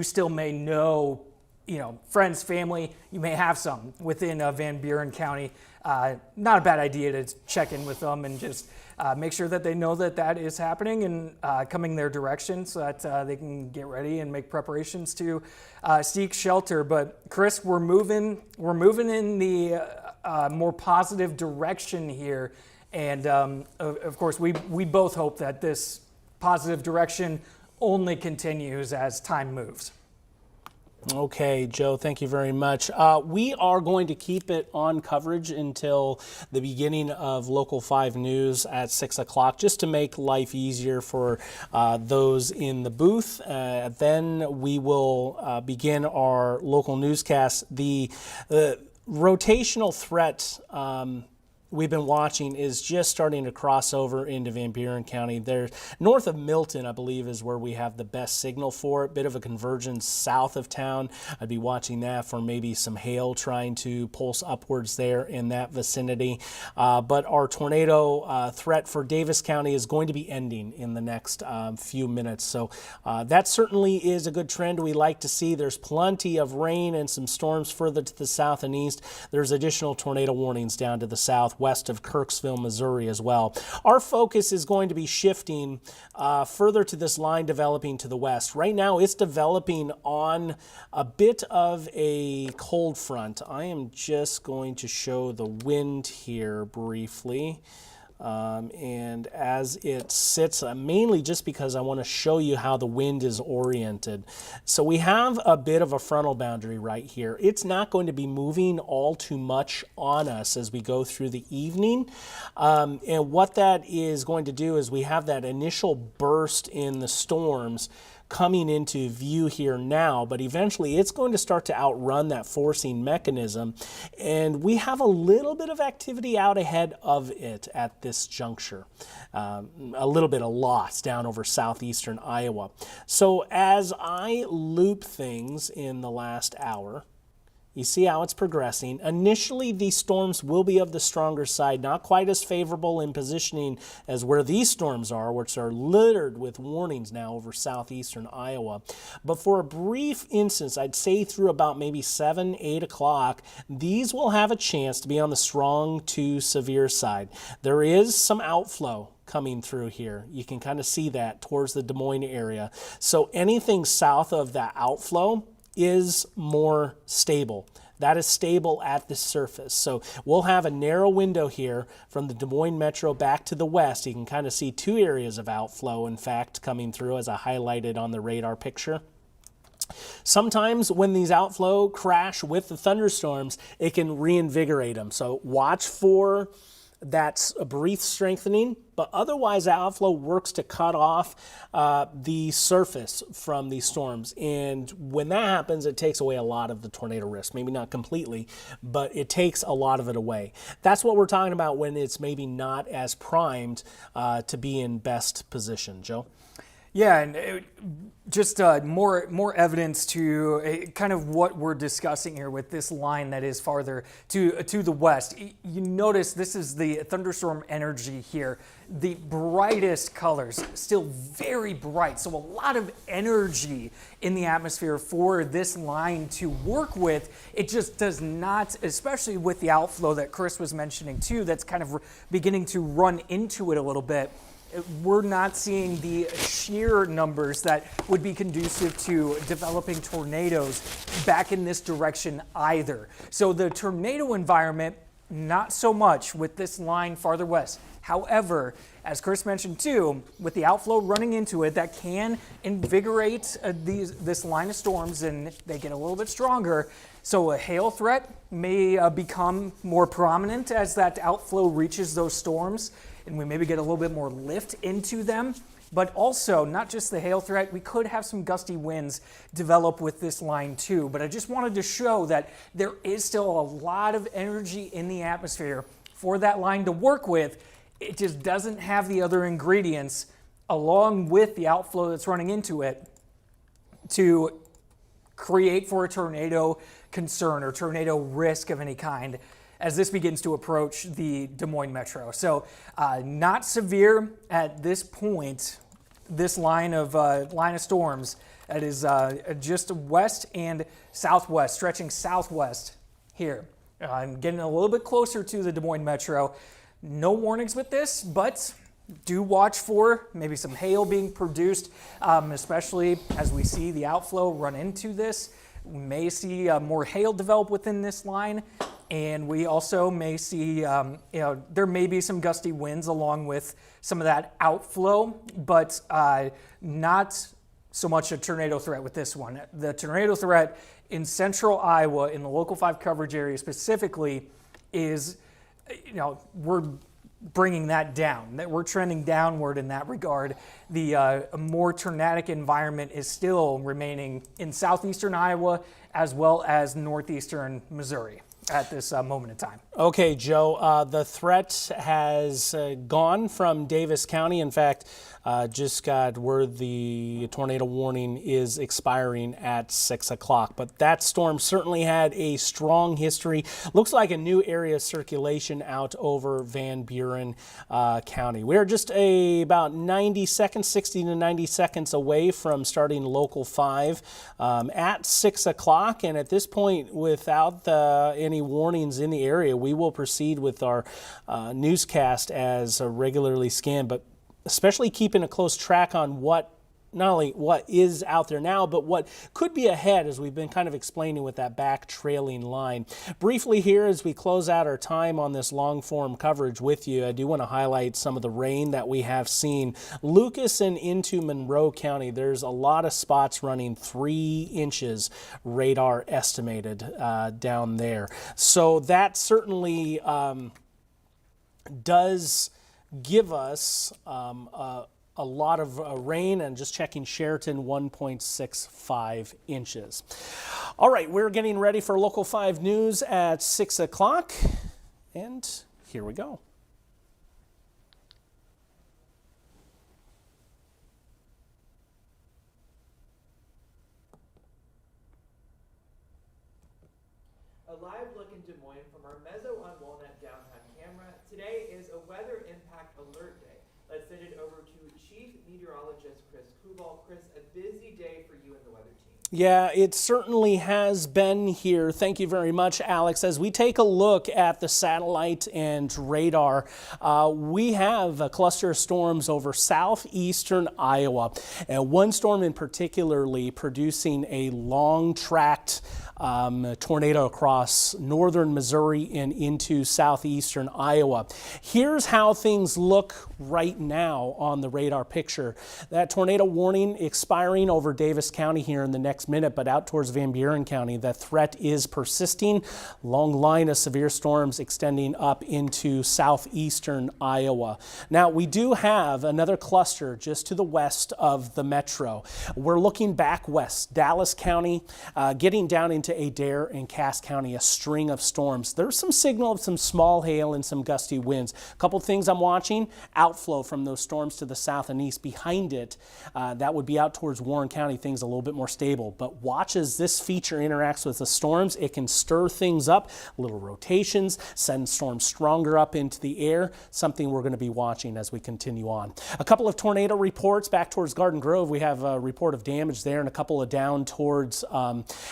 still may know, friends, family, you may have some within Van Buren County. Not a bad idea to check in with them and just make sure that they know that that is happening and coming their direction so that they can get ready and make preparations to seek shelter. But Chris, we're moving in the more positive direction here. And of course, we both hope that this positive direction only continues as time moves. Okay, Joe, thank you very much. We are going to keep it on coverage until the beginning of Local 5 News at 6 o'clock, just to make life easier for those in the booth. Then we will begin our local newscast. The rotational threat we've been watching is just starting to cross over into Van Buren County. There, north of Milton, I believe, is where we have the best signal for it. Bit of a convergence south of town. I'd be watching that for maybe some hail trying to pulse upwards there in that vicinity. But our tornado threat for Davis County is going to be ending in the next few minutes. So that certainly is a good trend we like to see. There's plenty of rain and some storms further to the south and east. There's additional tornado warnings down to the south, west of Kirksville, Missouri as well. Our focus is going to be shifting further to this line developing to the west. Right now it's developing on a bit of a cold front. I am just going to show the wind here briefly. And as it sits, mainly just because I want to show you how the wind is oriented. So we have a bit of a frontal boundary right here. It's not going to be moving all too much on us as we go through the evening. And what that is going to do is we have that initial burst in the storms coming into view here now, but eventually it's going to start to outrun that forcing mechanism, and we have a little bit of activity out ahead of it at this juncture. A little bit of loss down over southeastern Iowa. So as I loop things in the last hour, you see how it's progressing. Initially, these storms will be of the stronger side, not quite as favorable in positioning as where these storms are, which are littered with warnings now over southeastern Iowa. But for a brief instance, I'd say through about maybe 7, 8 o'clock, these will have a chance to be on the strong to severe side. There is some outflow coming through here. You can kind of see that towards the Des Moines area. So anything south of that outflow is more stable. That is stable at the surface. So we'll have a narrow window here from the Des Moines metro back to the west. You can kind of see two areas of outflow, in fact, coming through as I highlighted on the radar picture. Sometimes when these outflow crash with the thunderstorms, it can reinvigorate them. So watch for that's a brief strengthening, but otherwise outflow works to cut off the surface from these storms. And when that happens, it takes away a lot of the tornado risk. Maybe not completely, but it takes a lot of it away. That's what we're talking about when it's maybe not as primed to be in best position. Joe? Yeah, and just more evidence to kind of what we're discussing here with this line that is farther to the west. You notice this is the thunderstorm energy here. The brightest colors, still very bright. So a lot of energy in the atmosphere for this line to work with. It just does not, especially with the outflow that Chris was mentioning too, that's kind of beginning to run into it a little bit. We're not seeing the sheer numbers that would be conducive to developing tornadoes back in this direction either. So the tornado environment Not so much with this line farther west. However, as Chris mentioned too, with the outflow running into it, that can invigorate this line of storms, and they get a little bit stronger. So a hail threat may become more prominent as that outflow reaches those storms, and we maybe get a little bit more lift into them. But also, not just the hail threat, we could have some gusty winds develop with this line too. But I just wanted to show that there is still a lot of energy in the atmosphere for that line to work with. It just doesn't have the other ingredients along with the outflow that's running into it to create for a tornado concern or tornado risk of any kind as this begins to approach the Des Moines metro. So not severe at this point, this line of storms that is just west and southwest, stretching southwest here. Getting a little bit closer to the Des Moines metro. No warnings with this, but do watch for maybe some hail being produced, especially as we see the outflow run into this. We may see more hail develop within this line, and we also may see, there may be some gusty winds along with some of that outflow, but not so much a tornado threat with this one. The tornado threat in central Iowa, in the Local 5 coverage area specifically, is, we're bringing that down, that we're trending downward in that regard. The more tornadic environment is still remaining in southeastern Iowa as well as northeastern Missouri at this moment in time. Okay, Joe, the threat has gone from Davis County. In fact, just got word the tornado warning is expiring at 6 o'clock. But that storm certainly had a strong history. Looks like a new area of circulation out over Van Buren County. We're just about 90 seconds, 60 to 90 seconds away from starting Local 5 at 6 o'clock. And at this point, without any warnings in the area, we will proceed with our newscast as regularly scanned, but especially keeping a close track on not only what is out there now, but what could be ahead, as we've been kind of explaining with that back trailing line. Briefly here, as we close out our time on this long form coverage with you, I do want to highlight some of the rain that we have seen. Lucas and into Monroe County, there's a lot of spots running 3 inches radar estimated down there. So that certainly does give us a lot of rain, and just checking Sheraton, 1.65 inches. All right, we're getting ready for Local 5 News at 6 o'clock, and here we go. A live look in Des Moines from our Mezzo on Walnut downtown camera. Today is a weather impact alert day. Let's send it over to Chief Meteorologist Chris Kubal. Chris, a busy day for you and the weather team. Yeah, it certainly has been here. Thank you very much, Alex. As we take a look at the satellite and radar, we have a cluster of storms over southeastern Iowa. And one storm in particularly producing a long tract tornado across northern Missouri and into southeastern Iowa. Here's how things look right now on the radar picture. That tornado warning expiring over Davis County here in the next minute, but out towards Van Buren County, the threat is persisting. Long line of severe storms extending up into southeastern Iowa. Now, we do have another cluster just to the west of the metro. We're looking back west, Dallas County, getting down into Adair and Cass County, a string of storms. There's some signal of some small hail and some gusty winds. A couple things I'm watching: outflow from those storms to the south and east. Behind it, that would be out towards Warren County, things a little bit more stable. But watch as this feature interacts with the storms. It can stir things up, little rotations, send storms stronger up into the air, something we're going to be watching as we continue on. A couple of tornado reports back towards Garden Grove. We have a report of damage there, and a couple of down towards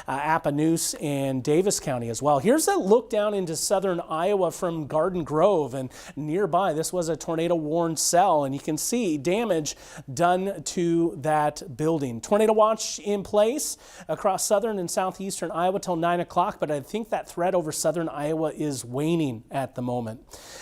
Appanoo. Mahout-Neuse and Davis County as well. Here's a look down into southern Iowa from Garden Grove, and nearby this was a tornado-warned cell, and you can see damage done to that building. Tornado watch in place across southern and southeastern Iowa till 9 o'clock, but I think that threat over southern Iowa is waning at the moment.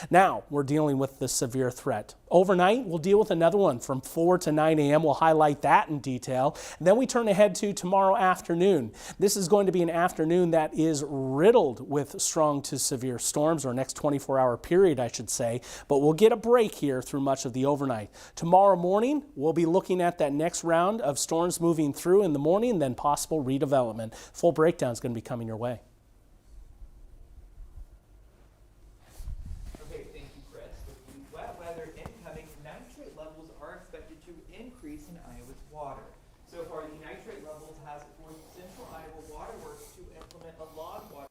Now we're dealing with the severe threat. Overnight, we'll deal with another one from 4 to 9 a.m. We'll highlight that in detail. And then we turn ahead to tomorrow afternoon. This is going to be an afternoon that is riddled with strong to severe storms, or next 24-hour period, I should say. But we'll get a break here through much of the overnight. Tomorrow morning, we'll be looking at that next round of storms moving through in the morning, then possible redevelopment. Full breakdown is going to be coming your way. Okay, thank you, Chris. With the wet weather incoming, nitrate levels are expected to increase in Iowa's water. So far, the nitrate levels has forced Central Iowa Waterworks to implement a log water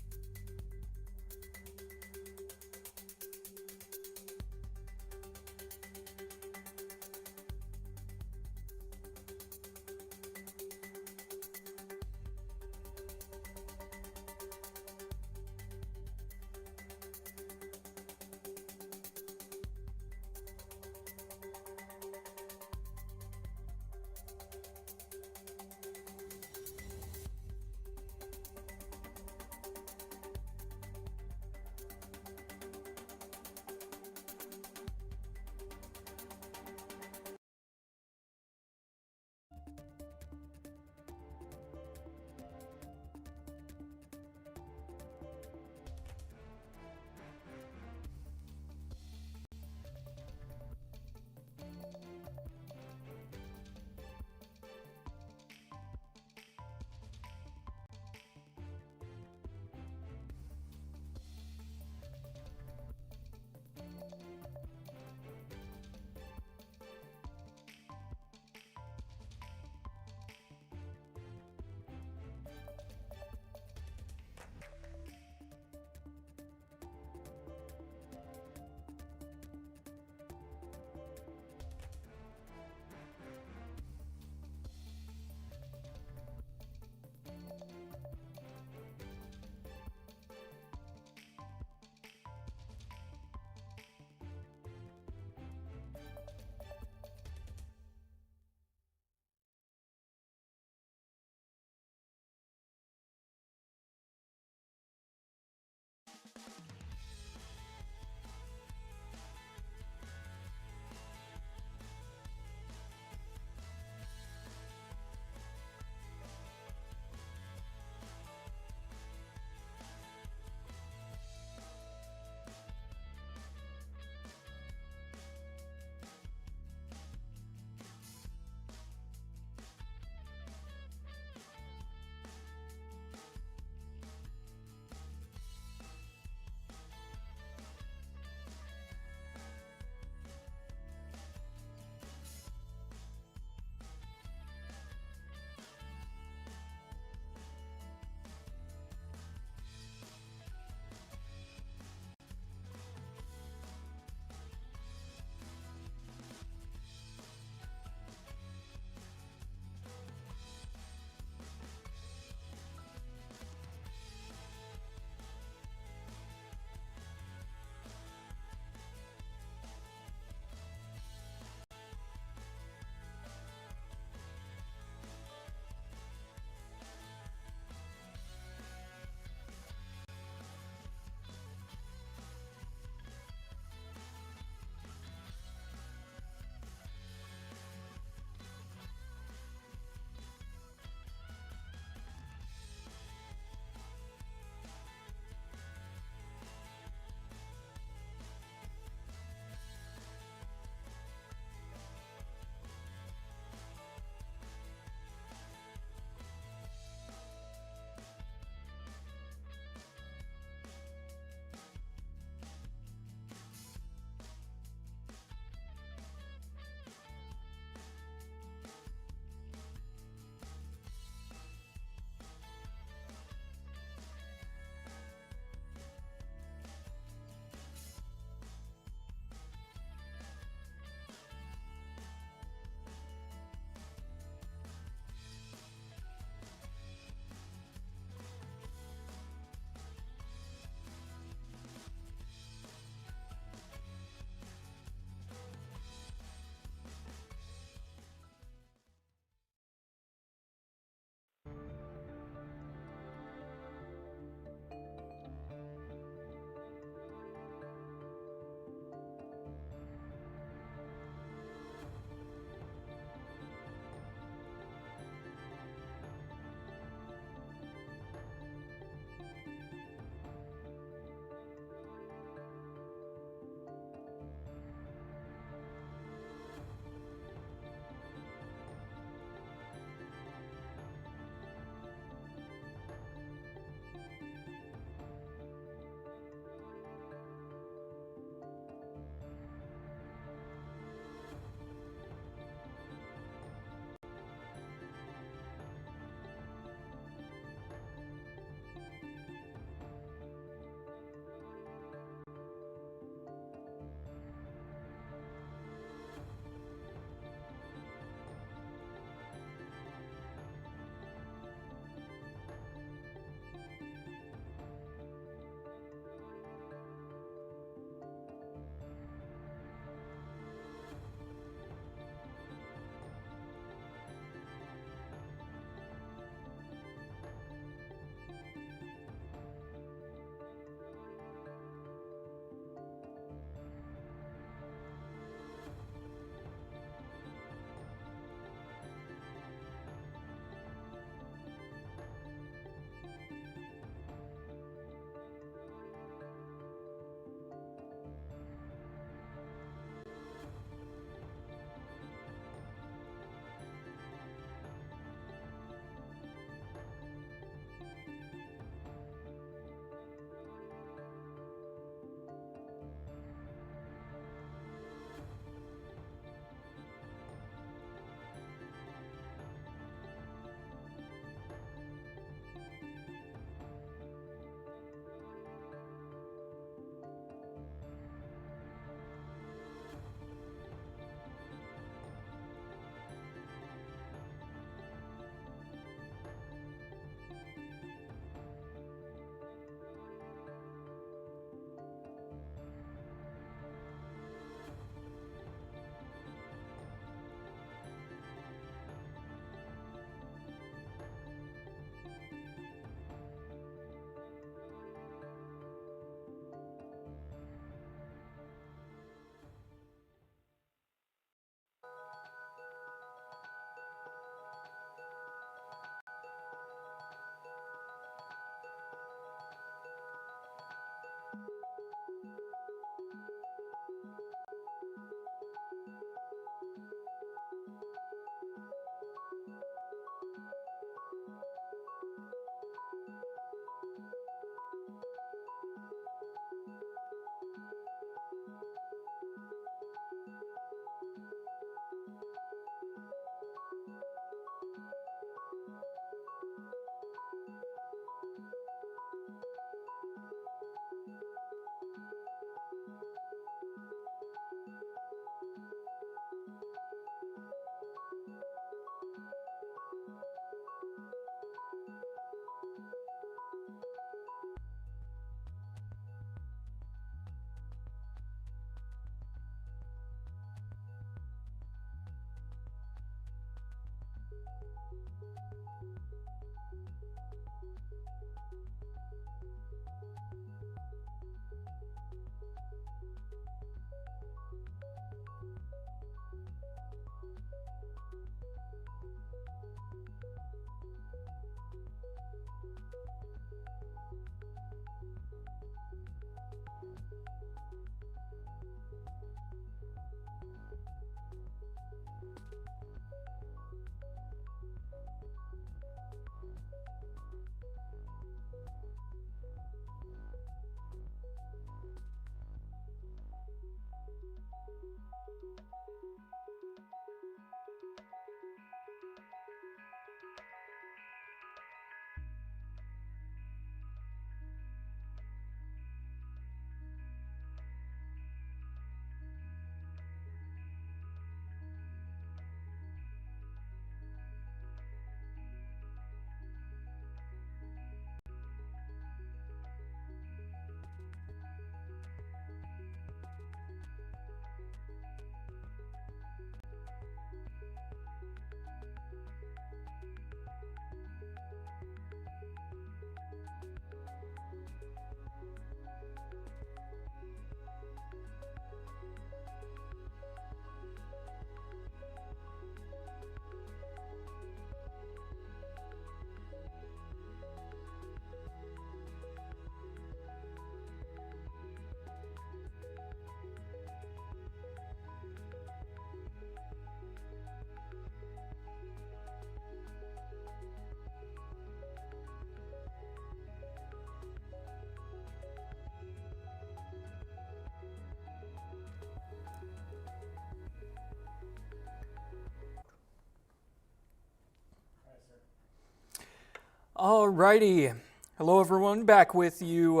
Alrighty. Hello, everyone. Back with you,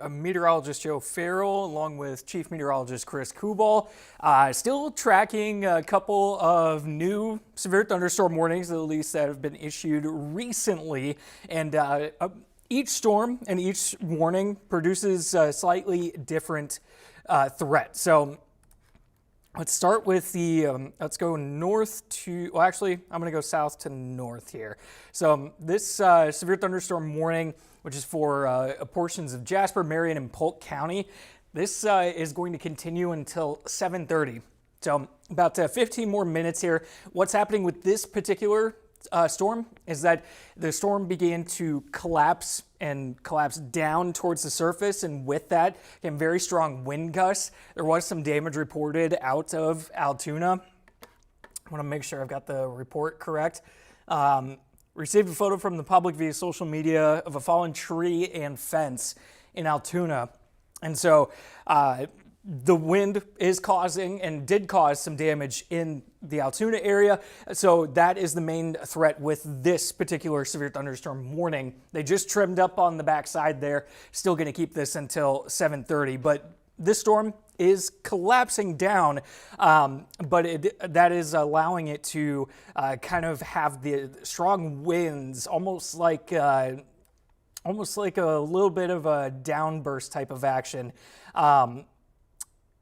meteorologist Joe Farrell, along with Chief Meteorologist Chris Kubal. Still tracking a couple of new severe thunderstorm warnings, at least that have been issued recently. And each storm and each warning produces a slightly different threat. So let's start with the, let's go north to, well, actually, I'm going to go south to north here. So this severe thunderstorm warning, which is for portions of Jasper, Marion, and Polk County, this is going to continue until 7:30. So about 15 more minutes here. What's happening with this particular storm is that the storm began to collapse down towards the surface, and with that came very strong wind gusts. There was some damage reported out of Altoona. I want to make sure I've got the report correct. Received a photo from the public via social media of a fallen tree and fence in Altoona. And so the wind is causing and did cause some damage in the Altoona area. So that is the main threat with this particular severe thunderstorm warning. They just trimmed up on the backside there. Still going to keep this until 7:30. But this storm is collapsing down, but that is allowing it to kind of have the strong winds, almost like a little bit of a downburst type of action.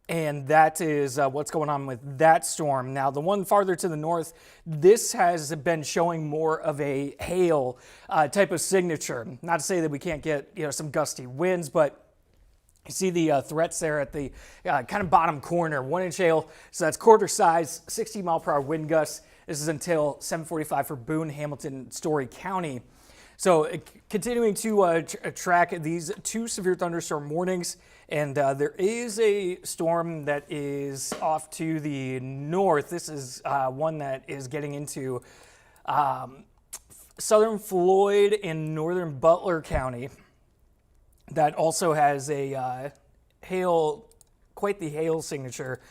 And that is what's going on with that storm. Now, the one farther to the north, this has been showing more of a hail type of signature. Not to say that we can't get some gusty winds, but you see the threats there at the kind of bottom corner, 1-inch hail. So that's quarter size, 60 mile per hour wind gusts. This is until 7:45 for Boone, Hamilton, Story County. So continuing to track these two severe thunderstorm warnings. And there is a storm that is off to the north. This is one that is getting into southern Floyd and northern Butler County. That also has a quite the hail signature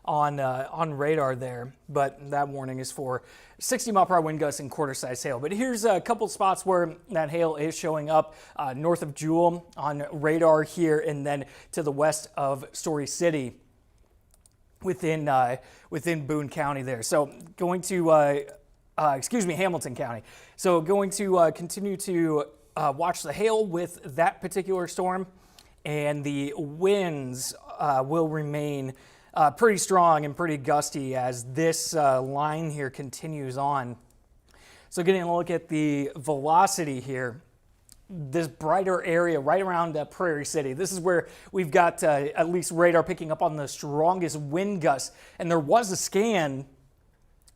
on radar there. But that warning is for 60 mile per hour wind gusts and quarter size hail. But here's a couple spots where that hail is showing up north of Jewel on radar here, and then to the west of Story City within Boone County there. So going to, Hamilton County. So going to continue to watch the hail with that particular storm, and the winds will remain pretty strong and pretty gusty as this line here continues on. So getting a look at the velocity here, this brighter area right around Prairie City. This is where we've got at least radar picking up on the strongest wind gusts. And there was a scan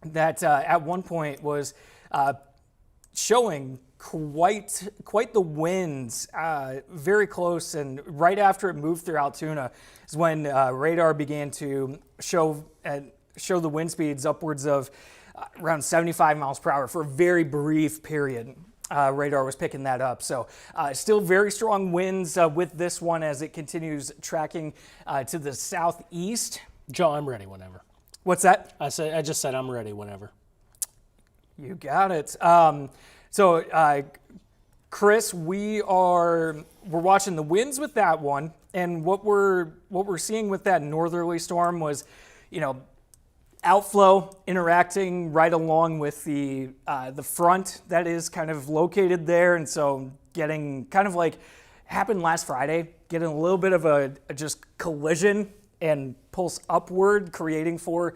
that at one point was showing quite the winds very close, and right after it moved through Altoona is when radar began to show the wind speeds upwards of around 75 miles per hour for a very brief period. Radar was picking that up. So still very strong winds with this one as it continues tracking to the southeast. Joe, I'm ready whenever. What's that? I just said I'm ready whenever. You got it. Chris, we're watching the winds with that one, and what we're seeing with that northerly storm was, outflow interacting right along with the front that is kind of located there, and so getting kind of like happened last Friday, getting a little bit of a just collision and pulse upward, creating for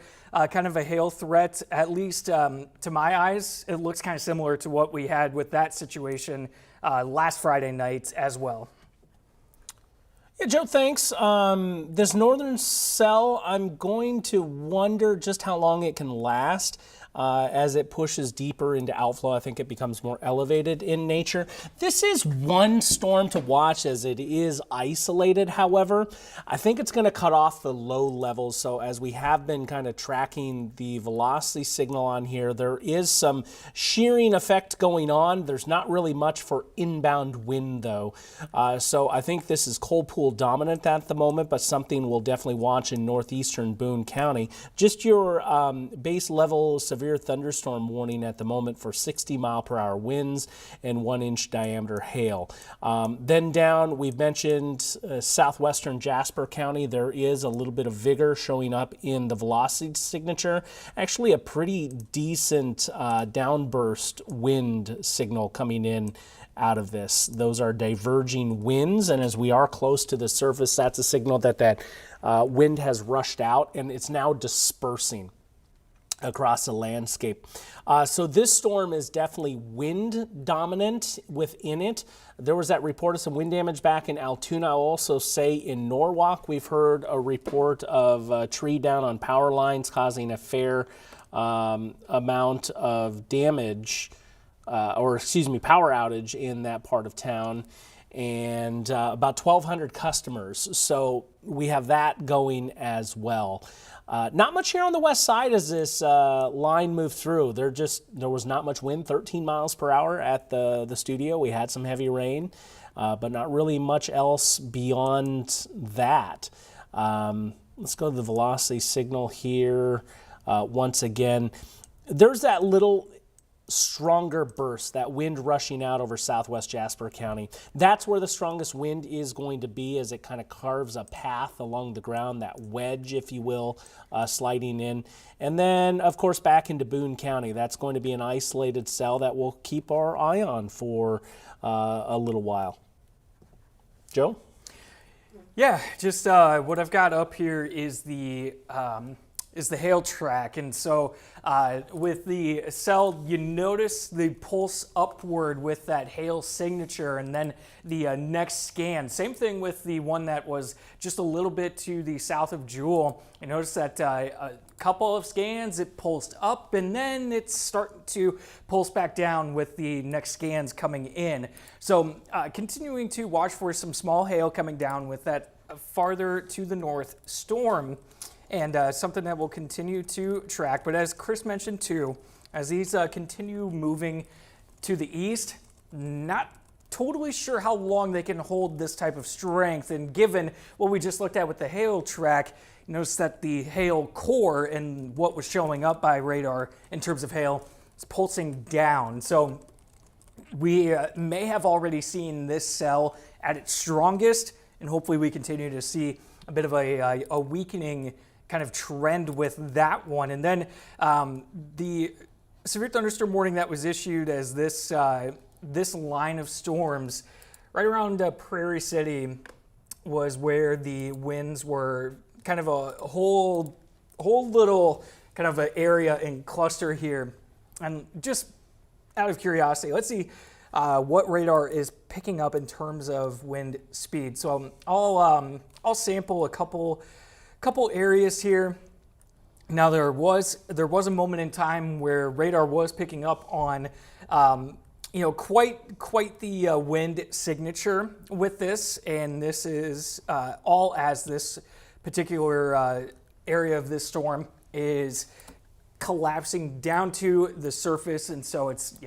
kind of a hail threat. At least to my eyes, it looks kind of similar to what we had with that situation last Friday night as well. Yeah, Joe, thanks. This northern cell, I'm going to wonder just how long it can last. As it pushes deeper into outflow, I think it becomes more elevated in nature. This is one storm to watch as it is isolated, however. I think it's going to cut off the low levels, so as we have been kind of tracking the velocity signal on here, there is some shearing effect going on. There's not really much for inbound wind, though. So I think this is cold pool dominant at the moment, but something we'll definitely watch in northeastern Boone County. Just your base level severe thunderstorm warning at the moment for 60-mile-per-hour winds and 1-inch diameter hail. Then down, we've mentioned southwestern Jasper County. There is a little bit of vigor showing up in the velocity signature. Actually, a pretty decent downburst wind signal coming in out of this. Those are diverging winds, and as we are close to the surface, that's a signal that wind has rushed out and it's now dispersing across the landscape. So this storm is definitely wind dominant within it. There was that report of some wind damage back in Altoona. I'll also say in Norwalk, we've heard a report of a tree down on power lines causing a fair amount of damage, power outage in that part of town, and about 1,200 customers. So we have that going as well. Not much here on the west side as this line moved through. There was not much wind, 13 miles per hour at the studio. We had some heavy rain, but not really much else beyond that. Let's go to the velocity signal here once again. There's that little stronger burst, that wind rushing out over southwest Jasper County. That's where the strongest wind is going to be as it kind of carves a path along the ground, that wedge, if you will, sliding in. And then, of course, back into Boone County. That's going to be an isolated cell that we'll keep our eye on for a little while. Joe? Yeah, just what I've got up here is the hail track. And so with the cell, you notice the pulse upward with that hail signature, and then the next scan. Same thing with the one that was just a little bit to the south of Jewel. You notice that a couple of scans, it pulsed up, and then it's starting to pulse back down with the next scans coming in. So continuing to watch for some small hail coming down with that farther to the north storm. And something that we'll continue to track. But as Chris mentioned too, as these continue moving to the east, not totally sure how long they can hold this type of strength. And given what we just looked at with the hail track, notice that the hail core and what was showing up by radar in terms of hail is pulsing down. So we may have already seen this cell at its strongest, and hopefully we continue to see a bit of a weakening kind of trend with that one. And then the severe thunderstorm warning that was issued as this line of storms right around Prairie City was where the winds were kind of a whole little kind of an area and cluster here. And just out of curiosity, let's see what radar is picking up in terms of wind speed. So I'll sample a couple areas here. Now there was a moment in time where radar was picking up on quite the wind signature with this, and this is all as this particular area of this storm is collapsing down to the surface, and so it's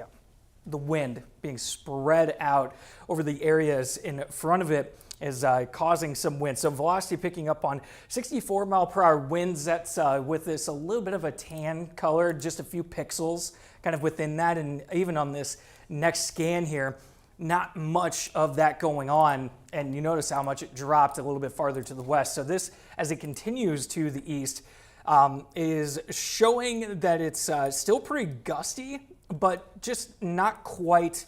the wind being spread out over the areas in front of it is causing some wind. So velocity picking up on 64 mile per hour winds. That's with this a little bit of a tan color, just a few pixels kind of within that. And even on this next scan here, not much of that going on. And you notice how much it dropped a little bit farther to the west. So this, as it continues to the east, is showing that it's still pretty gusty, but just not quite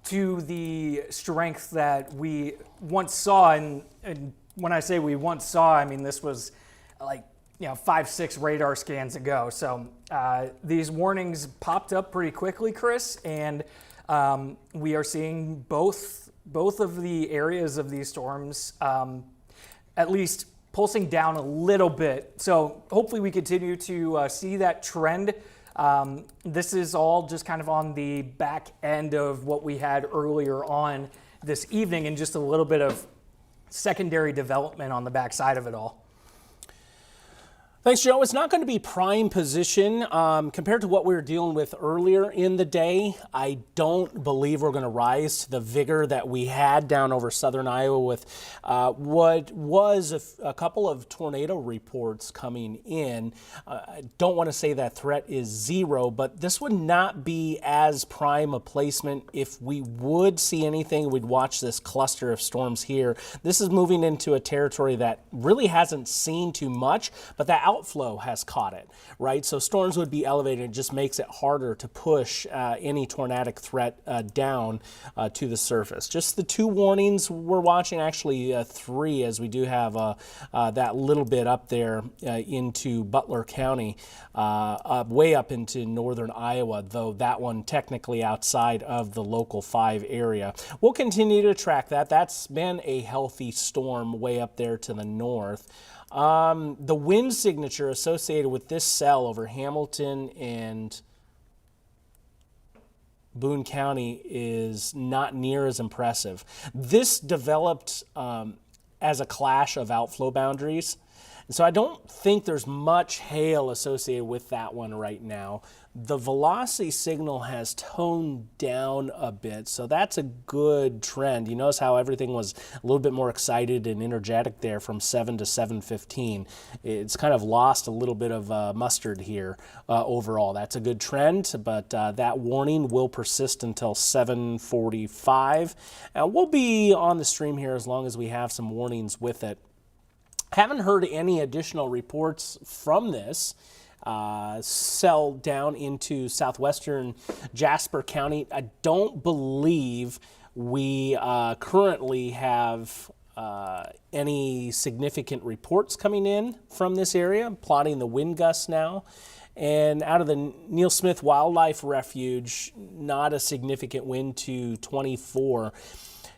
to the strength that we once saw. And when I say we once saw, I mean this was like 5-6 radar scans ago. So these warnings popped up pretty quickly, Chris, and we are seeing both of the areas of these storms at least pulsing down a little bit. So hopefully we continue to see that trend. This is all just kind of on the back end of what we had earlier on this evening, and just a little bit of secondary development on the backside of it all. Thanks, Joe. It's not going to be prime position compared to what we were dealing with earlier in the day. I don't believe we're going to rise to the vigor that we had down over southern Iowa with what was a couple of tornado reports coming in. I don't want to say that threat is zero, but this would not be as prime a placement. If we would see anything, we'd watch this cluster of storms here. This is moving into a territory that really hasn't seen too much, but that outflow has caught it, right? So storms would be elevated. It just makes it harder to push any tornadic threat down to the surface. Just the 2 warnings we're watching, actually 3, as we do have that little bit up there into Butler County, way up into northern Iowa, though that one technically outside of the local 5 area. We'll continue to track that. That's been a healthy storm way up there to the north. The wind signature associated with this cell over Hamilton and Boone County is not near as impressive. This developed as a clash of outflow boundaries. And so I don't think there's much hail associated with that one right now. The velocity signal has toned down a bit, so that's a good trend. You notice how everything was a little bit more excited and energetic there from 7 to 7:15. It's kind of lost a little bit of mustard here overall. That's a good trend, but that warning will persist until 7:45. We'll be on the stream here as long as we have some warnings with it. Haven't heard any additional reports from this cell down into southwestern Jasper County. I don't believe we currently have any significant reports coming in from this area. I'm plotting the wind gusts now. And out of the Neil Smith Wildlife Refuge, not a significant wind to 24.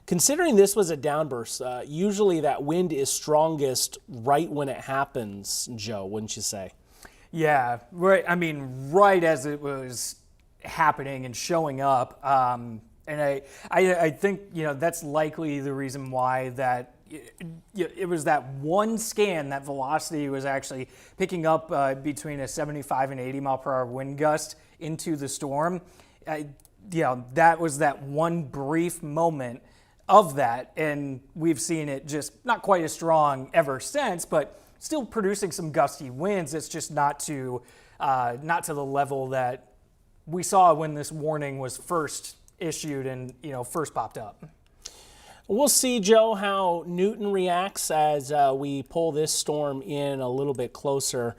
Considering this was a downburst, usually that wind is strongest right when it happens, Joe, wouldn't you say? Yeah, right. I mean, right as it was happening and showing up. And I think, that's likely the reason why that it was that one scan that velocity was actually picking up between a 75 and 80 mile per hour wind gust into the storm. That was that one brief moment of that, and we've seen it just not quite as strong ever since, but still producing some gusty winds. It's just not to the level that we saw when this warning was first issued and first popped up. We'll see, Joe, how Newton reacts as we pull this storm in a little bit closer.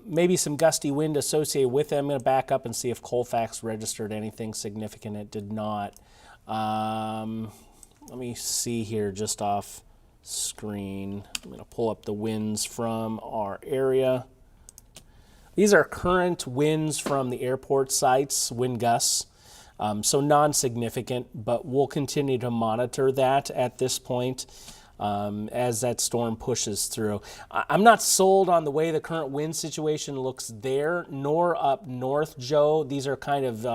Maybe some gusty wind associated with it. I'm going to back up and see if Colfax registered anything significant. It did not. Let me see here just off screen. I'm going to pull up the winds from our area. These are current winds from the airport sites, wind gusts. So non-significant, but we'll continue to monitor that at this point as that storm pushes through. I'm not sold on the way the current wind situation looks there, nor up north, Joe. These are kind of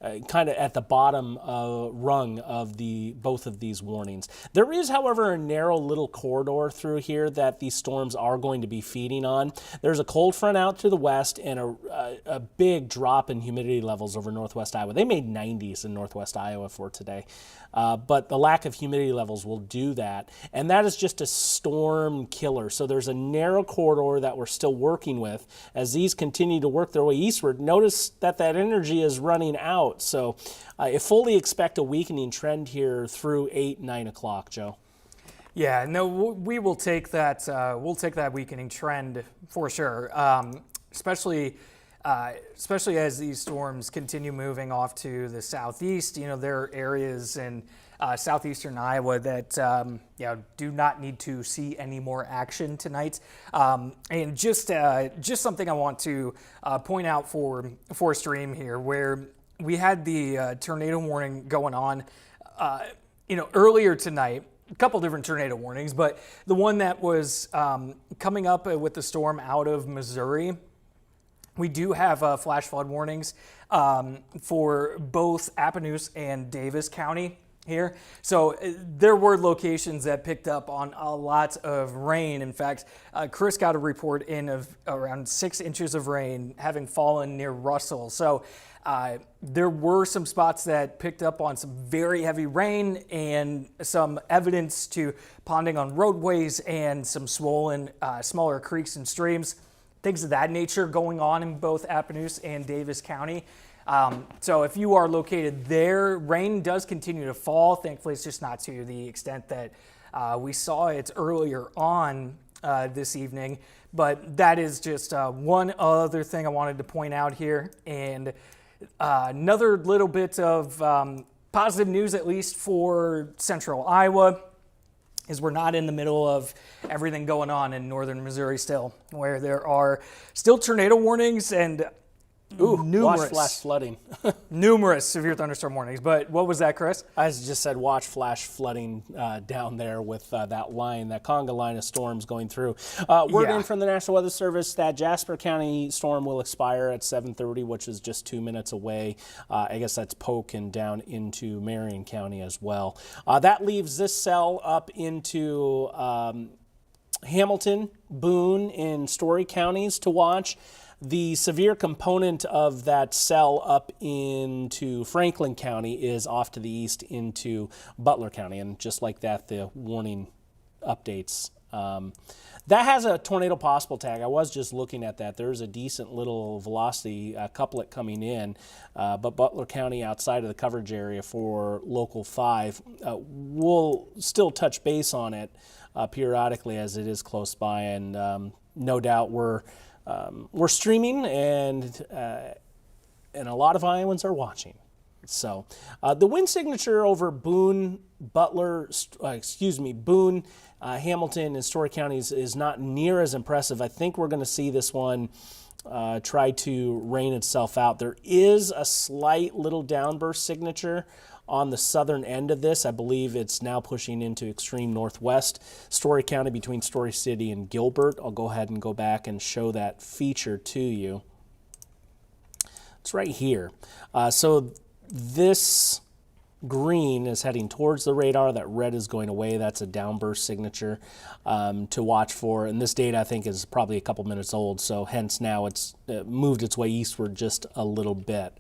at the bottom rung of both of these warnings. There is, however, a narrow little corridor through here that these storms are going to be feeding on. There's a cold front out to the west and a big drop in humidity levels over northwest Iowa. They made 90s in northwest Iowa for today. But the lack of humidity levels will do that. And that is just a storm killer. So there's a narrow corridor that we're still working with. As these continue to work their way eastward, notice that energy is running out. So I fully expect a weakening trend here through 8, 9 o'clock, Joe. Yeah, no, we will take that. We'll take that weakening trend for sure, especially as these storms continue moving off to the southeast. There are areas in southeastern Iowa that do not need to see any more action tonight. And just something I want to point out for stream here, where we had the tornado warning going on, earlier tonight. A couple different tornado warnings, but the one that was coming up with the storm out of Missouri. We do have flash flood warnings for both Appanoose and Davis County here. So there were locations that picked up on a lot of rain. In fact, Chris got a report in of around 6 inches of rain having fallen near Russell. So there were some spots that picked up on some very heavy rain and some evidence to ponding on roadways and some swollen, smaller creeks and streams. Things of that nature going on in both Appanoose and Davis County. So if you are located there, rain does continue to fall. Thankfully, it's just not to the extent that we saw it earlier on this evening. But that is just one other thing I wanted to point out here. And another little bit of positive news, at least for central Iowa, is we're not in the middle of everything going on in northern Missouri still, where there are still tornado warnings and watch flash flooding. numerous severe thunderstorm warnings. But what was that, Chris? I just said watch flash flooding down there with that line, that conga line of storms going through. Word in from the National Weather Service that Jasper County storm will expire at 7:30, which is just 2 minutes away. I guess that's Polk and down into Marion County as well. That leaves this cell up into Hamilton, Boone, and Story counties to watch. The severe component of that cell up into Franklin County is off to the east into Butler County. And just like that, the warning updates. That has a tornado possible tag. I was just looking at that. There's a decent little velocity couplet coming in, but Butler County outside of the coverage area for Local 5. We'll still touch base on it periodically as it is close by, and no doubt we're streaming, and a lot of Iowans are watching. So the wind signature over Boone, Hamilton, and Story counties is not near as impressive. I think we're going to see this one try to rain itself out. There is a slight little downburst signature on the southern end of this. I believe it's now pushing into extreme northwest Story County between Story City and Gilbert. I'll go ahead and go back and show that feature to you. It's right here. So this green is heading towards the radar. That red is going away. That's a downburst signature to watch for. And this data, I think, is probably a couple minutes old. So hence now it's moved its way eastward just a little bit.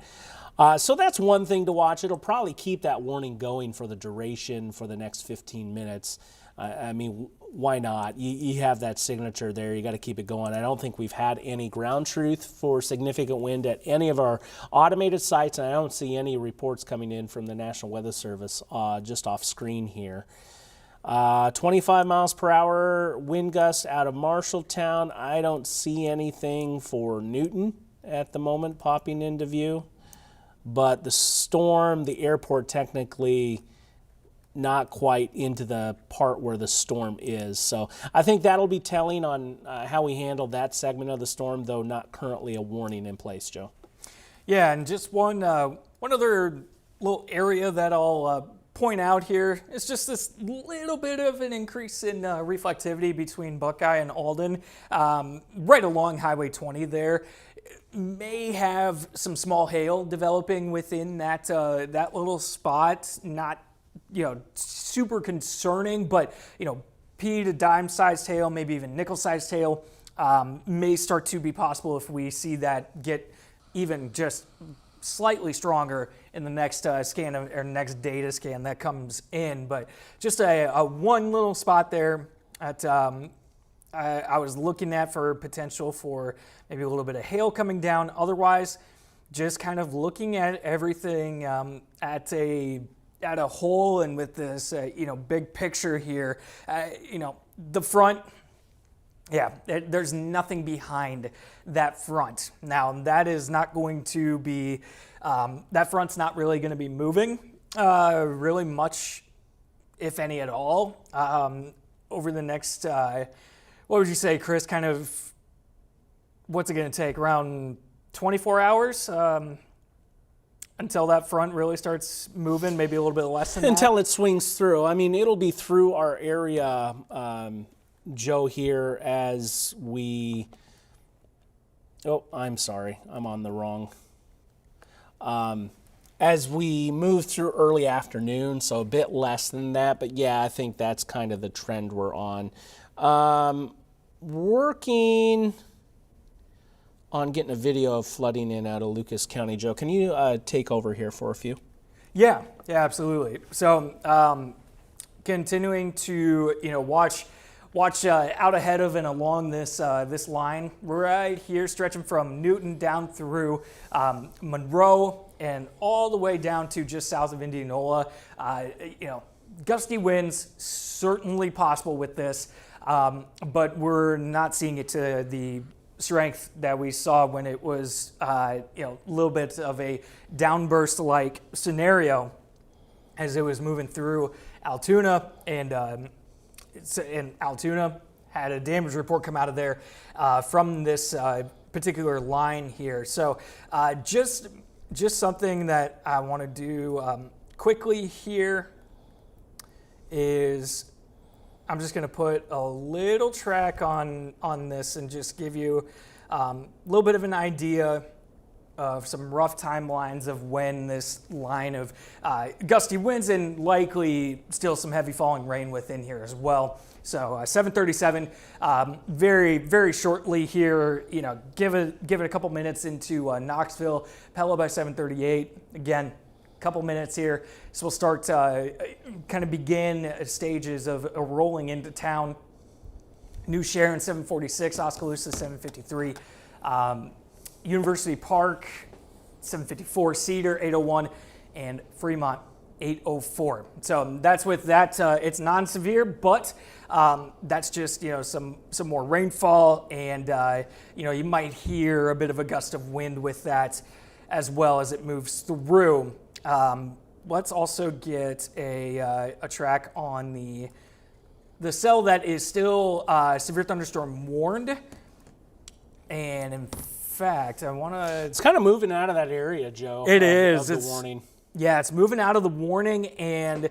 So that's one thing to watch. It'll probably keep that warning going for the duration for the next 15 minutes. I mean, why not? You have that signature there. You got to keep it going. I don't think we've had any ground truth for significant wind at any of our automated sites, and I don't see any reports coming in from the National Weather Service just off screen here. 25 miles per hour wind gusts out of Marshalltown. I don't see anything for Newton at the moment popping into view. But the storm, the airport, technically not quite into the part where the storm is. So I think that'll be telling on how we handle that segment of the storm, though not currently a warning in place, Joe. Yeah, and just one one other little area that I'll point out here is just this little bit of an increase in reflectivity between Buckeye and Alden, right along Highway 20 there. May have some small hail developing within that little spot. Not, super concerning, but, pea to dime sized hail, maybe even nickel sized hail, may start to be possible if we see that get even just slightly stronger in the next scan or next data scan that comes in. But just a one little spot there at I was looking at for potential for maybe a little bit of hail coming down. Otherwise, just kind of looking at everything at a whole and with this big picture here. The front. Yeah, there's nothing behind that front. Now, that is not going to be, that front's not really going to be moving really much, if any at all, over the next, what would you say, Chris, kind of, what's it going to take, around 24 hours until that front really starts moving, maybe a little bit less than that? Until it swings through. I mean, it'll be through our area, Joe, here as we, I'm sorry, I'm on the wrong, as we move through early afternoon, so a bit less than that, but yeah, I think that's kind of the trend we're on. Working on getting a video of flooding in out of Lucas County. Joe, can you take over here for a few? Yeah, absolutely. So continuing to, watch out ahead of and along this this line right here, stretching from Newton down through Monroe and all the way down to just south of Indianola. Gusty winds certainly possible with this, but we're not seeing it to the strength that we saw when it was a little bit of a downburst-like scenario as it was moving through Altoona, and Altoona had a damage report come out of there from this particular line here. So just something that I want to do quickly here is I'm just going to put a little track on this and just give you a little bit of an idea of some rough timelines of when this line of gusty winds and likely still some heavy falling rain within here as well. So 7:37, very, very shortly here, give it a couple minutes into Knoxville, Pella by 7:38. Again, a couple minutes here. So we'll start kind of begin stages of rolling into town. New Sharon 7:46, Oskaloosa 7:53. University Park, 7:54, Cedar, 8:01, and Fremont, 8:04. So that's with that. It's non-severe, but that's just some more rainfall, and you might hear a bit of a gust of wind with that as well as it moves through. Let's also get a track on the cell that is still severe thunderstorm warned, and in fact, I want to... It's kind of moving out of that area, Joe. It is. Of the warning. Yeah, it's moving out of the warning, and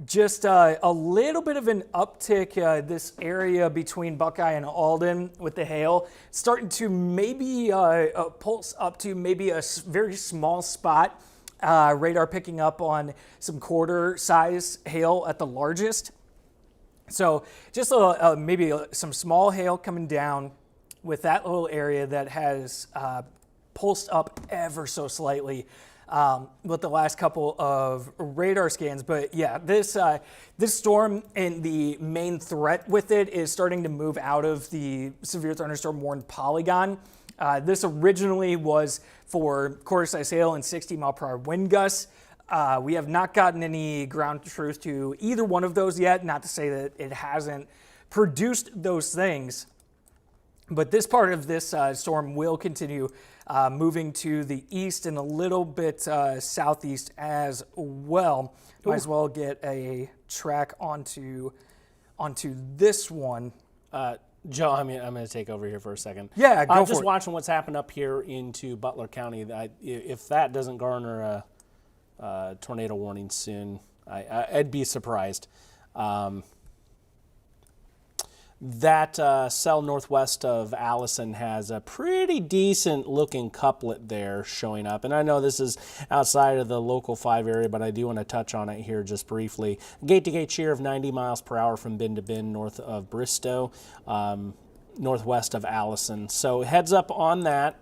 just a little bit of an uptick this area between Buckeye and Alden with the hail, starting to maybe pulse up to maybe a very small spot. Radar picking up on some quarter size hail at the largest. So just maybe some small hail coming down with that little area that has pulsed up ever so slightly with the last couple of radar scans. But yeah, this storm and the main threat with it is starting to move out of the severe thunderstorm warned polygon. This originally was for quarter-size hail and 60-mile-per-hour wind gusts. We have not gotten any ground truth to either one of those yet, not to say that it hasn't produced those things. But this part of this storm will continue moving to the east and a little bit southeast as well. Might as well get a track onto this one. Joe, I'm going to take over here for a second. Yeah, go I'm for just it. watching what's happened up here into Butler County. If that doesn't garner tornado warning soon. I'd be surprised. That cell northwest of Allison has a pretty decent looking couplet there showing up. And I know this is outside of the local 5 area, but I do want to touch on it here just briefly. Gate-to-gate shear of 90 miles per hour from bend to bend north of Bristow, northwest of Allison. So heads up on that.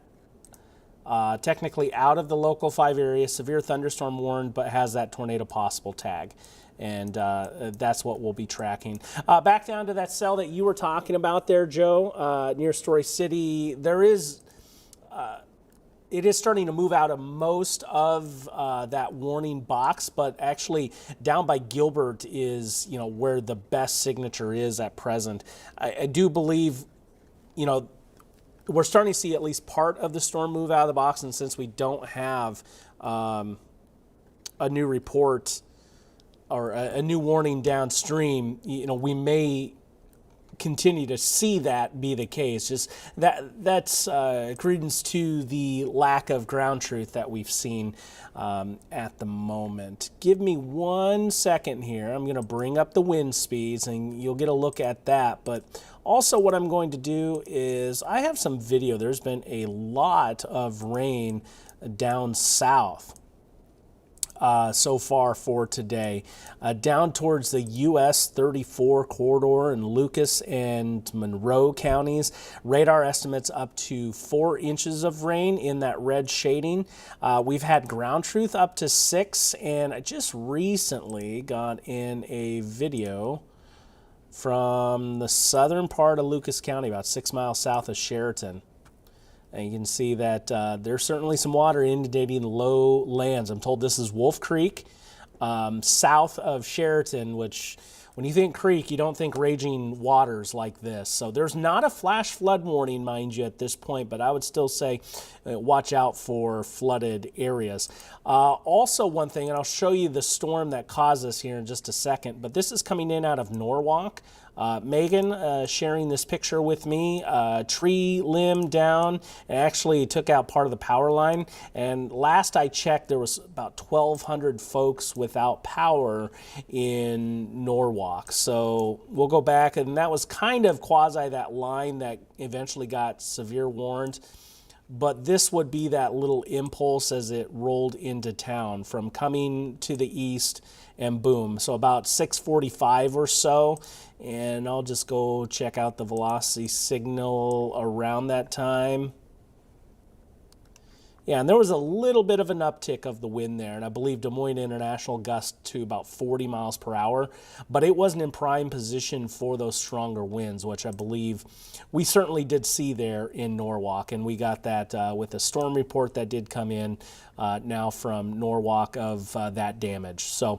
Technically out of the local 5 area, severe thunderstorm warned, but has that tornado possible tag. And that's what we'll be tracking. Back down to that cell that you were talking about there, Joe, near Story City, it is starting to move out of most of that warning box, but actually down by Gilbert is, where the best signature is at present. I do believe, we're starting to see at least part of the storm move out of the box, and since we don't have a new report or a new warning downstream, we may continue to see that be the case. Just that's credence to the lack of ground truth that we've seen at the moment. Give me 1 second here. I'm going to bring up the wind speeds, and you'll get a look at that. But also what I'm going to do is I have some video. There's been a lot of rain down south so far for today. Down towards the US 34 corridor in Lucas and Monroe counties, radar estimates up to 4 inches of rain in that red shading. We've had ground truth up to 6, and I just recently got in a video from the southern part of Lucas County, about 6 miles south of Sheraton. And you can see that there's certainly some water inundating low lands. I'm told this is Wolf Creek, south of Sheraton, which when you think creek, you don't think raging waters like this. So there's not a flash flood warning, mind you, at this point, but I would still say watch out for flooded areas. Also one thing, and I'll show you the storm that caused this here in just a second, but this is coming in out of Norwalk. Megan sharing this picture with me, tree limb down, and actually took out part of the power line. And last I checked, there was about 1,200 folks without power in Norwalk. So we'll go back, and that was kind of quasi that line that eventually got severe warned. But this would be that little impulse as it rolled into town from coming to the east, and boom. So about 6:45 or so, and I'll just go check out the velocity signal around that time. Yeah, and there was a little bit of an uptick of the wind there, and I believe Des Moines International gust to about 40 miles per hour, but it wasn't in prime position for those stronger winds, which I believe we certainly did see there in Norwalk, and we got that with a storm report that did come in now from Norwalk of that damage. So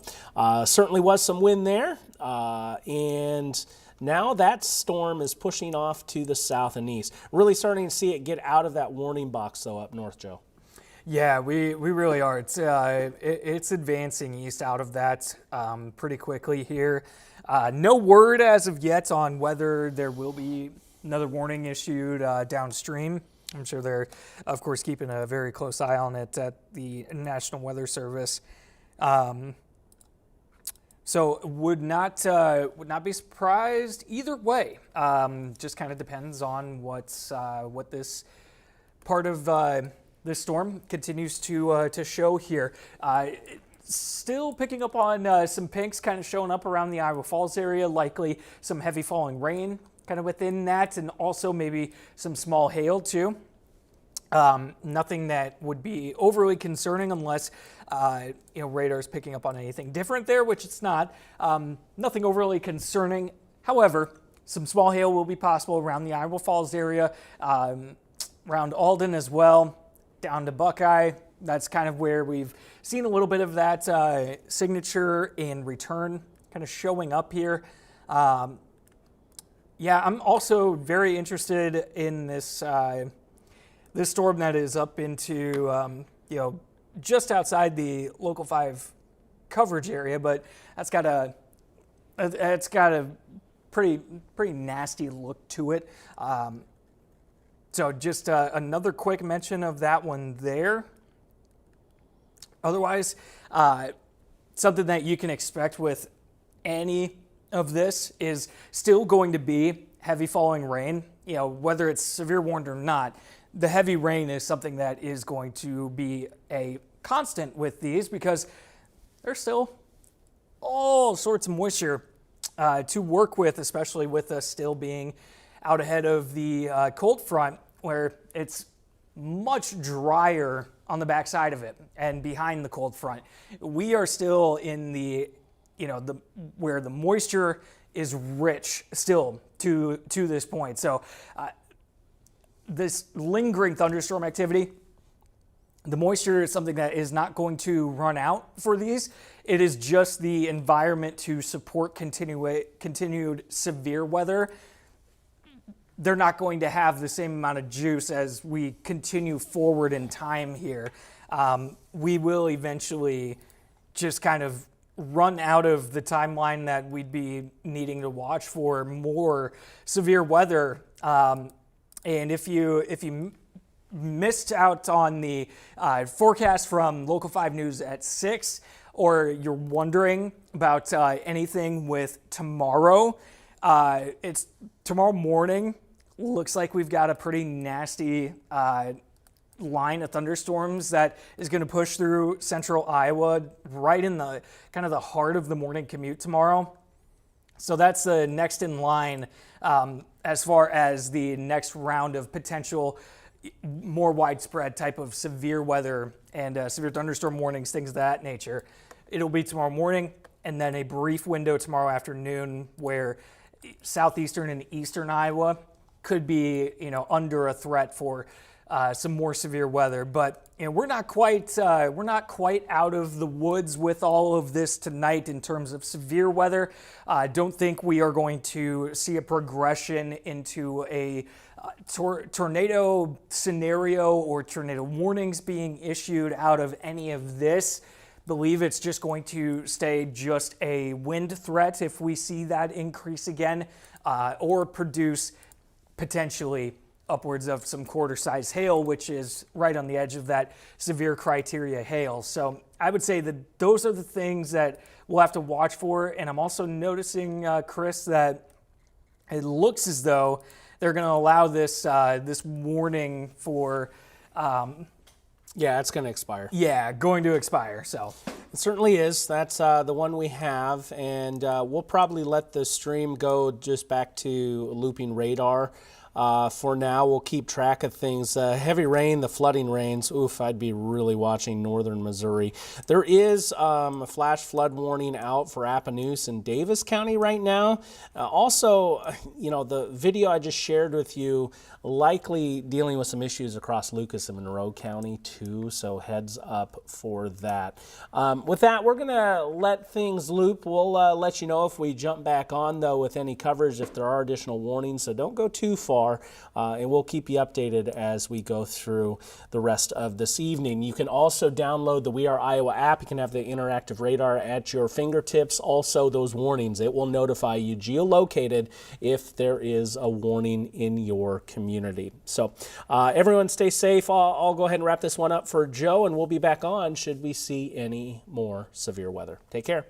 certainly was some wind there, and now that storm is pushing off to the south and east. Really starting to see it get out of that warning box, though, up north, Joe. Yeah, we really are. It's advancing east out of that pretty quickly here. No word as of yet on whether there will be another warning issued downstream. I'm sure they're, of course, keeping a very close eye on it at the National Weather Service. So would not be surprised either way. Just kind of depends on what this part of this storm continues to show here. Still picking up on some pinks kind of showing up around the Iowa Falls area, likely some heavy falling rain kind of within that, and also maybe some small hail too. Nothing that would be overly concerning unless radar is picking up on anything different there, which it's not. Nothing overly concerning. However, some small hail will be possible around the Iowa Falls area, around Alden as well, down to Buckeye. That's kind of where we've seen a little bit of that signature in return kind of showing up here. Yeah, I'm also very interested in this this storm that is up into just outside the local 5 coverage area, but that's got a pretty nasty look to it. So just another quick mention of that one there. Otherwise, something that you can expect with any of this is still going to be heavy falling rain. You know, whether it's severe warned or not, the heavy rain is something that is going to be a constant with these because there's still all sorts of moisture to work with, especially with us still being out ahead of the cold front, where it's much drier on the backside of it and behind the cold front. We are still in the, where the moisture is rich still to this point. So this lingering thunderstorm activity, the moisture is something that is not going to run out for these. It is just the environment to support continued severe weather. They're not going to have the same amount of juice as we continue forward in time here. We will eventually just kind of run out of the timeline that we'd be needing to watch for more severe weather. And if you missed out on the forecast from Local 5 News at 6, or you're wondering about anything with tomorrow, it's tomorrow morning. Looks like we've got a pretty nasty line of thunderstorms that is going to push through central Iowa, right in the kind of the heart of the morning commute tomorrow. So that's the next in line as far as the next round of potential more widespread type of severe weather and severe thunderstorm warnings, things of that nature. It'll be tomorrow morning, and then a brief window tomorrow afternoon where southeastern and eastern Iowa could be, under a threat for some more severe weather. But we're not quite out of the woods with all of this tonight in terms of severe weather. I don't think we are going to see a progression into a tornado scenario or tornado warnings being issued out of any of this. Believe it's just going to stay just a wind threat if we see that increase again, or produce potentially upwards of some quarter-size hail, which is right on the edge of that severe criteria hail. So I would say that those are the things that we'll have to watch for. And I'm also noticing, Chris, that it looks as though they're going to allow this this warning for... yeah, it's going to expire. Yeah, going to expire. So it certainly is. That's the one we have, and we'll probably let the stream go just back to looping radar. For now, we'll keep track of things. Heavy rain, the flooding rains. Oof, I'd be really watching northern Missouri. There is a flash flood warning out for Appanoose and Davis County right now. Also, the video I just shared with you likely dealing with some issues across Lucas and Monroe County too, so heads up for that. With that, we're going to let things loop. We'll let you know if we jump back on, though, with any coverage if there are additional warnings, so don't go too far, and we'll keep you updated as we go through the rest of this evening. You can also download the We Are Iowa app. You can have the interactive radar at your fingertips. Also, those warnings, it will notify you geolocated if there is a warning in your community. So everyone stay safe. I'll go ahead and wrap this one up for Joe, and we'll be back on should we see any more severe weather. Take care.